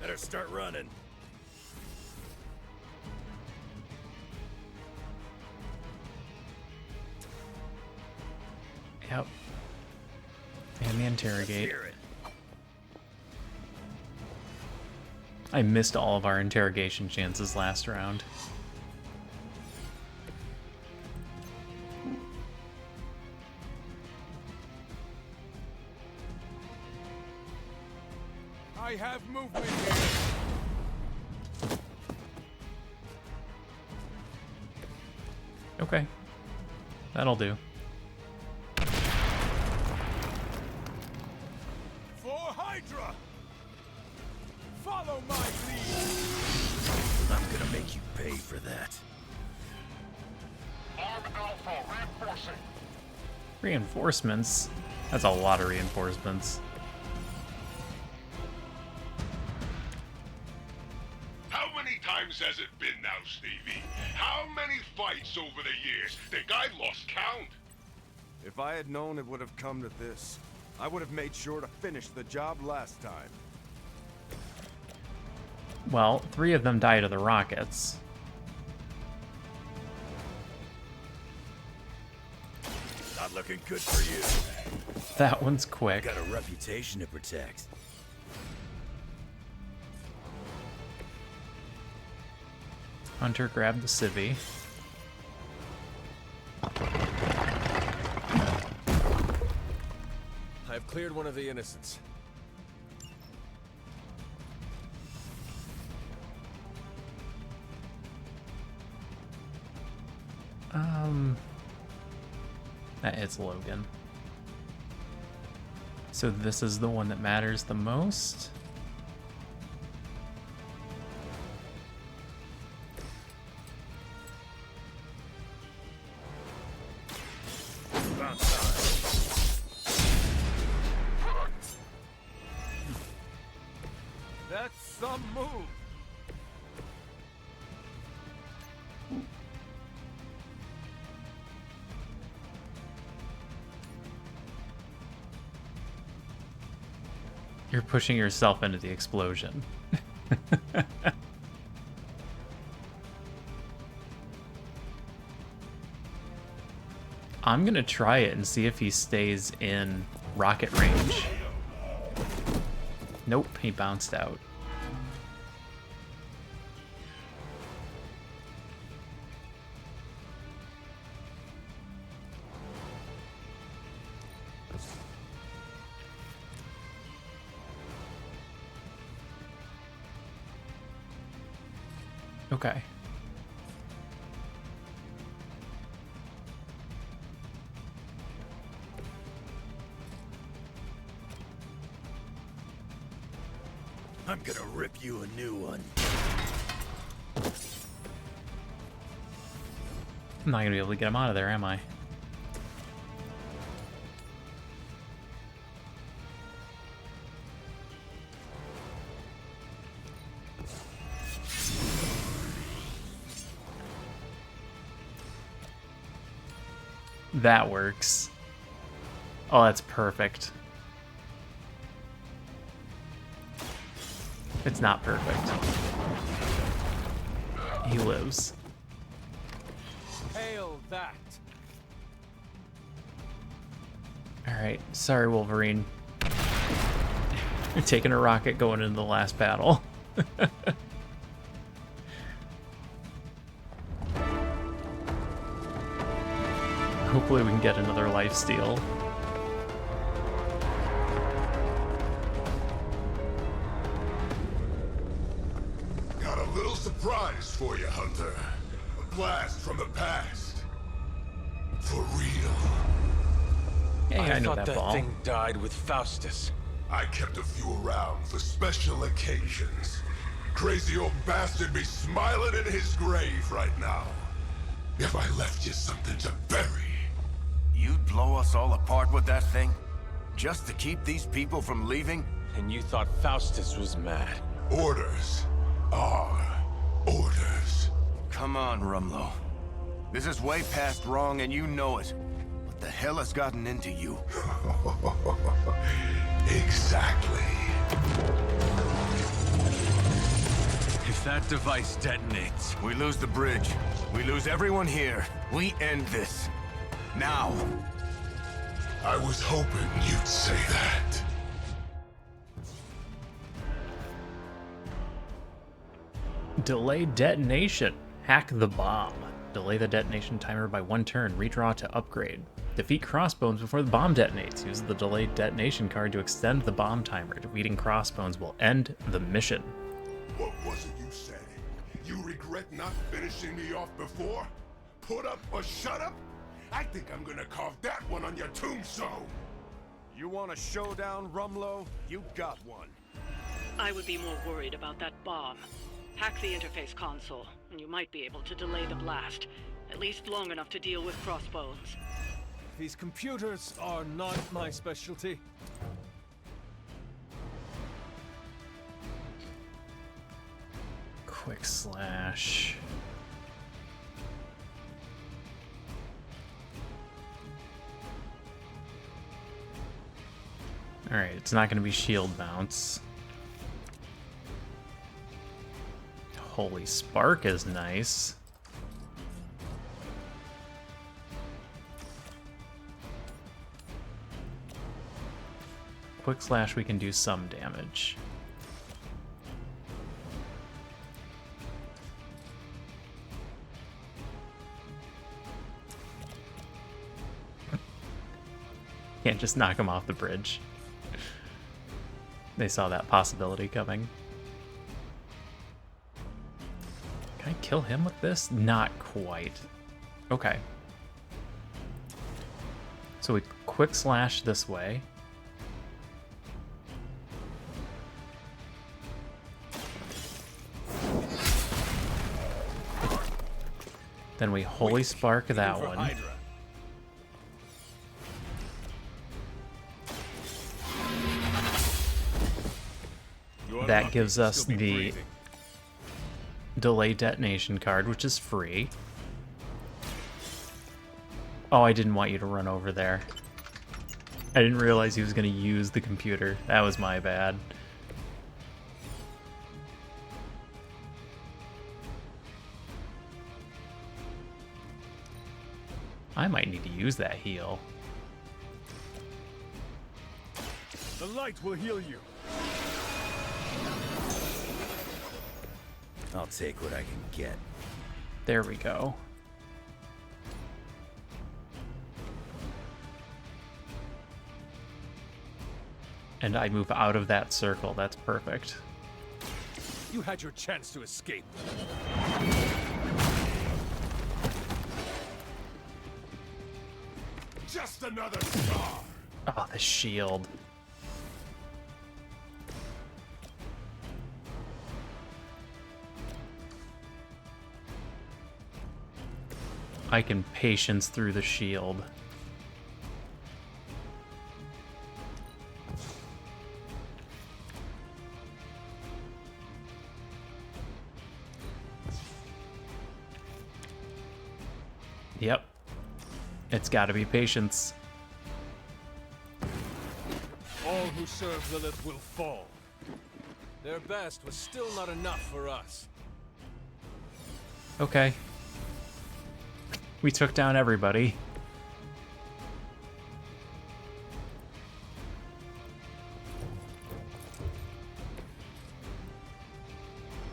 Better start running. Yep. And the interrogate. I missed all of our interrogation chances last round. I have movement here. Okay. That'll do. For Hydra! Follow my lead! I'm gonna make you pay for that. Arm Alpha reinforcing. Reinforcements? That's a lot of reinforcements. How many times times has it been now, Stevie? How many fights over the years? Think I've lost count? If I had known it would have come to this, I would have made sure to finish the job last time. Well, 3 of them died of the rockets. Not looking good for you. That one's quick. Got a reputation to protect. Hunter grabbed the civvy. I've cleared one of the innocents. It's Logan. So this is the one that matters the most. That's some move. You're pushing yourself into the explosion. I'm gonna try it and see if he stays in rocket range. Nope, he bounced out. Okay. I'm gonna rip you a new one. I'm not gonna be able to get him out of there, am I? That works. Oh, that's perfect. It's not perfect. He lives. Hail that. Alright, sorry Wolverine. You're taking a rocket going into the last battle. Hopefully we can get another lifesteal. Got a little surprise for you, Hunter. A blast from the past. For real. Hey, I know thought that ball. thing died with Faustus. I kept a few around for special occasions. Crazy old bastard be smiling in his grave right now. If I left you something to bury. You'd blow us all apart with that thing? Just to keep these people from leaving? And you thought Faustus was mad. Orders are orders. Come on, Rumlow. This is way past wrong and you know it. What the hell has gotten into you? Exactly. If that device detonates, we lose the bridge. We lose everyone here. We end this. Now. I was hoping you'd say that. Delay detonation. Hack the bomb. Delay the detonation timer by 1 turn. Redraw to upgrade. Defeat Crossbones before the bomb detonates. Use the delayed detonation card to extend the bomb timer. Defeating Crossbones will end the mission. What was it you said? You regret not finishing me off before? Put up or shut up? I think I'm gonna carve that one on your tombstone. You want a showdown, Rumlow? You got one. I would be more worried about that bomb. Hack the interface console, and you might be able to delay the blast. At least long enough to deal with Crossbones. these computers are not my specialty. Quick slash. Alright, it's not going to be shield bounce. Holy Spark is nice. Quick slash, we can do some damage. Can't just knock him off the bridge. They saw that possibility coming. Can I kill him with this? Not quite. Okay. So we quick slash this way. Then we Holy Spark that one. That gives us the delay detonation card, which is free. Oh, I didn't want you to run over there. I didn't realize he was going to use the computer. That was my bad. I might need to use that heal. The light will heal you. I'll take what I can get. There we go. And I move out of that circle. That's perfect. You had your chance to escape. Just another scar. Oh, the shield. I can patience through the shield. Yep. It's gotta be patience. All who serve Lilith will fall. Their best was still not enough for us. Okay. We took down everybody.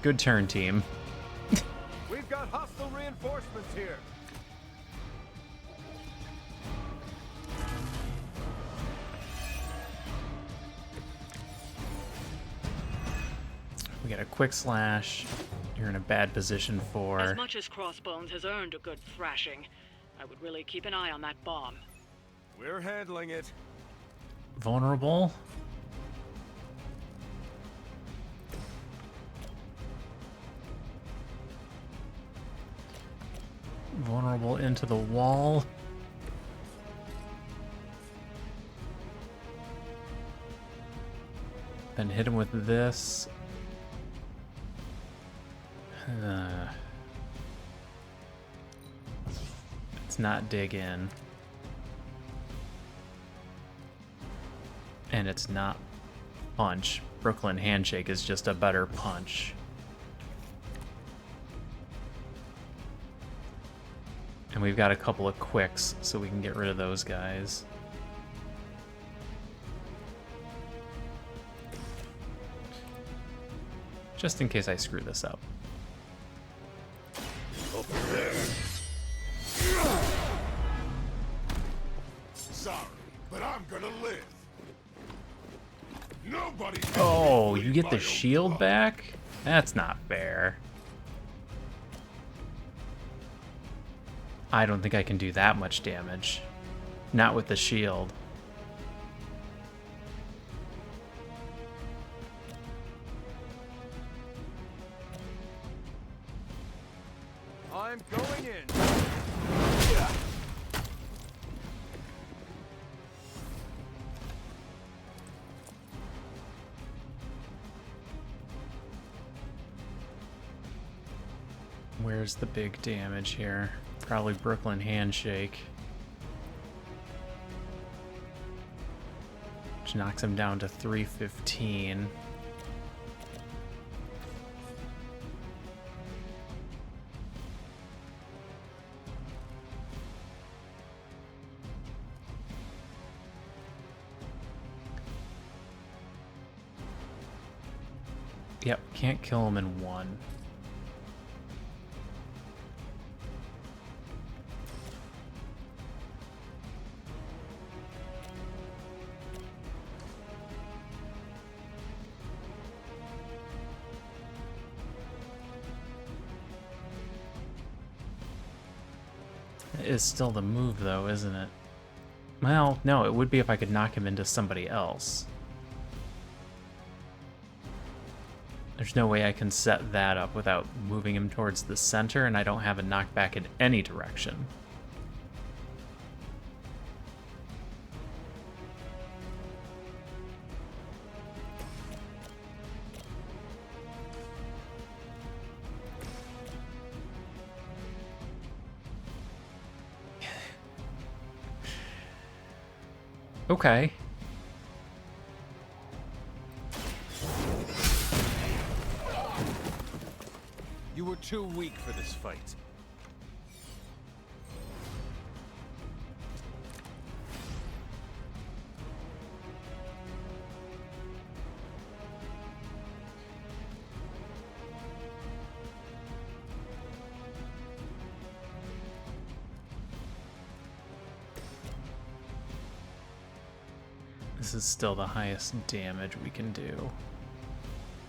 Good turn, team. We've got hostile reinforcements here. We got a quick slash. You're in a bad position for... As much as Crossbones has earned a good thrashing, I would really keep an eye on that bomb. We're handling it. Vulnerable. Vulnerable into the wall. Then hit him with this. Let's not dig in. And it's not punch. Brooklyn Handshake is just a better punch. And we've got a couple of quicks, so we can get rid of those guys. Just in case I screw this up. Over there. Sorry, but I'm gonna live. Nobody. Oh, you get the shield back? That's not fair. I don't think I can do that much damage. Not with the shield. I'm going in. Where's the big damage here? Probably Brooklyn Handshake. Which knocks him down to 315. Yep, can't kill him in one. It is still the move though, isn't it? Well, no, it would be if I could knock him into somebody else. There's no way I can set that up without moving him towards the center, and I don't have a knockback in any direction. Okay. You were too weak for this fight. This is still the highest damage we can do.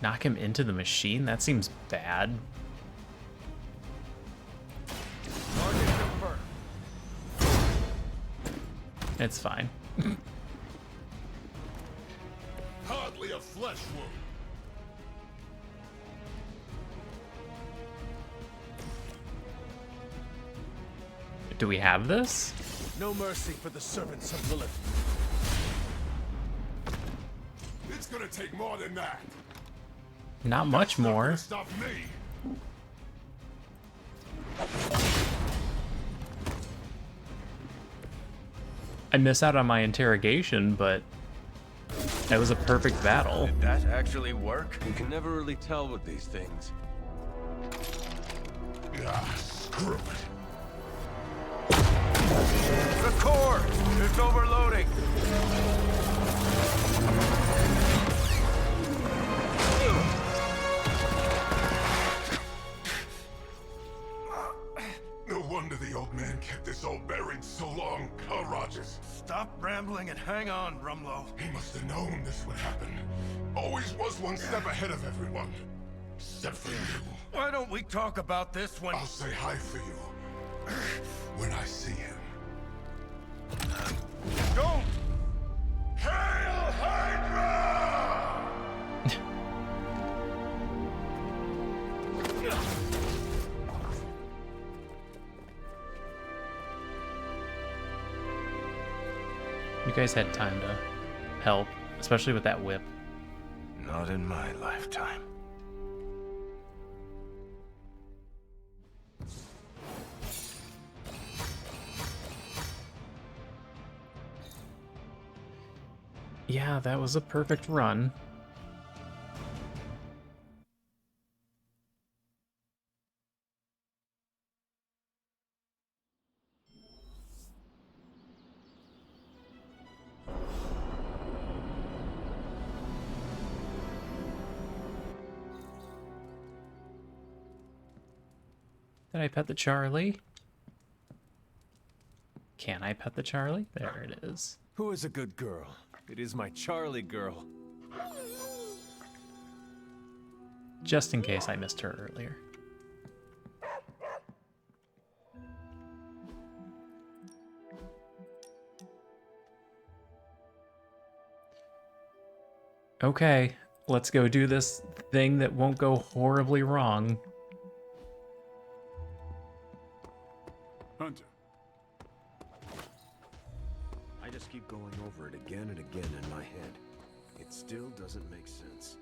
Knock him into the machine? That seems bad. It's fine. Hardly a flesh wound. Do we have this? No mercy for the servants of Lilith. It's gonna take more than that. Not much more. Stop me. I miss out on my interrogation, but that was a perfect battle. Did that actually work? You can never really tell with these things. Ah, screw it. The core! It's overloading! No wonder the old man kept this all buried so long, huh, Rogers? Stop rambling and hang on, Rumlow. He must have known this would happen. Always was one step ahead of everyone. Except for you. Why don't we talk about this when... I'll say hi for you. When I see him. Don't! Hail Hydra! You guys had time to help, especially with that whip. Not in my lifetime. Yeah, that was a perfect run. Did I pet the Charlie? Can I pet the Charlie? There it is. Who is a good girl? It is my Charlie girl. Just in case I missed her earlier. Okay, let's go do this thing that won't go horribly wrong. Hunter. I just keep going over it again and again in my head. It still doesn't make sense.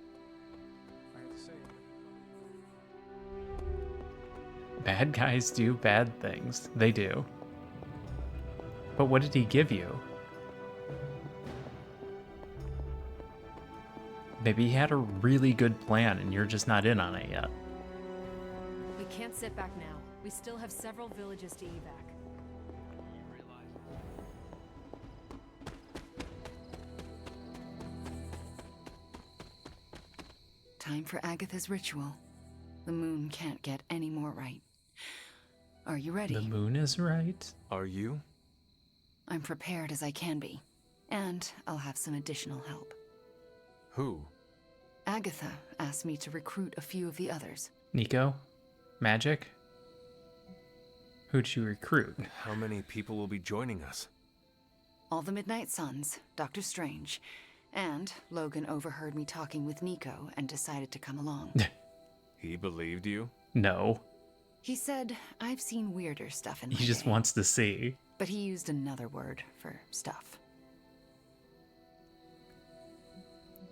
Bad guys do bad things. They do. But what did he give you? Maybe he had a really good plan and you're just not in on it yet. We can't sit back now. We still have several villages to evac. Time for Agatha's ritual. The moon can't get any more right. Are you ready? The moon is right. Are you? I'm prepared as I can be. And I'll have some additional help. Who? Agatha asked me to recruit a few of the others. Nico? Magic? Who'd you recruit? How many people will be joining us? All the Midnight Suns, Dr. Strange, and Logan overheard me talking with Nico and decided to come along. He believed you? No. He said, I've seen weirder stuff in my He just day. wants to see. But he used another word for stuff.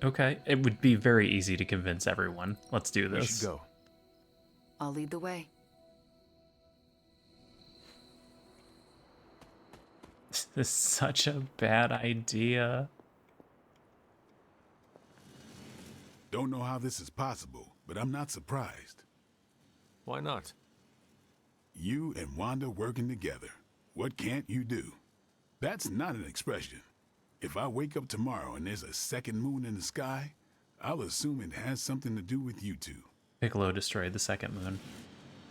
Okay, it would be very easy to convince everyone. Let's do this. We should go. I'll lead the way. This is such a bad idea. Don't know how this is possible, but I'm not surprised. Why not? You and Wanda working together. What can't you do? That's not an expression. If I wake up tomorrow and there's a second moon in the sky, I'll assume it has something to do with you two. Piccolo destroyed the second moon.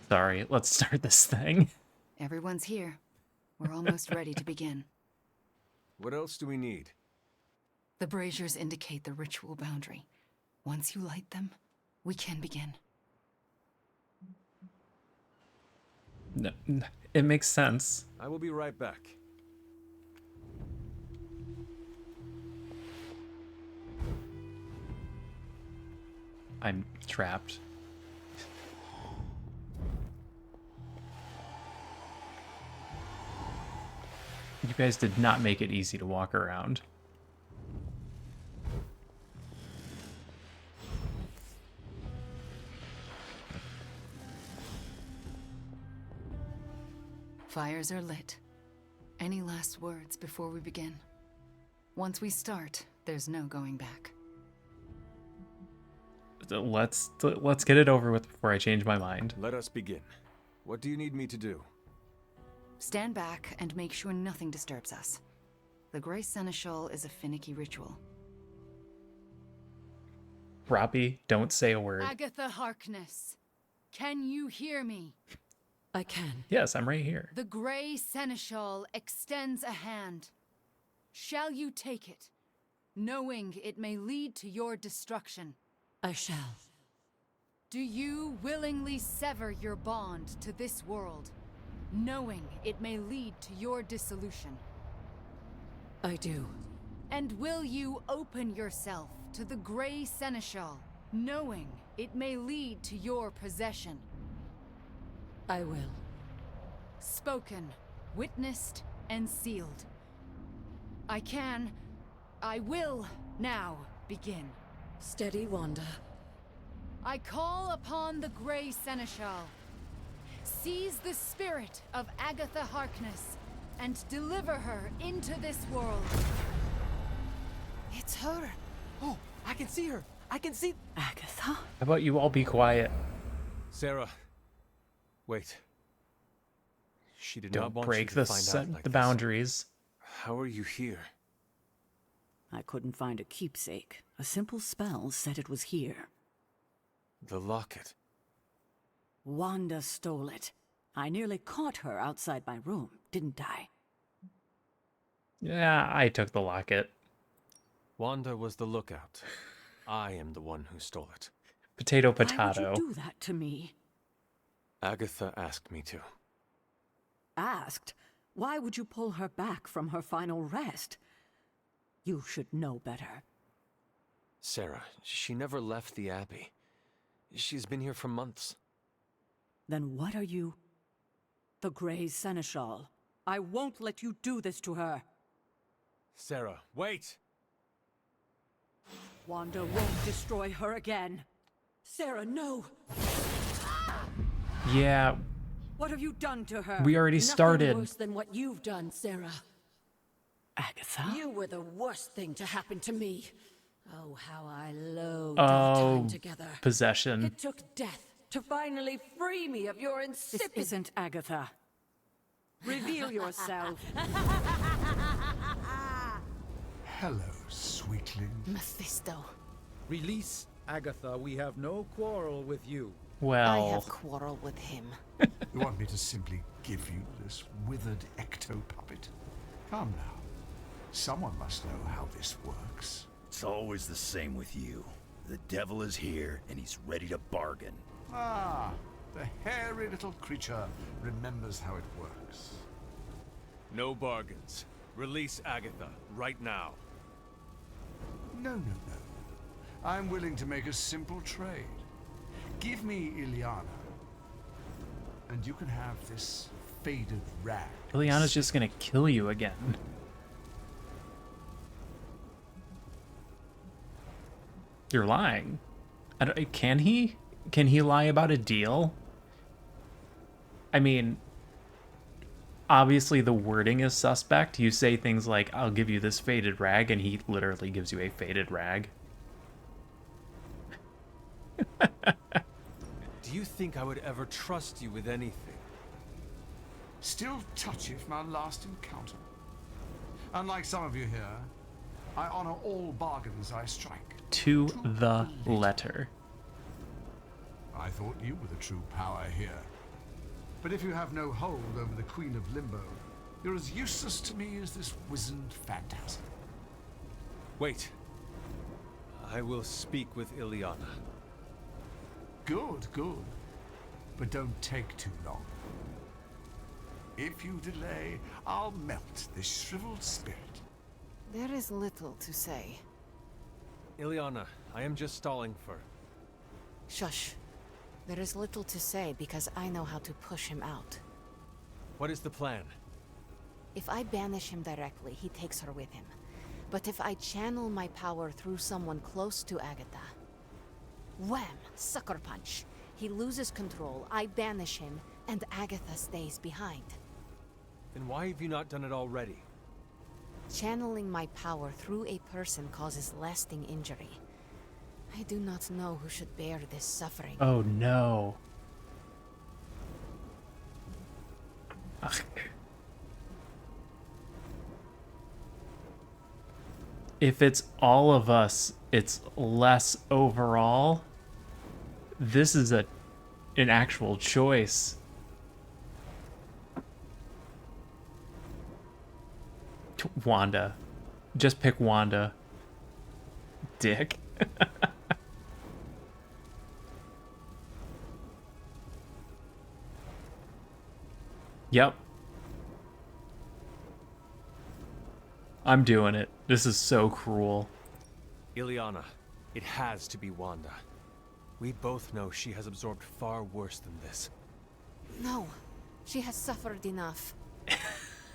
Sorry, let's start this thing. Everyone's here. We're almost ready to begin. What else do we need? The braziers indicate the ritual boundary. Once you light them, we can begin. No, it makes sense. I will be right back. I'm trapped. You guys did not make it easy to walk around. Fires are lit. Any last words before we begin? Once we start, there's no going back. Let's get it over with before I change my mind. Let us begin. What do you need me to do? Stand back and make sure nothing disturbs us. The Grey Seneschal is a finicky ritual. Robbie, don't say a word. Agatha Harkness, can you hear me? I can. Yes, I'm right here. The Grey Seneschal extends a hand. Shall you take it, knowing it may lead to your destruction? I shall. Do you willingly sever your bond to this world, knowing it may lead to your dissolution? I do. And will you open yourself to the Grey Seneschal, knowing it may lead to your possession? I will. Spoken, witnessed, and sealed. I will now begin. Steady, Wanda. I call upon the Grey Seneschal. Seize the spirit of Agatha Harkness and deliver her into this world. It's her. Oh, I can see her. I can see Agatha. How about you all be quiet? Sarah, wait. She did Don't not want break you the to find out like the this. boundaries. How are you here? I couldn't find a keepsake. A simple spell said it was here. The locket. Wanda stole it. I nearly caught her outside my room, didn't I? Yeah, I took the locket. Wanda was the lookout. I am the one who stole it. Potato, Why potato. would you do that to me? Agatha asked me to. Asked? Why would you pull her back from her final rest? You should know better. Sarah, she never left the Abbey. She's been here for months. Then what are you? The Grey Seneschal. I won't let you do this to her. Sarah, wait! Wanda won't destroy her again. Sarah, no! Yeah, What have you done to her? We already started. Nothing worse than what you've done, Sarah. Agatha? You were the worst thing to happen to me. Oh, how I loathed our time together. Possession. It took death to finally free me of your insipid... This isn't Agatha. Reveal yourself. Hello, sweetling. Mephisto. Release Agatha. We have no quarrel with you. Well... I have quarrel with him. You want me to simply give you this withered ecto-puppet? Come now. Someone must know how this works. It's always the same with you. The devil is here, and he's ready to bargain. Ah, the hairy little creature remembers how it works. No bargains. Release Agatha, right now. No. I'm willing to make a simple trade. Give me Ileana, and you can have this faded rag. Ileana's just gonna kill you again. You're lying. Can he? Can he lie about a deal? I mean, obviously the wording is suspect. You say things like, I'll give you this faded rag, and he literally gives you a faded rag. Do you think I would ever trust you with anything? Still touchy from our last encounter. Unlike some of you here, I honor all bargains I strike. To the letter. I thought you were the true power here. But if you have no hold over the Queen of Limbo, you're as useless to me as this wizened phantasm. Wait. I will speak with Ileana. Good. But don't take too long. If you delay, I'll melt this shriveled spirit. There is little to say. Ileana, I am just stalling for... Shush. There is little to say because I know how to push him out. What is the plan? If I banish him directly, he takes her with him. But if I channel my power through someone close to Agatha... Wham! Sucker punch. He loses control, I banish him, and Agatha stays behind. Then why have you not done it already? Channeling my power through a person causes lasting injury. I do not know who should bear this suffering. Oh no. Ugh. If it's all of us, it's less overall. This is an actual choice. Wanda. Just pick Wanda. Dick. Yep. I'm doing it. This is so cruel. Ileana, it has to be Wanda. We both know she has absorbed far worse than this. No, she has suffered enough.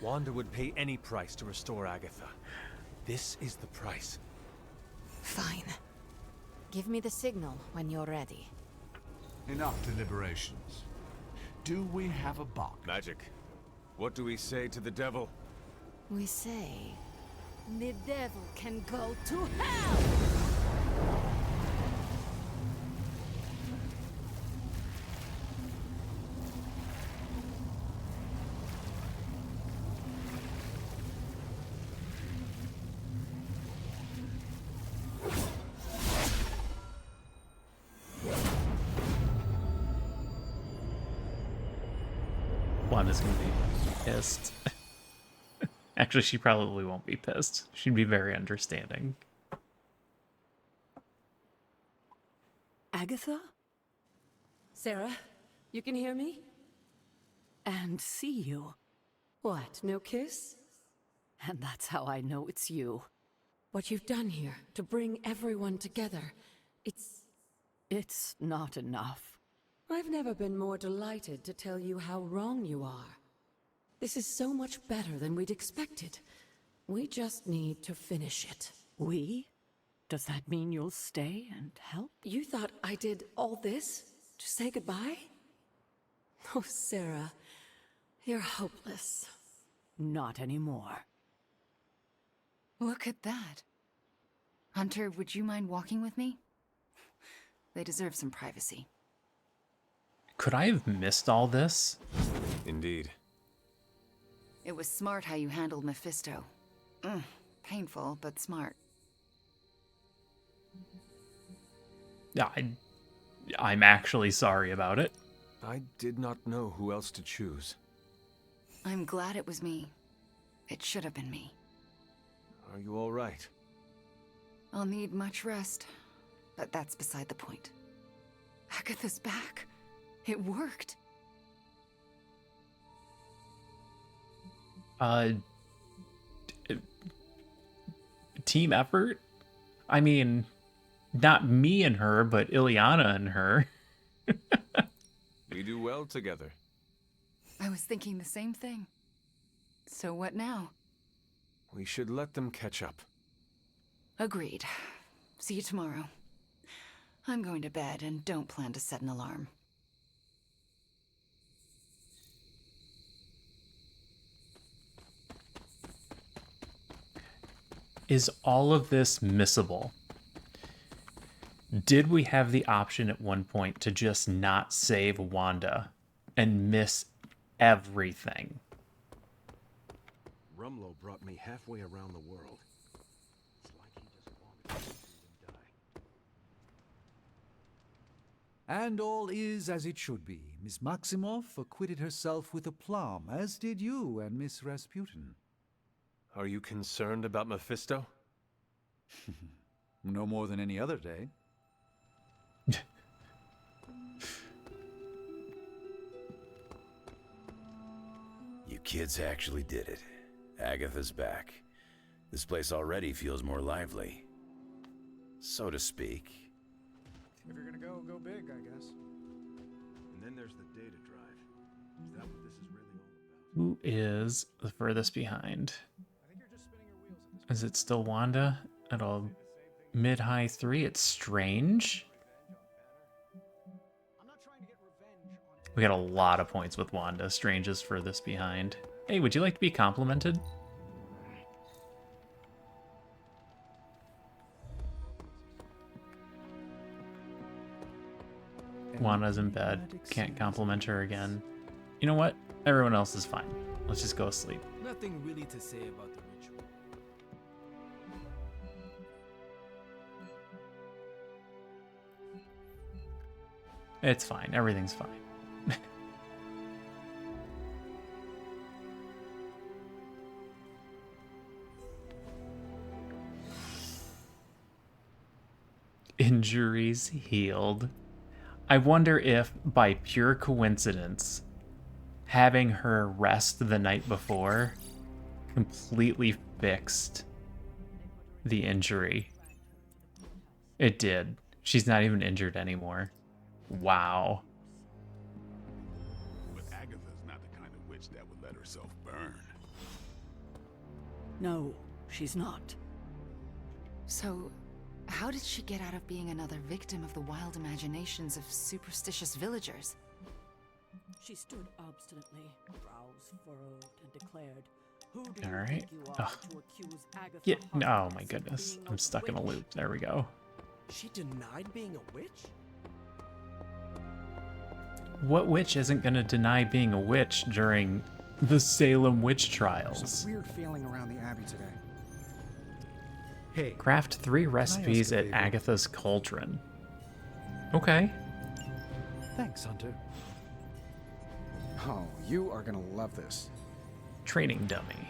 Wanda would pay any price to restore Agatha. This is the price. Fine. Give me the signal when you're ready. Enough deliberations. Do we have a bargain? Magic. What do we say to the devil? We say... the devil can go to hell! Wanda's gonna be pissed. Actually, she probably won't be pissed. She'd be very understanding. Agatha? Sarah, you can hear me? And see you. What, no kiss? And that's how I know it's you. What you've done here, to bring everyone together, It's not enough. I've never been more delighted to tell you how wrong you are. This is so much better than we'd expected. We just need to finish it. We? Does that mean you'll stay and help? You thought I did all this to say goodbye? Oh, Sarah, you're hopeless. Not anymore. Look at that. Hunter, would you mind walking with me? They deserve some privacy. Could I have missed all this? Indeed. It was smart how you handled Mephisto. Painful, but smart. Yeah, I'm actually sorry about it. I did not know who else to choose. I'm glad it was me. It should have been me. Are you all right? I'll need much rest, but that's beside the point. Agatha's back. It worked. Team effort? I mean, not me and her, but Ileana and her. We do well together. I was thinking the same thing. So what now? We should let them catch up. Agreed. See you tomorrow. I'm going to bed and don't plan to set an alarm. Is all of this missable? Did we have the option at one point to just not save Wanda and miss everything? Rumlow brought me halfway around the world. It's like he just wanted to see them die. And all is as it should be. Miss Maximoff acquitted herself with aplomb, as did you and Miss Rasputin. Are you concerned about Mephisto? No more than any other day. You kids actually did it. Agatha's back. This place already feels more lively. So to speak. If you're gonna go, go big, I guess. And then there's the data drive. Is that what this is really all about? Who is the furthest behind? Is it still Wanda at a mid-high 3? It's Strange. We got a lot of points with Wanda. Strange is furthest behind. Hey, would you like to be complimented? Wanda's in bed. Can't compliment her again. You know what? Everyone else is fine. Let's just go sleep. Nothing really to say about the ritual. It's fine. Everything's fine. Injuries healed. I wonder if, by pure coincidence, having her rest the night before completely fixed the injury. It did. She's not even injured anymore. Wow. But Agatha's not the kind of witch that would let herself burn. No, she's not. So, how did she get out of being another victim of the wild imaginations of superstitious villagers? She stood obstinately, brows furrowed, and declared, "Who do All you right. think you are to accuse Agatha Yeah. Harkness Oh my of goodness. being I'm a stuck in a witch?" loop. There we go. She denied being a witch? What witch isn't going to deny being a witch during the Salem witch There's trials? a weird feeling around the Abbey today. Hey, Craft 3 recipes a at favor? Agatha's Cauldron. Okay. thanks, Hunter. Oh, you are gonna love this. Training dummy.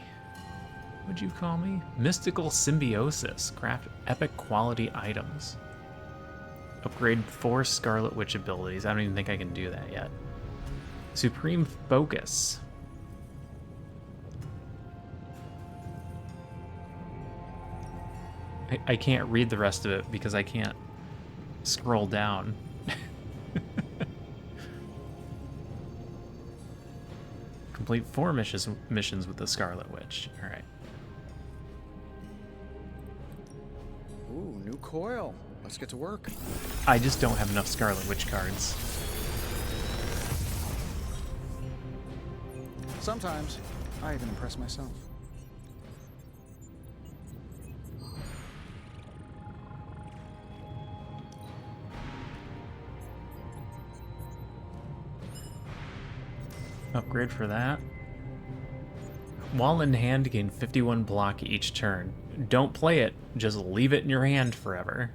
What'd you call me? Mystical symbiosis. Craft epic quality items. Upgrade 4 Scarlet Witch abilities. I don't even think I can do that yet. Supreme Focus. I can't read the rest of it because I can't scroll down. Complete 4 missions with the Scarlet Witch. All right. Ooh, new coil. Let's get to work. I just don't have enough Scarlet Witch cards. Sometimes, I even impress myself. Upgrade for that. While in hand, gain 51 block each turn. Don't play it, just leave it in your hand forever.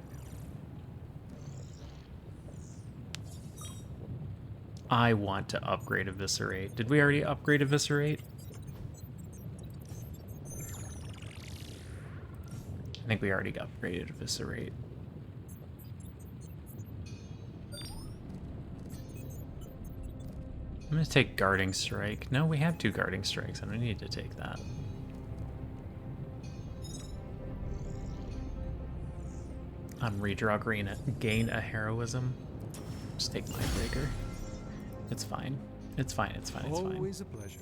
I want to upgrade Eviscerate. Did we already upgrade Eviscerate? I think we already upgraded Eviscerate. I'm gonna take Guarding Strike. No, we have 2 Guarding Strikes. I don't need to take that. On redraw green, gain a heroism. Just take Mindbreaker. It's fine. It's fine. It's fine. It's fine. Always a pleasure.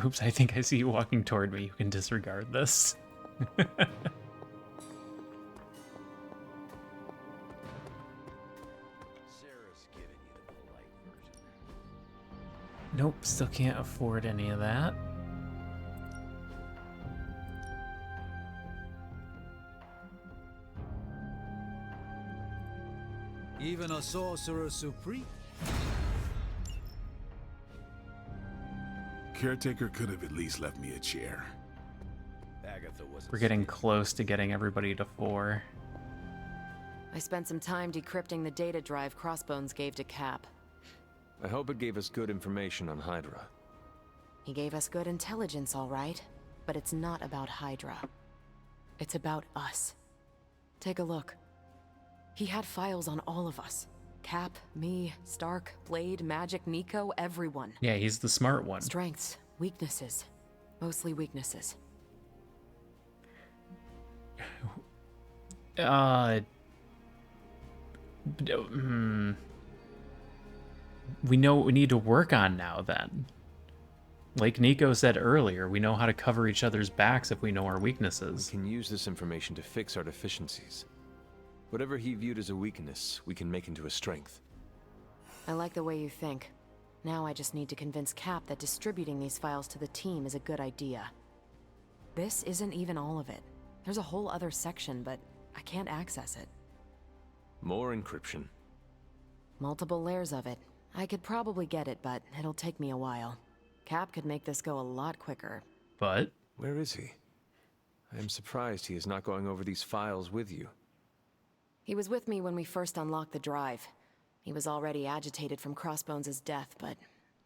Oops, I think I see you walking toward me. You can disregard this. Nope, still can't afford any of that. Even a sorcerer supreme. Caretaker could have at least left me a chair. We're getting close to getting everybody to 4. I spent some time decrypting the data drive Crossbones gave to Cap. I hope it gave us good information on Hydra. He gave us good intelligence, all right, but it's not about Hydra. It's about us. Take a look. He had files on all of us. Cap, me, Stark, Blade, Magic, Nico, everyone. Yeah, he's the smart one. Strengths, weaknesses. Mostly weaknesses. We know what we need to work on now, then. Like Nico said earlier, we know how to cover each other's backs if we know our weaknesses. We can use this information to fix our deficiencies. Whatever he viewed as a weakness, we can make into a strength. I like the way you think. Now I just need to convince Cap that distributing these files to the team is a good idea. This isn't even all of it. There's a whole other section, but I can't access it. More encryption. Multiple layers of it. I could probably get it, but it'll take me a while. Cap could make this go a lot quicker. But? Where is he? I am surprised he is not going over these files with you. He was with me when we first unlocked the drive. He was already agitated from Crossbones' death, but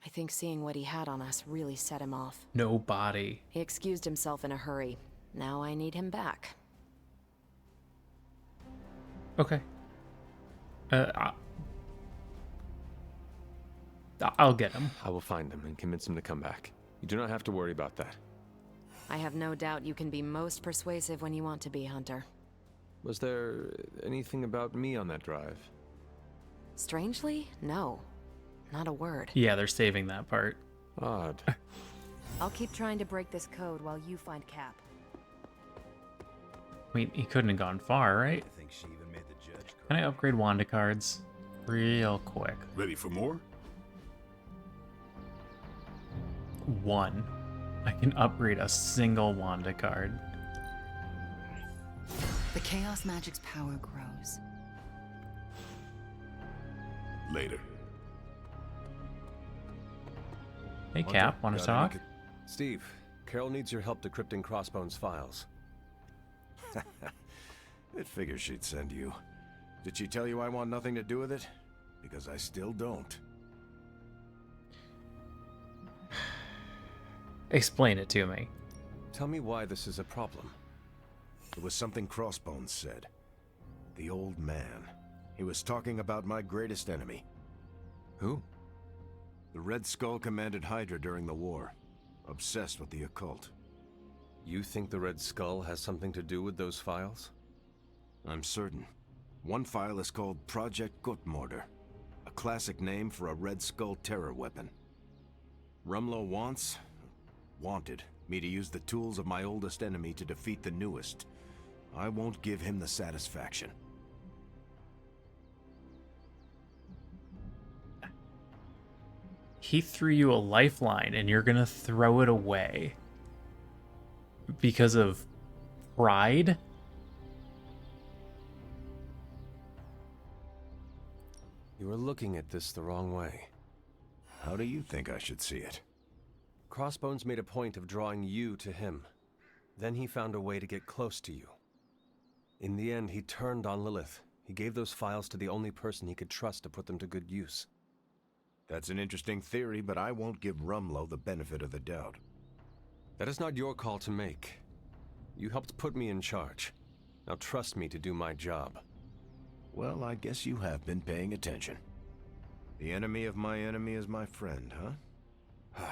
I think seeing what he had on us really set him off. No body. He excused himself in a hurry. Now I need him back. Okay. I'll get him. I will find him and convince him to come back. You do not have to worry about that. I have no doubt you can be most persuasive when you want to be, Hunter. Was there anything about me on that drive? Strangely, no. Not a word. Yeah, they're saving that part. Odd. I'll keep trying to break this code while you find Cap. I mean, he couldn't have gone far, right? I think she even made the judge. Can I upgrade Wanda cards? Real quick. Ready for more? 1. I can upgrade a single Wanda card. The Chaos Magic's power grows. Later. Hey, Cap, want to talk? Steve, Carol needs your help decrypting Crossbones' files. It figures she'd send you. Did she tell you I want nothing to do with it? Because I still don't. Explain it to me. Tell me why this is a problem. It was something Crossbones said. The old man. He was talking about my greatest enemy. Who? The Red Skull commanded Hydra during the war. Obsessed with the occult. You think the Red Skull has something to do with those files? I'm certain. One file is called Project Gutmorder, a classic name for a Red Skull terror weapon. Rumlow wanted Me to use the tools of my oldest enemy to defeat the newest. I won't give him the satisfaction. He threw you a lifeline and you're gonna throw it away because of pride? You are looking at this the wrong way. How do you think I should see it? Crossbones made a point of drawing you to him. Then he found a way to get close to you. In the end, he turned on Lilith. He gave those files to the only person he could trust to put them to good use. That's an interesting theory, but I won't give Rumlow the benefit of the doubt. That is not your call to make. You helped put me in charge. Now trust me to do my job. Well, I guess you have been paying attention. The enemy of my enemy is my friend, huh?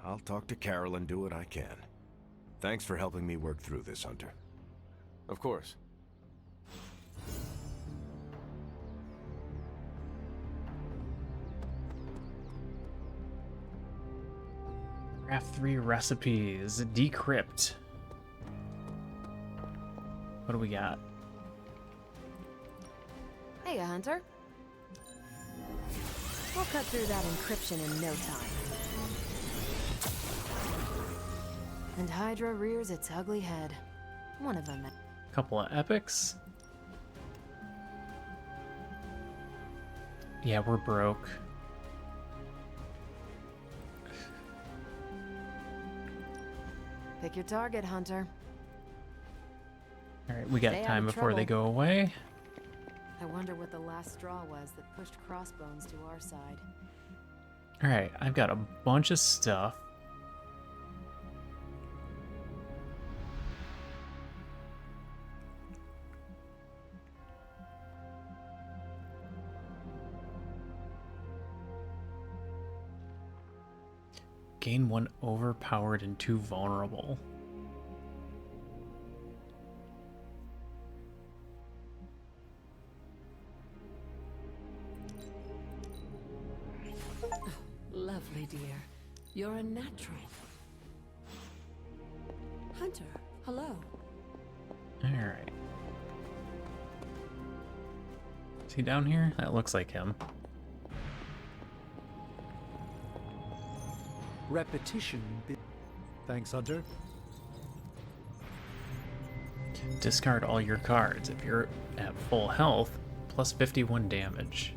I'll talk to Carol and do what I can. Thanks for helping me work through this, Hunter. Of course. Graph 3 recipes. Decrypt. What do we got? Hey, Hunter. We'll cut through that encryption in no time. And Hydra rears its ugly head. One of them. Couple of epics. Yeah, we're broke. Pick your target, Hunter. Alright, we got Stay out time of before they trouble. go away. I wonder what the last straw was that pushed Crossbones to our side. Alright, I've got a bunch of stuff. Gain 1 overpowered and 2 vulnerable. Lovely, dear. You're a natural. Hunter, hello. Alright. Is he down here? That looks like him. Repetition. Thanks, Hunter. Discard all your cards. If you're at full health, plus 51 damage.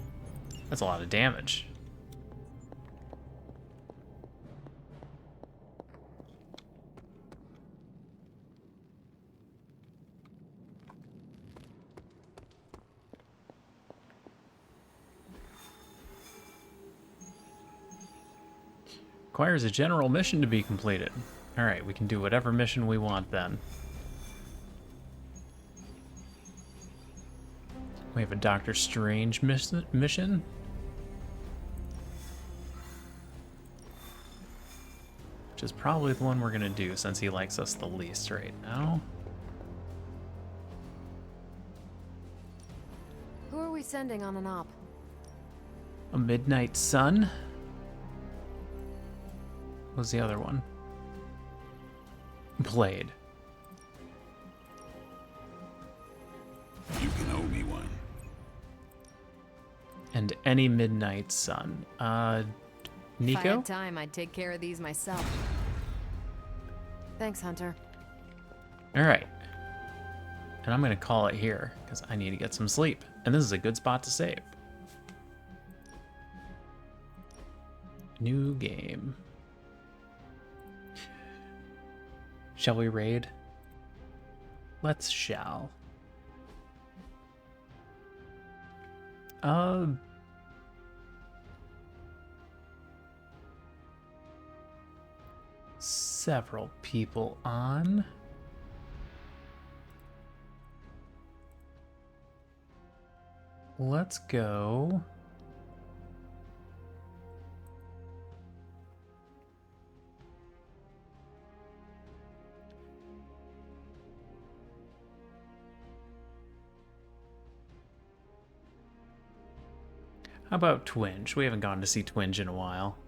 That's a lot of damage. Requires a general mission to be completed. Alright, we can do whatever mission we want then. We have a Doctor Strange mission. Which is probably the one we're gonna do since he likes us the least right now. Who are we sending on an op? A Midnight Sun. What was the other one? Blade. You can owe me one. And any Midnight Sun. If I Nico? had time, I'd take care of these myself. Thanks, Hunter. Alright. And I'm gonna call it here, because I need to get some sleep. And this is a good spot to save. New game. Shall we raid? Let's shall. Several people on. Let's go. How about Twinge? We haven't gone to see Twinge in a while.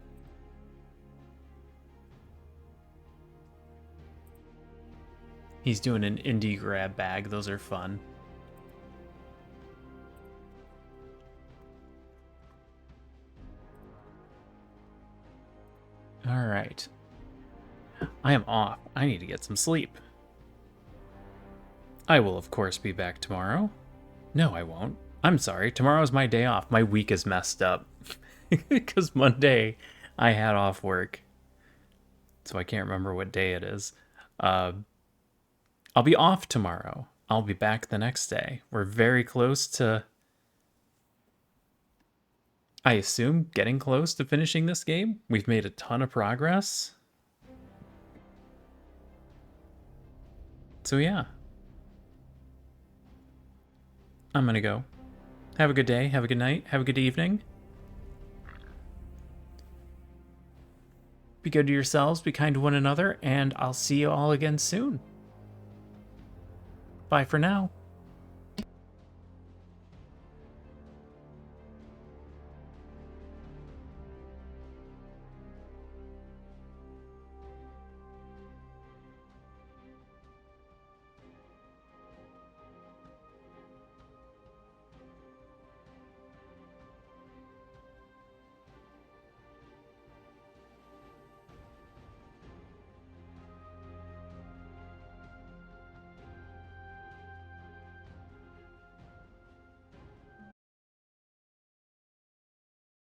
He's doing an indie grab bag. Those are fun. All right. I am off. I need to get some sleep. I will, of course, be back tomorrow. No, I won't. I'm sorry. Tomorrow's my day off. My week is messed up. Because Monday I had off work. So I can't remember what day it is. I'll be off tomorrow. I'll be back the next day. We're very close to, I assume, getting close to finishing this game. We've made a ton of progress. So yeah. I'm gonna go. Have a good day, have a good night, have a good evening. Be good to yourselves, be kind to one another, and I'll see you all again soon. Bye for now.